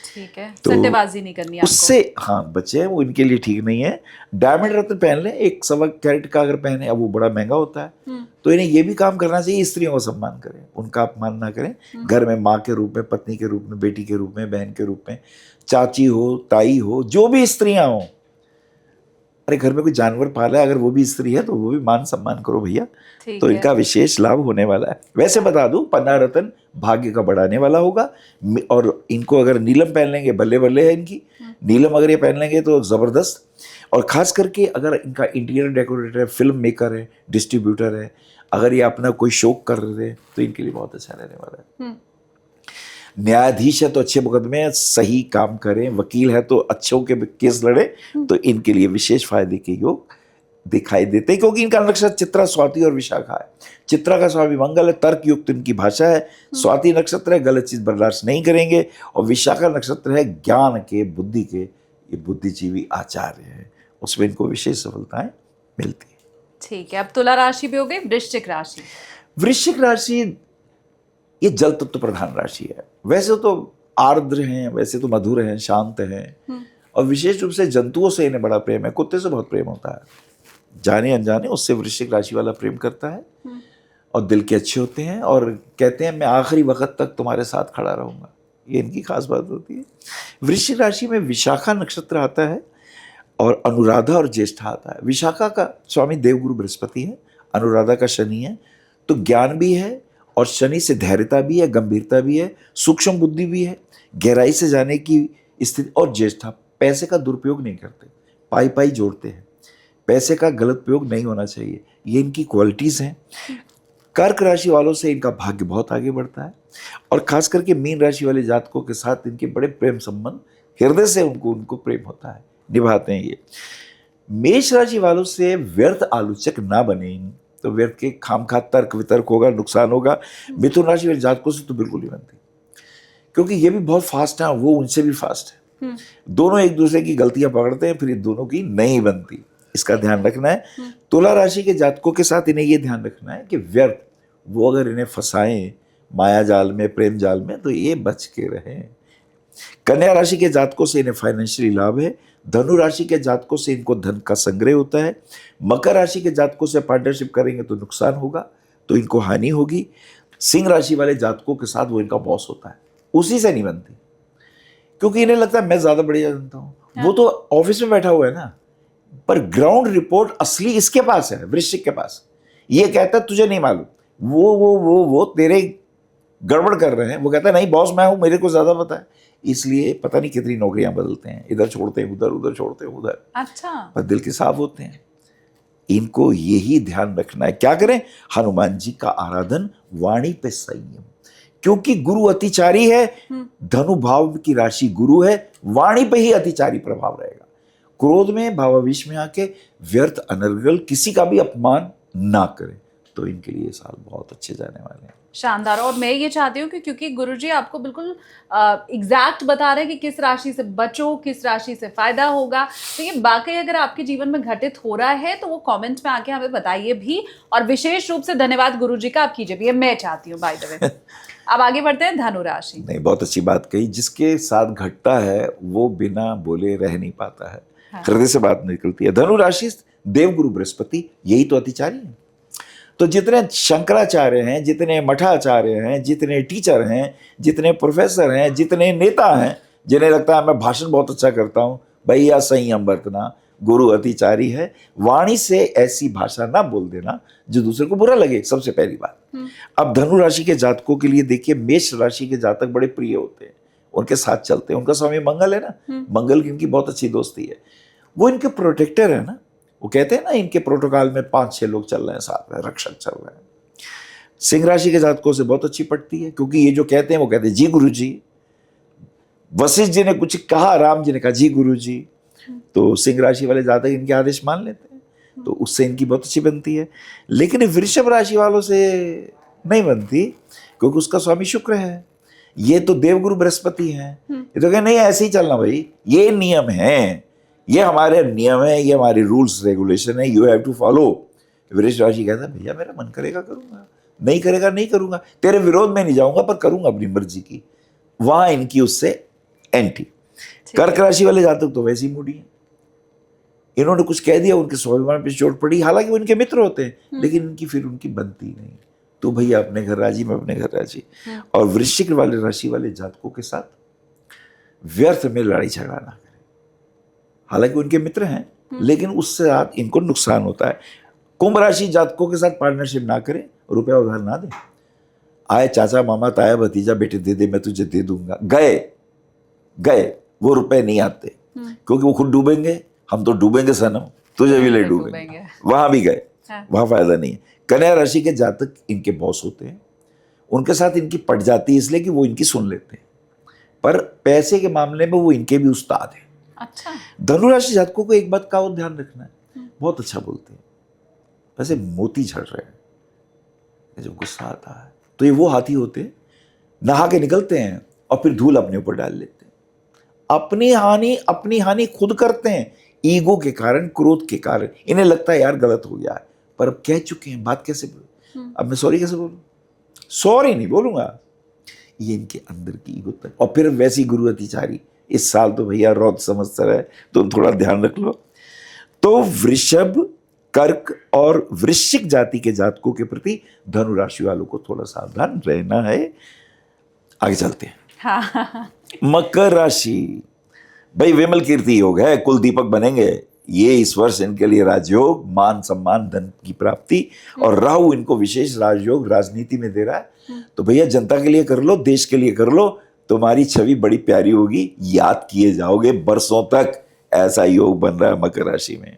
ठीक है, तो सट्टेबाजी नहीं करनी आपको। उससे हाँ बचे, वो इनके लिए ठीक नहीं है। डायमंड रत्न पहन लें, 1 कैरेट का अगर पहने, अब वो बड़ा महंगा होता है, तो इन्हें ये भी काम करना चाहिए, स्त्रियों का सम्मान करें, उनका अपमान ना करें। घर में माँ के रूप में, पत्नी के रूप में, बेटी के रूप में, बहन के रूप में, चाची हो, ताई हो, जो भी स्त्रियां हो। अरे घर में कोई जानवर पाला है, अगर वो भी स्त्री है तो वो भी मान सम्मान करो भैया, तो इनका विशेष लाभ होने वाला है। वैसे बता दूं, 15 रत्न भाग्य का बढ़ाने वाला होगा। और इनको अगर नीलम पहन लेंगे, बल्ले बल्ले है इनकी, नीलम अगर ये पहन लेंगे तो जबरदस्त। और खास करके अगर इनका इंटीरियर डेकोरेटर है, फिल्म मेकर है, डिस्ट्रीब्यूटर है, अगर ये अपना कोई शो कर रहे हैं तो इनके लिए बहुत अच्छा रहने वाला है। न्यायाधीश है तो अच्छे मुकदमे सही काम करें, वकील है तो अच्छों के केस लड़े, तो इनके लिए विशेष फायदे के योग दिखाई देते हैं, क्योंकि इनका नक्षत्र चित्रा, स्वाति और विशाखा है। चित्रा का स्वामी मंगल है, तर्क युक्त इनकी भाषा है। स्वाति नक्षत्र है, गलत चीज बर्दाश्त नहीं करेंगे। और विशाखा नक्षत्र है ज्ञान के, बुद्धि के, ये बुद्धिजीवी आचार्य है, उसमें इनको विशेष सफलताएं मिलती है। ठीक है, अब तुला राशि भी हो गई। वृश्चिक राशि, वृश्चिक राशि ये जल तत्व प्रधान राशि है। वैसे तो आर्द्र हैं, वैसे तो मधुर हैं, शांत हैं, और विशेष रूप से जंतुओं से इन्हें बड़ा प्रेम है। कुत्ते से बहुत प्रेम होता है, जाने अनजाने उससे वृश्चिक राशि वाला प्रेम करता है। और दिल के अच्छे होते हैं, और कहते हैं मैं आखिरी वक्त तक तुम्हारे साथ खड़ा रहूंगा, ये इनकी खास बात होती है। वृश्चिक राशि में विशाखा नक्षत्र आता है, और अनुराधा और ज्येष्ठा आता है। विशाखा का स्वामी देवगुरु बृहस्पति है, अनुराधा का शनि है, तो ज्ञान भी है, और शनि से धैर्यता भी है, गंभीरता भी है, सूक्ष्म बुद्धि भी है, गहराई से जाने की स्थिति। और ज्येष्ठा पैसे का दुरुपयोग नहीं करते, पाई पाई जोड़ते हैं, पैसे का गलत उपयोग नहीं होना चाहिए, ये इनकी क्वालिटीज़ हैं। कर्क राशि वालों से इनका भाग्य बहुत आगे बढ़ता है, और खास करके मीन राशि वाले जातकों के साथ इनके बड़े प्रेम संबंध, हृदय से उनको प्रेम होता है, निभाते हैं ये। मेष राशि वालों से व्यर्थ आलोचक ना बने, तो व्यर्थ के खामखा तर्क वितर्क होगा, नुकसान होगा। मिथुन राशि वाले जातकों से तो बिल्कुल नहीं बनती, क्योंकि ये भी बहुत फास्ट है, वो उनसे भी फास्ट है। दोनों एक दूसरे की गलतियां पकड़ते हैं, फिर दोनों की नहीं बनती, इसका ध्यान रखना है। तुला राशि के जातकों के साथ इन्हें ये ध्यान रखना है कि व्यर्थ वो अगर इन्हें फंसाएं माया जाल में, प्रेम जाल में, तो ये बच के रहें। कन्या राशि के जातकों से इन्हें फाइनेंशियली लाभ है। धनु राशि के जातकों से इनको धन का संग्रह होता है। मकर राशि के जातकों से पार्टनरशिप करेंगे तो नुकसान होगा, तो इनको हानि होगी। सिंह राशि वाले जातकों के साथ वो इनका बॉस होता है, उसी से नहीं बनती, क्योंकि इन्हें लगता है मैं ज्यादा बढ़िया जानता हूँ। वो तो ऑफिस में बैठा हुआ है ना, पर ग्राउंड रिपोर्ट असली इसके पास है, वृश्चिक के पास। ये कहता है तुझे नहीं मालूम, वो तेरे गड़बड़ कर रहे हैं। वो कहता है नहीं बॉस मैं हूं, मेरे को ज्यादा पता है। इसलिए पता नहीं कितनी नौकरियां बदलते हैं, इधर छोड़ते हैं उधर, उधर छोड़ते हैं उधर। अच्छा। पर दिल के साफ होते हैं। इनको यही ध्यान रखना है। क्या करें? हनुमान जी का आराधन, वाणी पे संयम, क्योंकि गुरु अतिचारी है। धनु भाव की राशि गुरु है, वाणी पे ही अतिचारी प्रभाव रहेगा। क्रोध में, भावावेश में आके व्यर्थ अनर्गल किसी का भी अपमान ना करें, तो इनके लिए साल बहुत अच्छे जाने वाले हैं। शानदार। और मैं ये चाहती हूँ कि क्योंकि गुरुजी आपको बिल्कुल एग्जैक्ट बता रहे हैं कि किस राशि से बचो, किस राशि से फायदा होगा, तो ये वाकई अगर आपके जीवन में घटित हो रहा है तो वो कमेंट में आके हमें बताइए भी, और विशेष रूप से धन्यवाद गुरुजी का आप कीजिए भी, ये मैं चाहती हूँ बाय द वे। अब आगे बढ़ते हैं धनु राशि। नहीं, बहुत अच्छी बात कही। जिसके साथ घटता है वो बिना बोले रह नहीं पाता है। हाँ। हृदय से बात निकलती है। धनु राशि देवगुरु बृहस्पति, यही तो अतिचारी है। तो जितने शंकराचार्य हैं, जितने मठाचार्य हैं, जितने टीचर हैं, जितने प्रोफेसर हैं, जितने नेता हैं, जिन्हें लगता है मैं भाषण बहुत अच्छा करता हूं, भैया संयम बरतना, गुरु अतिचारी है। वाणी से ऐसी भाषा ना बोल देना जो दूसरे को बुरा लगे, सबसे पहली बात। अब धनु राशि के जातकों के लिए देखिए, मेष राशि के जातक बड़े प्रिय होते हैं, उनके साथ चलते हैं। उनका स्वामी मंगल है ना, मंगल की इनकी बहुत अच्छी दोस्ती है, वो इनके प्रोटेक्टर है ना। वो कहते हैं ना, इनके प्रोटोकॉल में 5-6 लोग चल रहे हैं साथ में, रक्षक चल रहे हैं। सिंह राशि के जातकों से बहुत अच्छी पड़ती है, क्योंकि ये जो कहते हैं वो कहते हैं जी गुरु जी। वशिष्ठ जी ने कुछ कहा, राम जी ने कहा जी गुरु जी, तो सिंह राशि वाले जातक इनके आदेश मान लेते हैं, तो उससे इनकी बहुत अच्छी बनती है। लेकिन वृषभ राशि वालों से नहीं बनती, क्योंकि उसका स्वामी शुक्र है, ये तो देवगुरु बृहस्पति है। ये तो कहे नहीं ऐसे ही चलना भाई, ये नियम है, ये हमारे नियम है, ये हमारे रूल्स रेगुलेशन है, यू हैव टू फॉलो। वृष राशि कहता है भैया मेरा मन करेगा करूंगा, नहीं करेगा नहीं करूंगा, तेरे विरोध में नहीं जाऊंगा पर करूंगा अपनी मर्जी की। वहां इनकी उससे एंटी। कर्क राशि वाले जातक तो वैसी मूडी है, इन्होंने कुछ कह दिया, उनके स्वाभिमान पे चोट पड़ी, हालांकि वो इनके मित्र होते हैं, लेकिन इनकी फिर उनकी बनती नहीं। तो भैया अपने घर राजी, मैं अपने घर राजी। और वृश्चिक वाले राशि वाले जातकों के साथ व्यर्थ में लड़ाई झगड़ा ना करें, हालांकि उनके मित्र हैं, लेकिन उससे आप इनको नुकसान होता है। कुंभ राशि जातकों के साथ पार्टनरशिप ना करें, रुपया उधार ना दें। आए चाचा मामा ताया भतीजा बेटे दे दे मैं तुझे दे दूंगा, गए वो रुपए नहीं आते, क्योंकि वो खुद डूबेंगे, हम तो डूबेंगे सनम, तुझे भी ले डूबेंगे, वहां भी गए। हाँ। वहां फायदा नहीं है। कन्या राशि के जातक इनके बॉस होते हैं, उनके साथ इनकी पट जाती है इसलिए कि वो इनकी सुन लेते हैं, पर पैसे के मामले में वो इनके भी उस्ताद हैं। अच्छा। धनु राशि जातकों को एक बात का और ध्यान रखना है, बहुत अच्छा बोलते हैं, वैसे मोती झड़ रहे हैं, जब गुस्सा आता है तो ये वो हाथी होते हैं, नहा के निकलते हैं और फिर धूल अपने ऊपर डाल लेते हैं। अपनी हानि खुद करते हैं, ईगो के कारण, क्रोध के कारण। इन्हें लगता है यार गलत हो गया है, पर अब कह चुके हैं, बात कैसे बोलूं, अब मैं सॉरी कैसे बोलूं, सॉरी नहीं बोलूंगा, ये इनके अंदर की ईगो तक। और फिर वैसी गुरु अतिचारी, इस साल तो भैया रौद समझता है, तो थोड़ा ध्यान रख लो। तो वृषभ, कर्क और वृश्चिक जाति के जातकों के प्रति धनु राशि वालों को थोड़ा सावधान रहना है। आगे चलते हैं। हाँ। मकर राशि, भाई विमल कीर्ति योग है, कुल दीपक बनेंगे। ये इस वर्ष इनके लिए राजयोग, मान सम्मान, धन की प्राप्ति, और राहु इनको विशेष राजयोग राजनीति में दे रहा है। तो भैया जनता के लिए कर लो, देश के लिए कर लो, तुम्हारी छवि बड़ी प्यारी होगी, याद किए जाओगे बरसों तक। ऐसा योग बन रहा है मकर राशि में।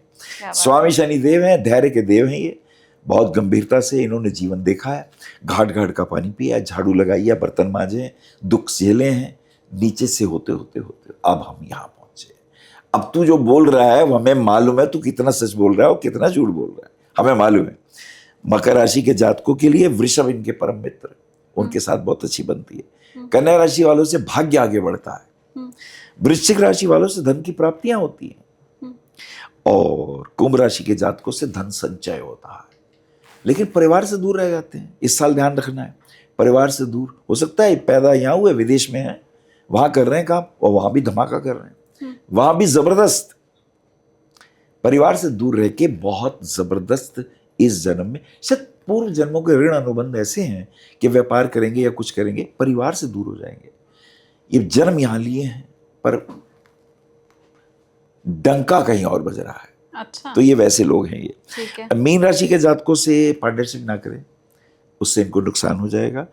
स्वामी शनि देव हैं, धैर्य के देव हैं ये, बहुत गंभीरता से इन्होंने जीवन देखा है, घाट घाट का पानी पिया, झाड़ू लगाई है, बर्तन मांजे, दुख झेले हैं, नीचे से होते होते होते अब हम यहाँ पहुंचे। अब तू जो बोल रहा है वो हमें मालूम है, तू कितना सच बोल रहा है और कितना झूठ बोल रहा है, हमें मालूम है। मकर राशि के जातकों के लिए वृषभ इनके परम मित्र, उनके साथ बहुत अच्छी बनती है। कन्या राशि वालों से भाग्य आगे बढ़ता है, वृश्चिक राशि वालों से धन की प्राप्तियां होती हैं, और कुंभ राशि के जातकों से धन संचय होता है। लेकिन परिवार से दूर रह जाते हैं, इस साल ध्यान रखना है। परिवार से दूर, हो सकता है पैदा यहाँ हुए, विदेश में है, वहां कर रहे हैं काम, और वहां भी धमाका कर रहे हैं, वहां भी जबरदस्त। परिवार से दूर रह के बहुत जबरदस्त इस जन्म में, शायद पूर्व जन्मों के ऋण अनुबंध ऐसे हैं कि व्यापार करेंगे या कुछ करेंगे, परिवार से दूर हो जाएंगे। ये जन्म यहां लिए हैं, पर डंका कहीं और बज रहा है। अच्छा, तो ये वैसे लोग हैं ये। ठीक है। मीन राशि के जातकों से पार्टनरशिप ना करें, उससे इनको नुकसान हो जाएगा।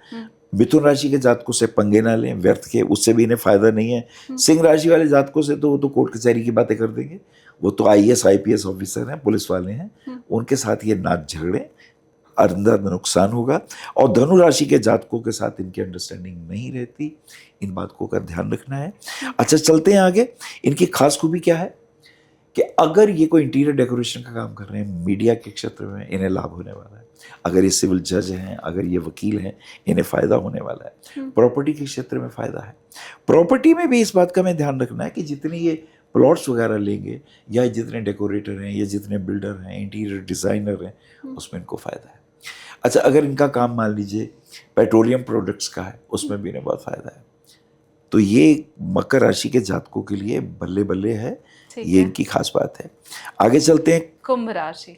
मिथुन राशि के जातकों से पंगे ना लें व्यर्थ के, उससे भी इन्हें फायदा नहीं है। सिंह राशि वाले जातकों से तो वो तो कोर्ट कचहरी की बातें कर देंगे, वो तो आईएएस आईपीएस ऑफिसर हैं, पुलिस वाले हैं, उनके साथ ये ना झगड़े, अंदर नुकसान होगा। और धनु राशि के जातकों के साथ इनकी अंडरस्टैंडिंग नहीं रहती, इन बातों का ध्यान रखना है। अच्छा, चलते हैं आगे। इनकी खास खूबी क्या है कि अगर ये कोई इंटीरियर डेकोरेशन का काम कर रहे हैं, मीडिया के क्षेत्र में इन्हें लाभ होने वाला है। अगर ये सिविल जज हैं, अगर ये वकील हैं, इन्हें फायदा होने वाला है। प्रॉपर्टी के क्षेत्र में फायदा है। प्रॉपर्टी में भी इस बात का हमें ध्यान रखना है कि जितनी ये प्लॉट्स वगैरह लेंगे, या जितने डेकोरेटर हैं, या जितने बिल्डर हैं, इंटीरियर डिज़ाइनर हैं, उसमें इनको फ़ायदा है। अच्छा, अगर इनका काम मान लीजिए पेट्रोलियम प्रोडक्ट्स का है, उसमें भी इन्हें बहुत फ़ायदा है। तो ये मकर राशि के जातकों के लिए बल्ले बल्ले है, ये इनकी खास बात है। आगे चलते हैं। कुंभ राशि।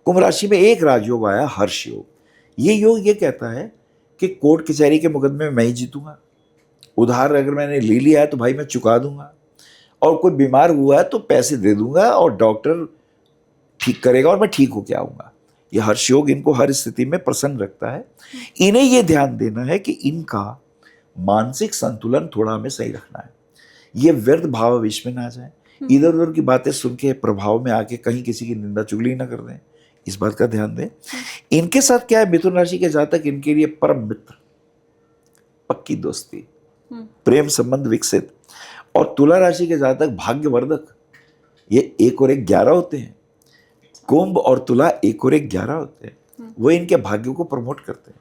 कुंभ राशि में एक राजयोग आया, हर्ष योग। ये योग ये कहता है कि कोर्ट कचहरी के मुकदमे में मैं ही जीतूंगा, उधार अगर मैंने ले लिया है तो भाई मैं चुका दूंगा, और कोई बीमार हुआ है तो पैसे दे दूंगा और डॉक्टर ठीक करेगा और मैं ठीक होके आऊंगा। यह हर्ष योग इनको हर स्थिति में प्रसन्न रखता है। इन्हें यह ध्यान देना है कि इनका मानसिक संतुलन थोड़ा हमें सही रखना है। ये व्यर्थ भावावेश में ना जाए, इधर उधर की बातें सुन के प्रभाव में आके कहीं किसी की निंदा चुगली ना कर दें, इस बात का ध्यान दें। इनके साथ क्या है, मिथुन राशि के जातक, इनके लिए परम मित्र, पक्की दोस्ती, प्रेम संबंध विकसित। और तुला राशि के जातक भाग्यवर्धक, ये 1 और 1 11 होते हैं। कुंभ और तुला 1 और 1 11 होते हैं, वो इनके भाग्य को प्रमोट करते हैं।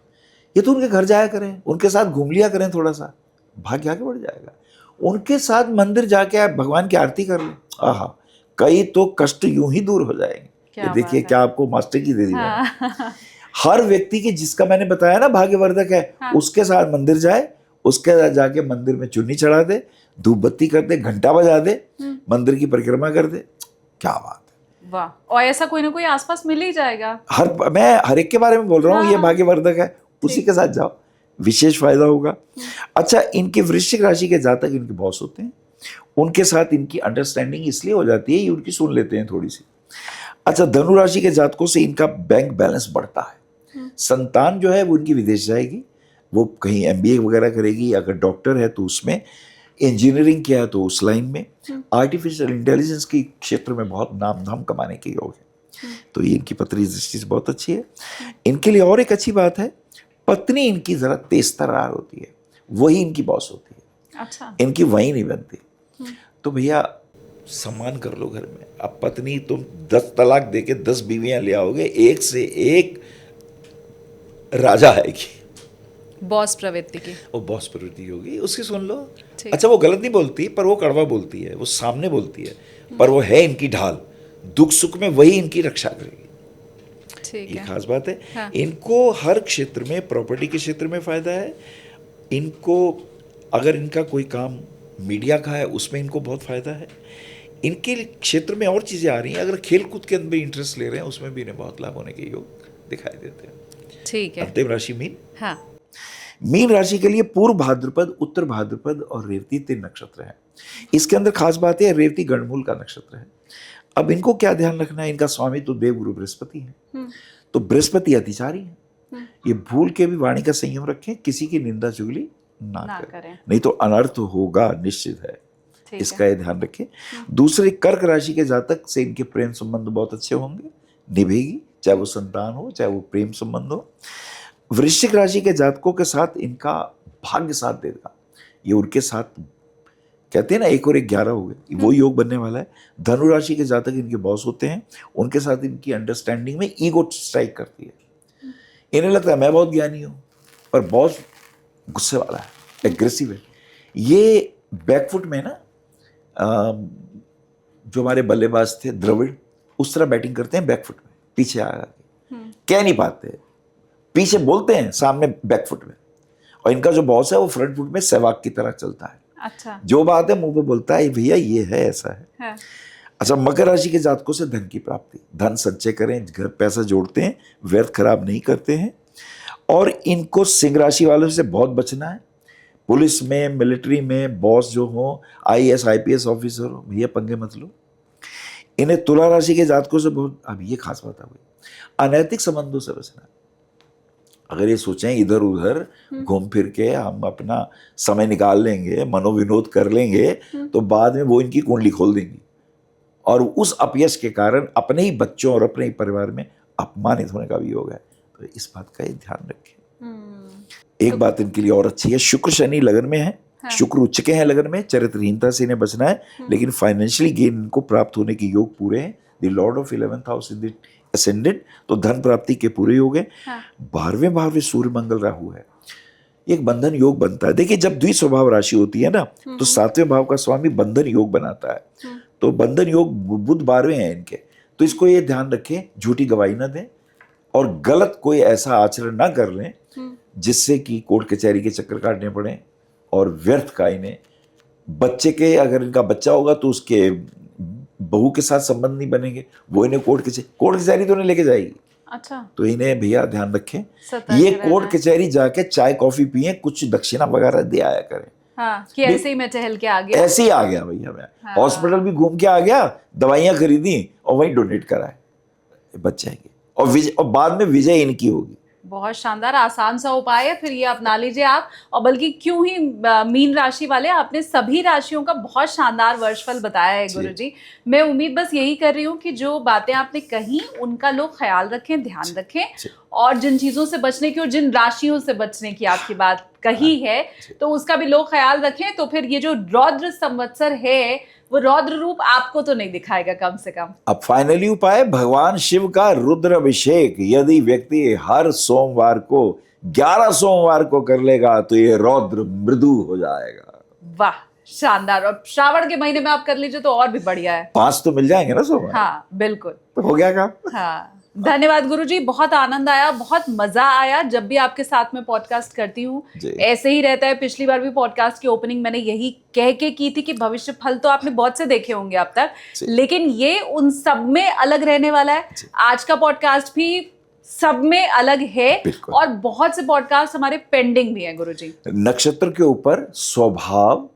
ये तो उनके घर जाया करें, उनके साथ घूम लिया करें, थोड़ा सा भाग्य आगे बढ़ जाएगा। उनके साथ मंदिर जाके आप भगवान की आरती कर लें, आहा, कई तो कष्ट यूं ही दूर हो जाएंगे। ये देखिए क्या आपको मास्टर की दे दी मैंने। हर व्यक्ति की, जिसका मैंने बताया ना भाग्यवर्धक है, उसके साथ मंदिर जाए, उसके साथ जाके मंदिर में चुन्नी चढ़ा दे, धूप बत्ती कर दे, घंटा बजा दे, मंदिर की परिक्रमा कर दे, क्या बात है। वाह, और ऐसा कोई ना कोई आसपास मिल ही जाएगा। मैं हर एक के बारे में बोल रहा हूँ, ये भाग्यवर्धक है, उसी के साथ जाओ, विशेष फायदा होगा। अच्छा, इनके वृश्चिक राशि के जातक इनके बॉस होते हैं, उनके साथ इनकी अंडरस्टैंडिंग इसलिए हो जाती है, ये उनकी सुन लेते हैं थोड़ी सी। अच्छा, धनु राशि के जातकों से इनका बैंक बैलेंस बढ़ता है। संतान जो है वो इनकी विदेश जाएगी, वो कहीं एमबीए वगैरह करेगी, अगर डॉक्टर है तो उसमें, इंजीनियरिंग किया है तो उस लाइन में, आर्टिफिशियल इंटेलिजेंस के क्षेत्र में बहुत नाम धाम कमाने के योग है। तो ये इनकी पत्री दृष्टि से बहुत अच्छी है। इनके लिए और एक अच्छी बात है, पत्नी इनकी जरा तेज तर्रार होती है, वही इनकी बॉस होती है। अच्छा, इनकी वही नहीं बनती। तो भैया सम्मान कर लो घर में। अब पत्नी तुम 10 तलाक देके 10 बीवियां ले आओगे, एक से एक राजा आएगी, बॉस प्रवृत्ति की, वो बॉस प्रवृत्ति होगी, उसकी सुन लो। अच्छा, वो गलत नहीं बोलती, पर वो कड़वा बोलती है, वो सामने बोलती है, पर वो है इनकी ढाल, दुख सुख में वही इनकी रक्षा करेगी। ये खास बात है। हाँ। इनको हर क्षेत्र में, प्रॉपर्टी के क्षेत्र में फायदा है। इनको अगर इनका कोई काम मीडिया का है, उसमें इनको बहुत फायदा है। इनके क्षेत्र में और चीजें आ रही हैं, अगर खेल कूद के अंदर इंटरेस्ट ले रहे हैं, उसमें भी इन्हें बहुत लाभ होने के योग दिखाई देते हैं। ठीक है। अंतिम राशि मीन। हाँ। मीन राशि के लिए पूर्व भाद्रपद, उत्तर भाद्रपद और रेवती 3 नक्षत्र हैं। इसके अंदर खास बात है, रेवती गणमूल का नक्षत्र है। अब इनको क्या ध्यान रखना है, इनका स्वामी तो देवगुरु बृहस्पति है, तो बृहस्पति अतिचारी है। ये भूल के भी वाणी का संयम रखें, किसी की निंदा चुगली ना करें, नहीं तो अनर्थ होगा, निश्चित है। इसका ये ध्यान रखें। दूसरे, कर्क राशि के जातक से इनके प्रेम संबंध बहुत अच्छे होंगे, निभेगी, चाहे वो संतान हो, चाहे वो प्रेम संबंध हो। वृश्चिक राशि के जातकों के साथ इनका भाग्य साथ देगा, ये उनके साथ कहते हैं ना 1 और 1 11 हो गए, वो योग बनने वाला है। धनु राशि के जातक इनके बॉस होते हैं, उनके साथ इनकी अंडरस्टैंडिंग में ईगो स्ट्राइक करती है। इन्हें लगता है मैं बहुत ज्ञानी हूँ, पर बॉस गुस्से वाला है, एग्रेसिव है। ये बैकफुट में ना, जो हमारे बल्लेबाज थे द्रविड़, उस तरह बैटिंग करते हैं, बैकफुट में, पीछे आ कह नहीं पाते, पीछे बोलते हैं, सामने बैकफुट में। और इनका जो बॉस है वो फ्रंट फुट में सहवाग की तरह चलता है। अच्छा, जो बात है मुंह पे बोलता है, भैया ये है, ऐसा है। हाँ। अच्छा, मकर राशि के जातकों से धन की प्राप्ति, धन संचय करें, घर पैसा जोड़ते हैं, व्यर्थ खराब नहीं करते हैं। और इनको सिंह राशि वालों से बहुत बचना है। पुलिस में, मिलिट्री में बॉस जो हो, आईएएस आईपीएस ऑफिसर हो, भैया पंगे मत लो। इन्हें तुला राशि के जातकों से बहुत, अब ये खास बात आ गई, अनैतिक संबंधों से बचना है। अगर ये सोचें इधर उधर घूम फिर के हम अपना समय निकाल लेंगे, मनोविनोद कर लेंगे, तो बाद में वो इनकी कुंडली खोल देंगी और उस अपयश के कारण अपने ही बच्चों और अपने ही परिवार में अपमानित होने का भी योग है। तो इस बात का ध्यान रखें। एक बात इनके लिए और अच्छी है, शुक्र शनि लगन में है, शुक्र उच्च के हैं लगन में, चरित्रहीनता से इन्हें बचना है, लेकिन फाइनेंशियली गेन इनको प्राप्त होने के योग पूरे हैं। The lord of 11th house in the ascendant, तो धन प्राप्ति के पूरे योग है। 12वें भाव में सूर्य मंगल राहु है, एक बंधन योग बनता है। देखिए जब द्विस्वभाव राशि होती है ना, तो 7वें भाव का स्वामी बंधन योग बनाता है। तो बंधन योग बुध 12वें हैं इनके, तो इसको ये ध्यान रखें झूठी गवाही ना दें और गलत कोई ऐसा आचरण ना कर लें जिससे कि कोर्ट कचहरी के चक्कर काटने पड़े और व्यर्थ का इन्हें बच्चे के, अगर इनका बच्चा होगा तो उसके बहू के साथ संबंध नहीं बनेंगे, वो इन्हें कोर्ट कचहरी तो नहीं लेके जाएगी। अच्छा, तो इन्हें भैया ध्यान रखें, ये कोर्ट कचहरी जाके चाय कॉफी पिए, कुछ दक्षिणा वगैरह दे आया करें। हाँ, कि ऐसे ही मैं टहल के आ गया, ऐसे ही आ गया भैया मैं, हॉस्पिटल भी घूम के आ गया, दवाइयां खरीदी और वहीं डोनेट कराए, बच जाएंगे और बाद में विजय इनकी होगी। बहुत शानदार आसान सा उपाय है, फिर ये अपना लीजिए आप। और बल्कि क्यों ही मीन राशि वाले, आपने सभी राशियों का बहुत शानदार वर्षफल बताया है गुरुजी। मैं उम्मीद बस यही कर रही हूँ कि जो बातें आपने कही उनका लोग ख्याल रखें, ध्यान रखें, और जिन चीजों से बचने की और जिन राशियों से बचने की आपकी बात कही है तो उसका भी लोग ख्याल रखें। तो फिर ये जो रौद्र संवत्सर है वो रौद्र रूप आपको तो नहीं दिखाएगा कम से कम। अब फाइनली उपाय, भगवान शिव का रुद्र अभिषेक यदि व्यक्ति हर सोमवार को 11 सोमवार को कर लेगा तो ये रौद्र मृदु हो जाएगा। वाह, शानदार। और श्रावण के महीने में आप कर लीजिए तो और भी बढ़िया है, 5 तो मिल जाएंगे ना सोमवार। हाँ बिल्कुल, तो हो गया काम। हाँ, धन्यवाद गुरुजी, बहुत आनंद आया, बहुत मजा आया जब भी आपके साथ में पॉडकास्ट करती हूँ। ऐसे ही रहता है। पिछली बार भी पॉडकास्ट की ओपनिंग मैंने यही कह के की थी कि भविष्य फल तो आपने बहुत से देखे होंगे अब तक, लेकिन ये उन सब में अलग रहने वाला है। आज का पॉडकास्ट भी सब में अलग है और बहुत से पॉडकास्ट हमारे पेंडिंग भी हैं गुरुजी। नक्षत्र के ऊपर स्वभाव,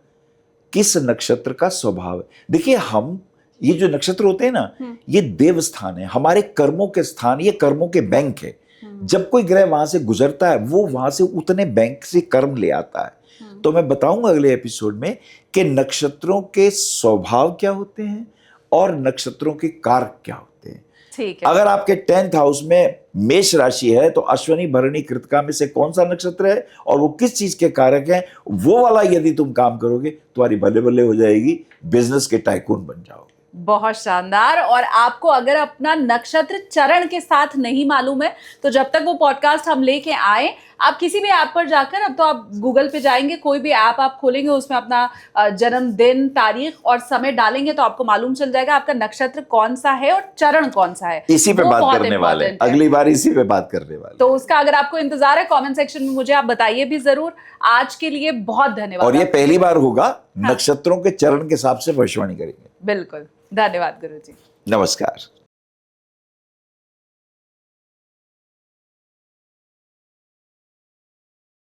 किस नक्षत्र का स्वभाव है। देखिए हम ये जो नक्षत्र होते हैं ना, ये देव स्थान है, हमारे कर्मों के स्थान, ये कर्मों के बैंक है। जब कोई ग्रह वहां से गुजरता है वो वहां से उतने बैंक से कर्म ले आता है। तो मैं बताऊंगा अगले एपिसोड में कि नक्षत्रों के स्वभाव क्या होते हैं और नक्षत्रों के कारक क्या होते हैं। ठीक है। अगर आपके 10th हाउस में मेष राशि है तो अश्विनी भरणी कृतिका में से कौन सा नक्षत्र है और वो किस चीज के कारक है, वो वाला यदि तुम काम करोगे तुम्हारी बल्ले बल्ले हो जाएगी, बिजनेस के टाइकून बन जाओगे। बहुत शानदार। और आपको अगर अपना नक्षत्र चरण के साथ नहीं मालूम है तो जब तक वो पॉडकास्ट हम लेके आए, आप किसी भी ऐप पर जाकर, अब तो आप गूगल पे जाएंगे, कोई भी ऐप आप खोलेंगे, उसमें अपना जन्मदिन, तारीख और समय डालेंगे तो आपको मालूम चल जाएगा आपका नक्षत्र कौन सा है और चरण कौन सा है। इसी पे बात करने वाले हैं, अगली बार इसी पे बात करने वाले। तो उसका अगर आपको इंतजार है कमेंट सेक्शन में मुझे आप बताइए भी जरूर। आज के लिए बहुत धन्यवाद। और ये पहली बार होगा नक्षत्रों के चरण के हिसाब से भविष्यवाणी करेंगे। बिल्कुल, धन्यवाद गुरुजी। नमस्कार।